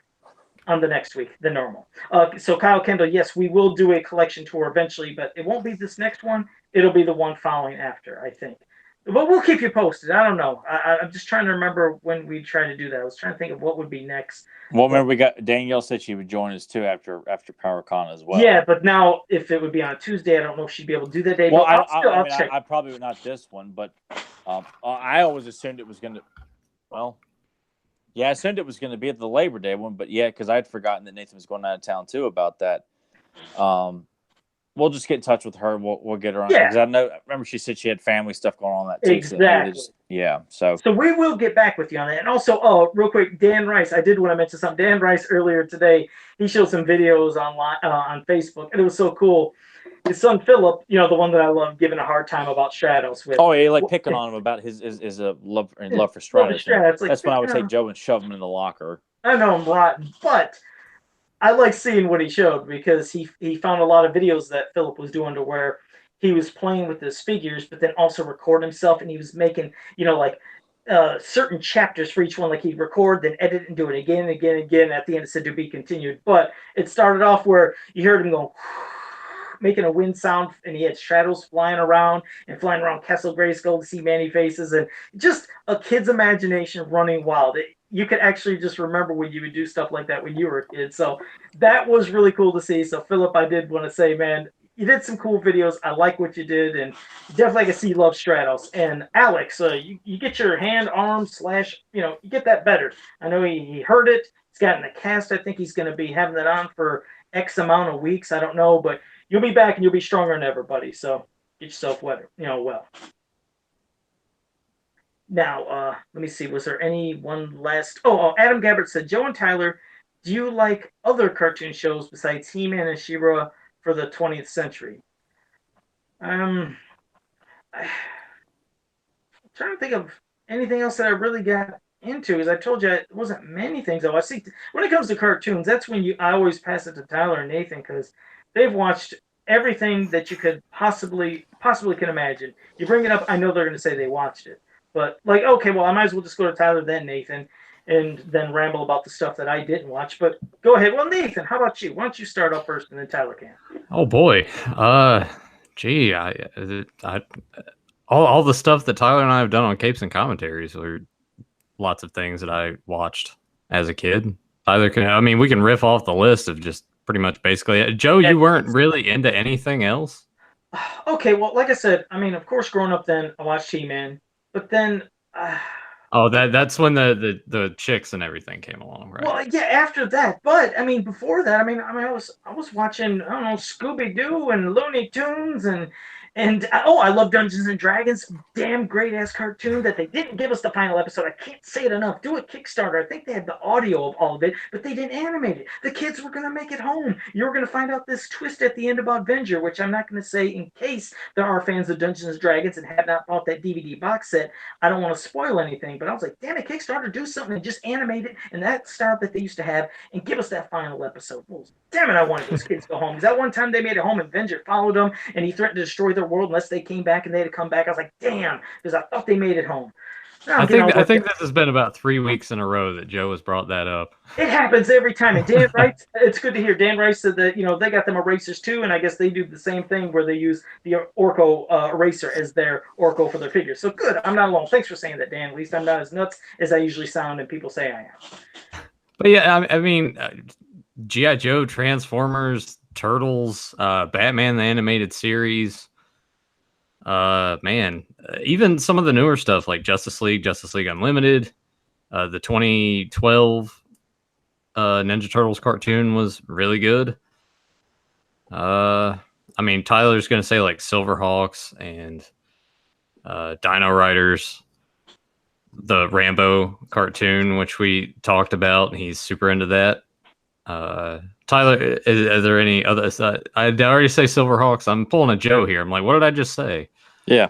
on the next week than normal. So Kyle Kendall, yes, we will do a collection tour eventually, but it won't be this next one. It'll be the one following after, I think. But we'll keep you posted. I don't know. I'm just trying to remember when we try to do that. I was trying to think of what would be next. Well, remember we got Danielle said she would join us too after PowerCon as well. Yeah, but now if it would be on a Tuesday, I don't know if she'd be able to do that day. Well, I'll check. I probably not this one, but I always assumed it was going to. Well. Yeah, I assumed it was going to be at the Labor Day one, but yeah, because I'd forgotten that Nathan was going out of town too about that. We'll just get in touch with her. We'll get her on. Yeah. Because I remember she said she had family stuff going on that too. Exactly. So we will get back with you on that. And also, real quick, Dan Rice. I did want to mention something. Dan Rice earlier today, he showed some videos online on Facebook, and it was so cool. His son Philip, the one that I love, giving a hard time about Stratos. Picking on him about his love for Stratos. That's when I would take Joe and shove him in the locker. I know I'm rotten, but I like seeing what he showed because he found a lot of videos that Philip was doing to where he was playing with his figures, but then also record himself, and he was making, certain chapters for each one. Like he'd record, then edit, and do it again and again and again. At the end, it said to be continued. But it started off where you heard him go, making a wind sound, and he had shadows flying around Castle Grayskull to see Manny faces, and just a kid's imagination running wild. You could actually just remember when you would do stuff like that when you were a kid. So that was really cool to see. So Philip, I did want to say, man, you did some cool videos. I like what you did, and definitely I can see you love Stratos. And Alex, you get your hand, arm, you get that better. I know he hurt it. He's got in the cast. I think he's going to be having that on for X amount of weeks. I don't know, but you'll be back and you'll be stronger than ever, buddy. So get yourself well. Now, let me see. Was there any one last? Adam Gabbard said, Joe and Tyler, do you like other cartoon shows besides He-Man and She-Ra for the 20th century? trying to think of anything else that I really got into. As I told you, it wasn't many things though. I see when it comes to cartoons, that's when I always pass it to Tyler and Nathan because they've watched everything that you could possibly can imagine. You bring it up, I know they're going to say they watched it, but like, okay, well, I might as well just go to Tyler then Nathan, and then ramble about the stuff that I didn't watch. But go ahead. Well, Nathan, how about you? Why don't you start off first, and then Tyler can. Oh boy. Gee, I all the stuff that Tyler and I have done on Capes and Commentaries are lots of things that I watched as a kid. Tyler can, I mean, we can riff off the list of just pretty much basically. Joe, you weren't really into anything else? Okay, well, like I said, I mean, of course, growing up, then I watched He-Man, but then. Oh, that's when the chicks and everything came along, right? Well, yeah, after that, but I mean, before that, I was watching, I don't know, Scooby Doo and Looney Tunes and oh, I love Dungeons and Dragons, damn great ass cartoon that they didn't give us the final episode. I can't say it enough. Do a Kickstarter. I think they had the audio of all of it, but they didn't animate it. The kids were gonna make it home. You were gonna find out this twist at the end about Venger, which I'm not gonna say in case there are fans of Dungeons and Dragons and have not bought that DVD box set. I don't want to spoil anything, but I was like, damn it, Kickstarter, do something and just animate it in that style that they used to have and give us that final episode. Well, damn it, I wanted those kids to go home. Because that one time they made it home and Venger followed them and he threatened to destroy their world unless they came back and they had to come back. I was like, damn, because I thought they made it home. I think this has been about 3 weeks in a row that Joe has brought that up. It happens every time. And Dan Rice, it's good to hear. Dan Rice said that they got them erasers too, and I guess they do the same thing where they use the Orko eraser as their Orko for their figures. So good. I'm not alone. Thanks for saying that, Dan. At least I'm not as nuts as I usually sound, and people say I am. But yeah, I mean, G.I. Joe, Transformers, Turtles, Batman the Animated Series. Man, even some of the newer stuff like Justice League Unlimited, the 2012 Ninja Turtles cartoon was really good. I mean, Tyler's gonna say like Silverhawks and Dino Riders, the Rambo cartoon, which we talked about. He's super into that. Tyler, is there any other? I already say Silverhawks. I'm pulling a Joe here. I'm like, what did I just say? Yeah.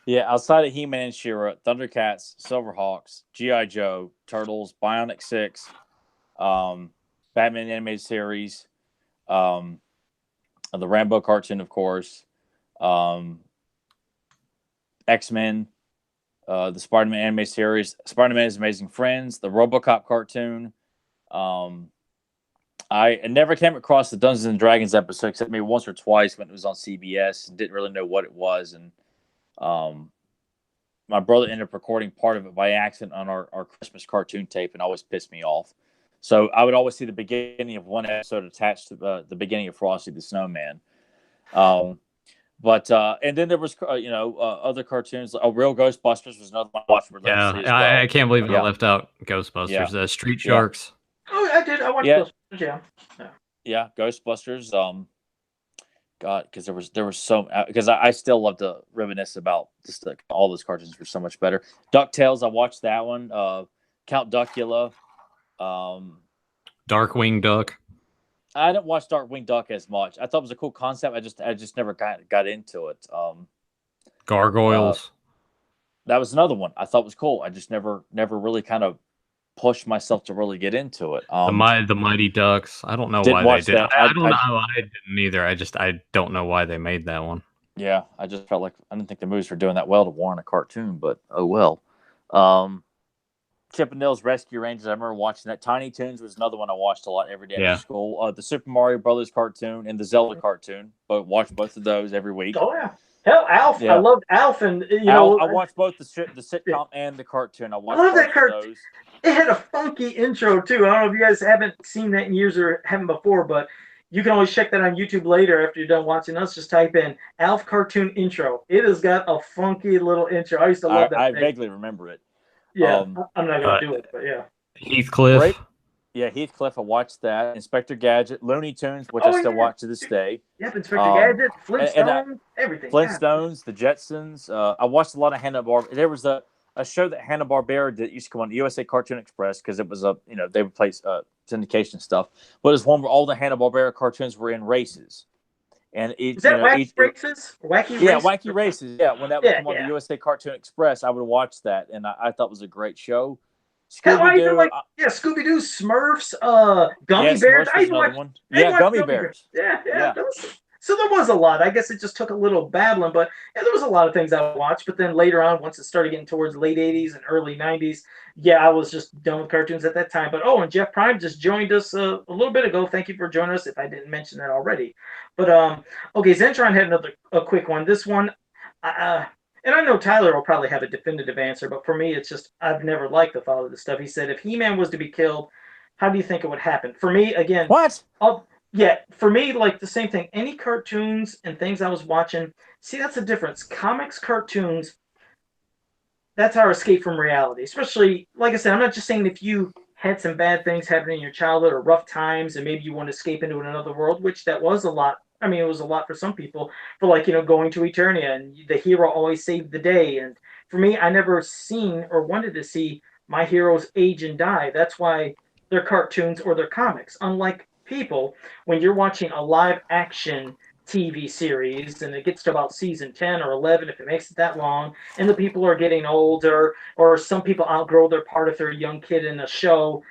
Yeah, outside of He-Man and She-Ra, Thundercats, Silverhawks, G.I. Joe, Turtles, Bionic 6, Batman Animated Series, the Rambo cartoon, of course, X-Men, the Spider-Man Animated Series, Spider-Man's Amazing Friends, the RoboCop cartoon. I never came across the Dungeons and Dragons episode except maybe once or twice when it was on CBS and didn't really know what it was. And my brother ended up recording part of it by accident on our Christmas cartoon tape and always pissed me off. So I would always see the beginning of one episode attached to the beginning of Frosty the Snowman. But and then there was other cartoons. Real Ghostbusters was another one I watched religiously as well. I can't believe I left out Ghostbusters. Yeah. Street Sharks. Oh, I did. I watched those. Yeah, Ghostbusters. God, because there was so because I still love to reminisce about just all those cartoons were so much better. DuckTales, I watched that one. Count Duckula. Darkwing Duck. I didn't watch Darkwing Duck as much. I thought it was a cool concept. I just never got into it. Gargoyles. That was another one I thought was cool. I just never really kind of pushed myself to really get into it. The Mighty Ducks. I don't know why they did. I don't know. I didn't either. I don't know why they made that one. Yeah, I just felt like I didn't think the movies were doing that well to warrant a cartoon, but oh well. Chip and Dale's Rescue Rangers. I remember watching that. Tiny Toons was another one I watched a lot every day after school. The Super Mario Brothers cartoon and the Zelda cartoon. But watched both of those every week. Oh yeah. Hell, Alf! Yeah. I loved Alf, and I watched both the sitcom and the cartoon. I love that cartoon. It had a funky intro too. I don't know if you guys haven't seen that in years or haven't before, but you can always check that on YouTube later after you're done watching us. Just type in Alf cartoon intro. It has got a funky little intro. I used to love that. I vaguely remember it. Yeah, I'm not gonna do it, but yeah. Heathcliff. Right? Yeah, Heathcliff. I watched that. Inspector Gadget, Looney Tunes, which I still watch to this day. Yep, Inspector Gadget, Flintstones, everything. Flintstones, the Jetsons. I watched a lot of Hanna-Barbera. There was a show that Hanna-Barbera did used to come on USA Cartoon Express because it was they would play syndication stuff. But it was one where all the Hanna-Barbera cartoons were in races. And Is that Wacky Races? Wacky Races. Yeah, when that would come on the yeah. USA Cartoon Express, I would watch that, and I thought it was a great show. Hell, I even Scooby-Doo. like Scooby Doo, Smurfs, Gummy Bears. Smurfs I was even another watched, one. I even watched Gummy Bears. Yeah. So there was a lot. I guess it just took a little battling, but yeah, there was a lot of things I watched. But then later on, once it started getting towards late '80s and early '90s, yeah, I was just done with cartoons at that time. But and Jeff Prime just joined us a little bit ago. Thank you for joining us. If I didn't mention that already, but okay, Zentron had a quick one. This one, and I know Tyler will probably have a definitive answer, but for me, it's just I've never liked the thought of this stuff. He said, if He-Man was to be killed, how do you think it would happen? For me, again, what? For me, like the same thing. Any cartoons and things I was watching, see, that's the difference. Comics, cartoons, that's our escape from reality. Especially, like I said, I'm not just saying if you had some bad things happen in your childhood or rough times and maybe you want to escape into another world, which that was a lot. I mean, it was a lot for some people, for like, going to Eternia and the hero always saved the day. And for me, I never seen or wanted to see my heroes age and die. That's why they're cartoons or they're comics. Unlike people, when you're watching a live action TV series and it gets to about season 10 or 11, if it makes it that long, and the people are getting older, or some people outgrow their part if they're a young kid in a show,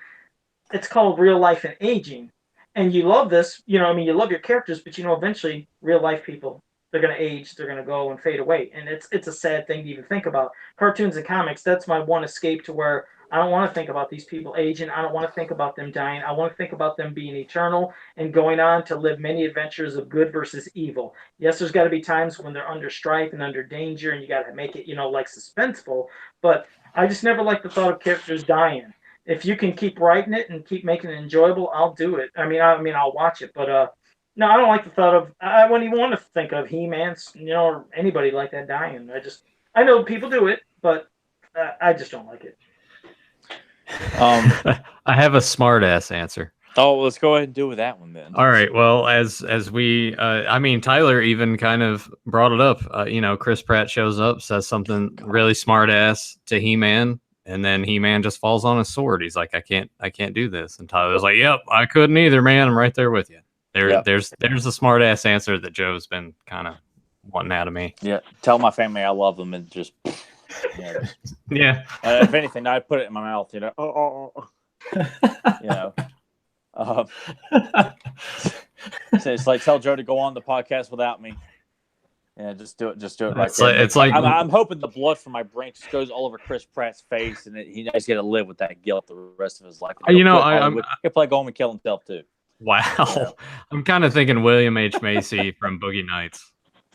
it's called real life and aging. And you love this, you love your characters, but eventually real life people, they're going to age, they're going to go and fade away. And it's a sad thing to even think about. Cartoons and comics, that's my one escape to where I don't want to think about these people aging. I don't want to think about them dying. I want to think about them being eternal and going on to live many adventures of good versus evil. Yes, there's got to be times when they're under strife and under danger, and you got to make it, like suspenseful. But I just never like the thought of characters dying. If you can keep writing it and keep making it enjoyable, I'll do it. I'll watch it. But no, I don't like the thought of. I wouldn't even want to think of He-Man, or anybody like that dying. I know people do it, but I just don't like it. I have a smart ass answer. Oh, let's go ahead and do with that one then. All right. Well, as we, Tyler even kind of brought it up. Chris Pratt shows up, says something really smart ass to He-Man, and then He-Man just falls on his sword. He's like, I can't do this. And Tyler's like, yep, I couldn't either, man. I'm right there with you. There's the smart ass answer that Joe's been kind of wanting out of me. Yeah. Tell my family I love them and just. Yeah. If anything, I'd put it in my mouth. So it's like tell Joe to go on the podcast without me. Yeah, just do it. Just do it. It's like I'm hoping the blood from my brain just goes all over Chris Pratt's face, and he's got to live with that guilt the rest of his life. I'm he'll probably go home and kill himself too. Wow. Yeah. I'm kind of thinking William H. Macy from Boogie Nights.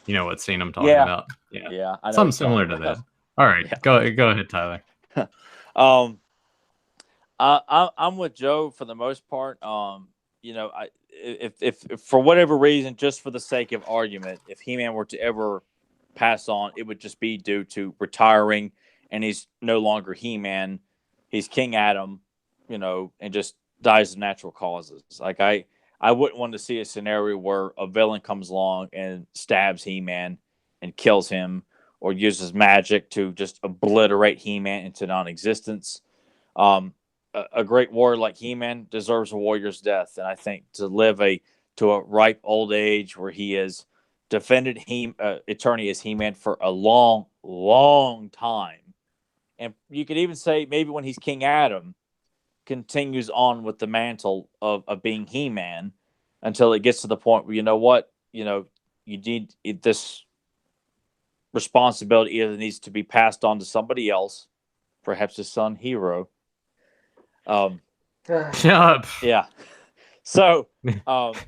You know what scene I'm talking about? Yeah. Something similar to that. All right, go ahead, Tyler. I'm with Joe for the most part. If for whatever reason, just for the sake of argument, if He-Man were to ever pass on, it would just be due to retiring, and he's no longer He-Man. He's King Adam, and just dies of natural causes. Like I wouldn't want to see a scenario where a villain comes along and stabs He-Man and kills him, or uses magic to just obliterate He-Man into non-existence. A great warrior like He-Man deserves a warrior's death, and I think to live to a ripe old age where he has defended Eternia as He-Man for a long, long time, and you could even say maybe when he's King Adam, continues on with the mantle of being He-Man until it gets to the point where you need this responsibility either needs to be passed on to somebody else, perhaps his son Hero. Shut up. Yeah. So,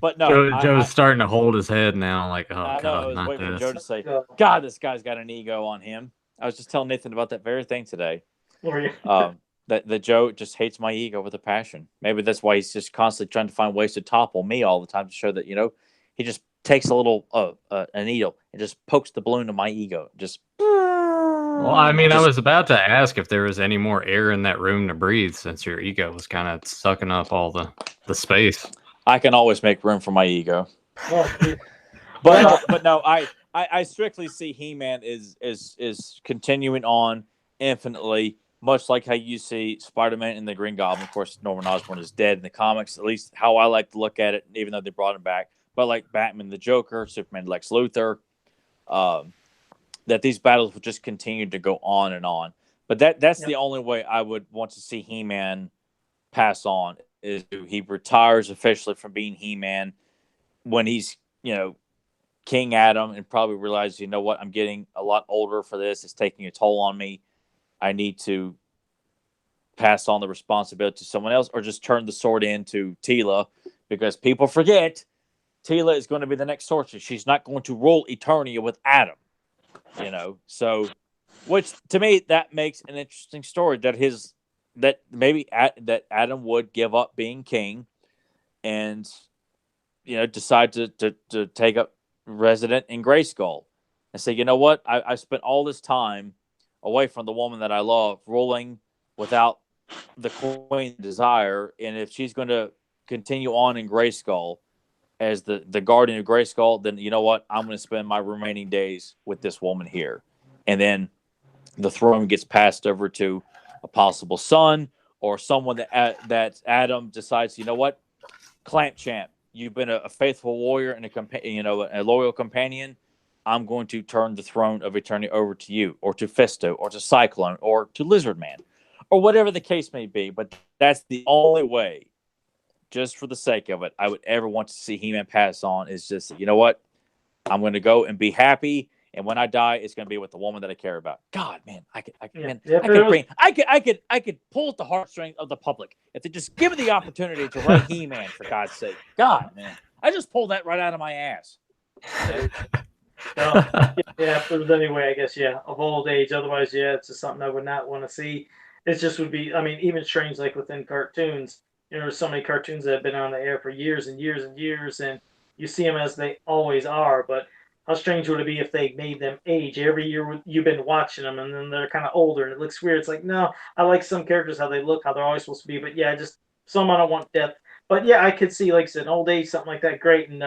but no, Joe's starting to hold his head now. Like, oh I God, know, I was not waiting this. for Joe to say, "God, this guy's got an ego on him." I was just telling Nathan about that very thing today. That Joe just hates my ego with a passion. Maybe that's why he's just constantly trying to find ways to topple me all the time to show that he just takes a little a needle and just pokes the balloon of my ego. Just. Well, I was about to ask if there was any more air in that room to breathe, since your ego was kind of sucking up all the space. I can always make room for my ego. But no, I strictly see He-Man is continuing on infinitely, much like how you see Spider-Man and the Green Goblin. Of course, Norman Osborn is dead in the comics, at least how I like to look at it, even though they brought him back. but like Batman the Joker, Superman Lex Luthor, that these battles would just continue to go on and on. But that's the only way I would want to see He-Man pass on, is he retires officially from being He-Man when he's, King Adam, and probably realizes, you know what, I'm getting a lot older for this. It's taking a toll on me. I need to pass on the responsibility to someone else, or just turn the sword into Tila, because people forget Tila is going to be the next sorceress. She's not going to rule Eternia with Adam, So, which to me, that makes an interesting story, that Adam would give up being king and, decide to take up resident in Grayskull and say, you know what, I spent all this time away from the woman that I love, ruling without the Queen Desire, and if she's going to continue on in Grayskull as the guardian of Grayskull, then you know what, I'm going to spend my remaining days with this woman here. And then the throne gets passed over to a possible son, or someone that Adam decides, you know what, Clamp Champ, you've been a faithful warrior and a loyal companion. I'm going to turn the throne of Eternia over to you, or to Fisto, or to Cyclone, or to Lizard Man, or whatever the case may be. But that's the only way, just for the sake of it, I would ever want to see He-Man pass on, is just, you know what, I'm going to go and be happy. And when I die, it's going to be with the woman that I care about. God, man, I could pull at the heartstrings of the public if they just give me the opportunity to write He-Man, for God's sake. God, man, I just pulled that right out of my ass. No, if there was any way, I guess, of old age. Otherwise, it's just something I would not want to see. It just would be, even strange, like within cartoons. There's so many cartoons that have been on the air for years and years and years, and you see them as they always are, but how strange would it be if they made them age every year you've been watching them, and then they're kind of older and it looks weird? It's like, no, I like some characters how they look, how they're always supposed to be, but just some I don't want depth. But I could see, like I said, old age, something like that, great. And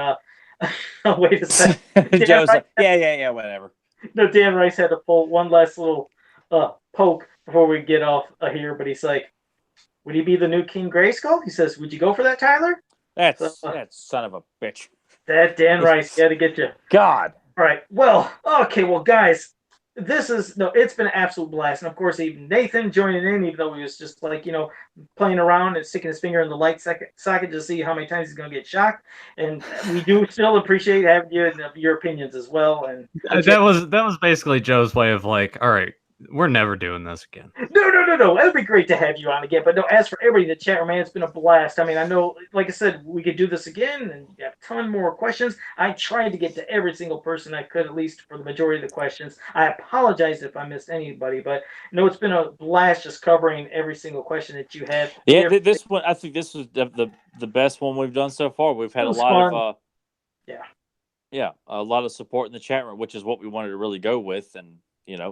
wait a second, Joe's like, whatever. No, Dan Rice had to pull one last little poke before we get off here, but he's like, would he be the new King Grayskull? He says, would you go for that, Tyler? That's son of a bitch. That Dan Rice, got to get you. God. All right. Well, okay. Well, guys, it's been an absolute blast. And of course, even Nathan joining in, even though he was just like, playing around and sticking his finger in the light socket to see how many times he's going to get shocked. And we do still appreciate having you and your opinions as well. And that was basically Joe's way of like, all right, we're never doing this again. No. It'd be great to have you on again. But no, as for everybody in the chat room, man, it's been a blast. I know, like I said, we could do this again and have a ton more questions. I tried to get to every single person I could, at least for the majority of the questions. I apologize if I missed anybody, but no, it's been a blast just covering every single question that you had. Yeah, this one, I think this was the best one we've done so far. We've had a lot of a lot of support in the chat room, which is what we wanted to really go with. And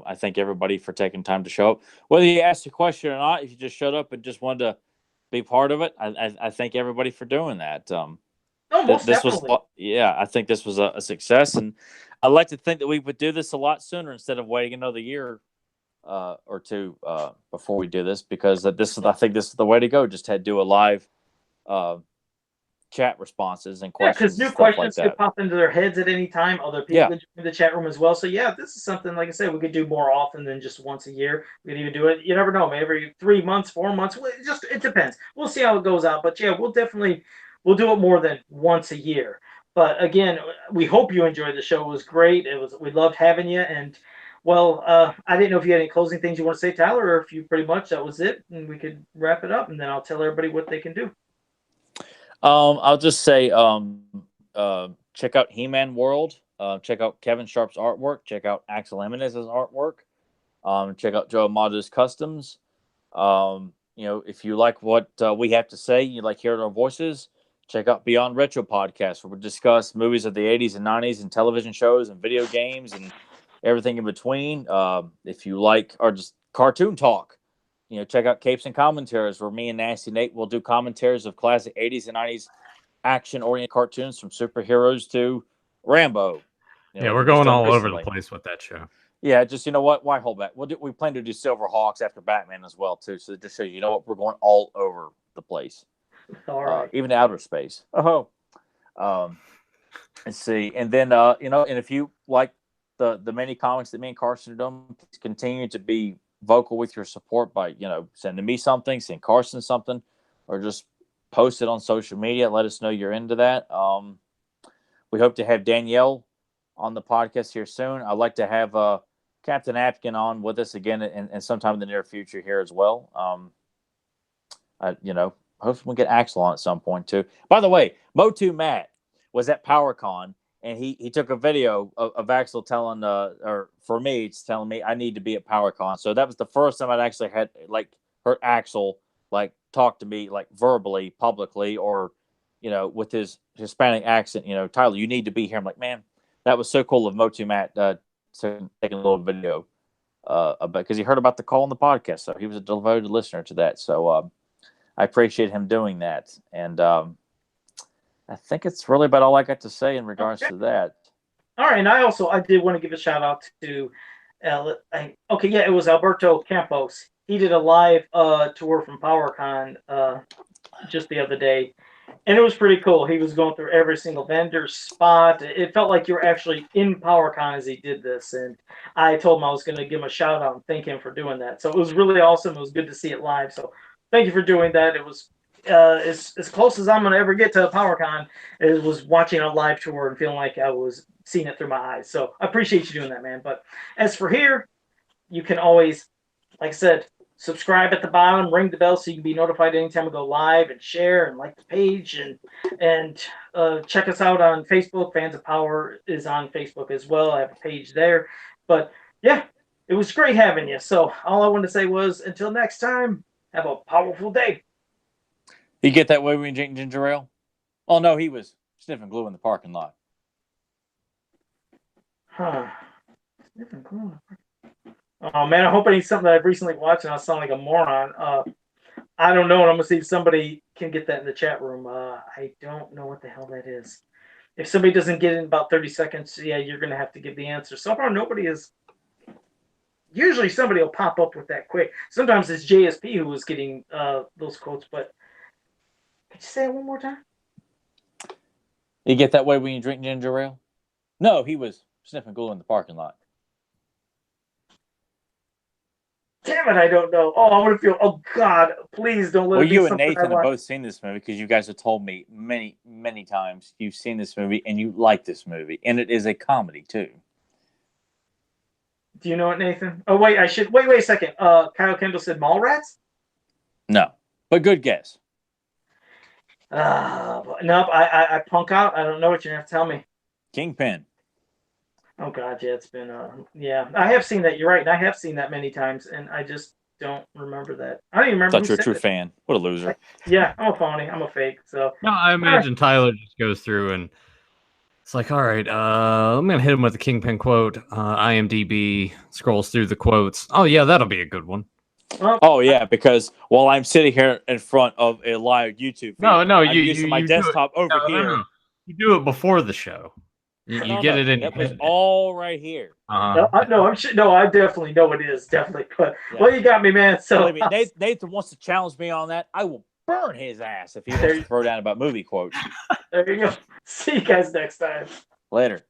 I thank everybody for taking time to show up. Whether you asked a question or not, if you just showed up and just wanted to be part of it, I thank everybody for doing that. Most definitely. I think this was a success, and I'd like to think that we would do this a lot sooner instead of waiting another year or two before we do this, because I think this is the way to go. Just do a live chat responses and questions. Because new questions could pop into their heads at any time. Other people could join the chat room as well. So this is something, like I said, we could do more often than just once a year. We could even do it, you never know, maybe every 3 months, 4 months. It depends. We'll see how it goes out. But we'll do it more than once a year. But again, we hope you enjoyed the show. It was great. We loved having you. And I didn't know if you had any closing things you want to say, Tyler, or if you pretty much that was it, and we could wrap it up, and then I'll tell everybody what they can do. I'll just say, check out He-Man World. Check out Kevin Sharp's artwork. Check out Axel Jimenez's artwork. Check out Joe Amato's customs. If you like what we have to say, you like hearing our voices, check out Beyond Retro Podcast, where we discuss movies of the 80s and 90s and television shows and video games and everything in between. If you like, or just cartoon talk, check out Capes and Commentaries, where me and Nasty Nate will do commentaries of classic 80s and 90s action-oriented cartoons, from superheroes to Rambo. We're going all over the place with that show. Yeah, just, why hold back? We plan to do Silver Hawks after Batman as well, too. So just show you, we're going all over the place. All right. Even outer space. Let's see. And then, and if you like the many comics that me and Carson are doing, please continue to be vocal with your support by, sending me something, sending Carson something, or just post it on social media. Let us know you're into that. We hope to have Danielle on the podcast here soon. I'd like to have Captain Apkin on with us again and sometime in the near future here as well. Hopefully we'll get Axel on at some point too. By the way, Mo2 Matt was at PowerCon, and he took a video of Axel telling, or for me, it's telling me I need to be at PowerCon. So that was the first time I'd actually had heard Axel talk to me verbally, publicly, or with his Hispanic accent. Tyler, you need to be here. I'm like, man, that was so cool of Mo2 Matt taking a little video because he heard about the call on the podcast, so he was a devoted listener to that. So I appreciate him doing that, and I think it's really about all I got to say in regards to that. All right, and I did want to give a shout out to, it was Alberto Campos. He did a live tour from PowerCon just the other day, and it was pretty cool. He was going through every single vendor spot. It felt like you were actually in PowerCon as he did this, and I told him I was going to give him a shout out and thank him for doing that. So it was really awesome. It was good to see it live. So thank you for doing that. It was as close as I'm going to ever get to PowerCon. It was watching a live tour and feeling like I was seeing it through my eyes. So I appreciate you doing that, man. But as for here, you can always, like I said, subscribe at the bottom, ring the bell so you can be notified anytime we go live, and share and like the page, and check us out on Facebook. Fans of Power is on Facebook as well. I have a page there. But yeah, it was great having you. So all I wanted to say was until next time, have a powerful day. You get that way when you drink ginger ale? Oh, no, he was sniffing glue in the parking lot. Huh. Sniffing glue. Oh, man, I hope it ain't something that I've recently watched and I sound like a moron. I don't know, and I'm going to see if somebody can get that in the chat room. I don't know what the hell that is. If somebody doesn't get it in about 30 seconds, yeah, you're going to have to give the answer. So far, nobody is. Usually somebody will pop up with that quick. Sometimes it's JSP who was getting those quotes, but could you say it one more time? You get that way when you drink ginger ale? No, he was sniffing glue in the parking lot. Damn it, I don't know. Oh, I want to feel. Oh God, please don't let. Well, it be you and something Nathan I have both seen this movie because you guys have told me many, many times you've seen this movie and you like this movie, and it is a comedy too. Do you know it, Nathan? Oh wait, I should wait a second. Kyle Kendall said Mallrats. No, but good guess. Nope. I punk out. I don't know what you're gonna have to tell me. Kingpin. Oh God, yeah, it's been yeah. I have seen that. You're right, and I have seen that many times, and I just don't remember that. I don't even remember. Thought you were a true fan. What a loser. Yeah, I'm a phony. I'm a fake. So no, I imagine Tyler just goes through and it's like, all right, I'm gonna hit him with a Kingpin quote. IMDb scrolls through the quotes. Oh yeah, that'll be a good one. Well, oh yeah, because while I'm sitting here in front of a live YouTube feed, I'm using my desktop over here. No. You do it before the show. You get it in. That was all right here. No, I definitely know it is definitely. But well, you got me, man. So Nathan wants to challenge me on that. I will burn his ass if he wants to throw down about movie quotes. There you go. See you guys next time. Later.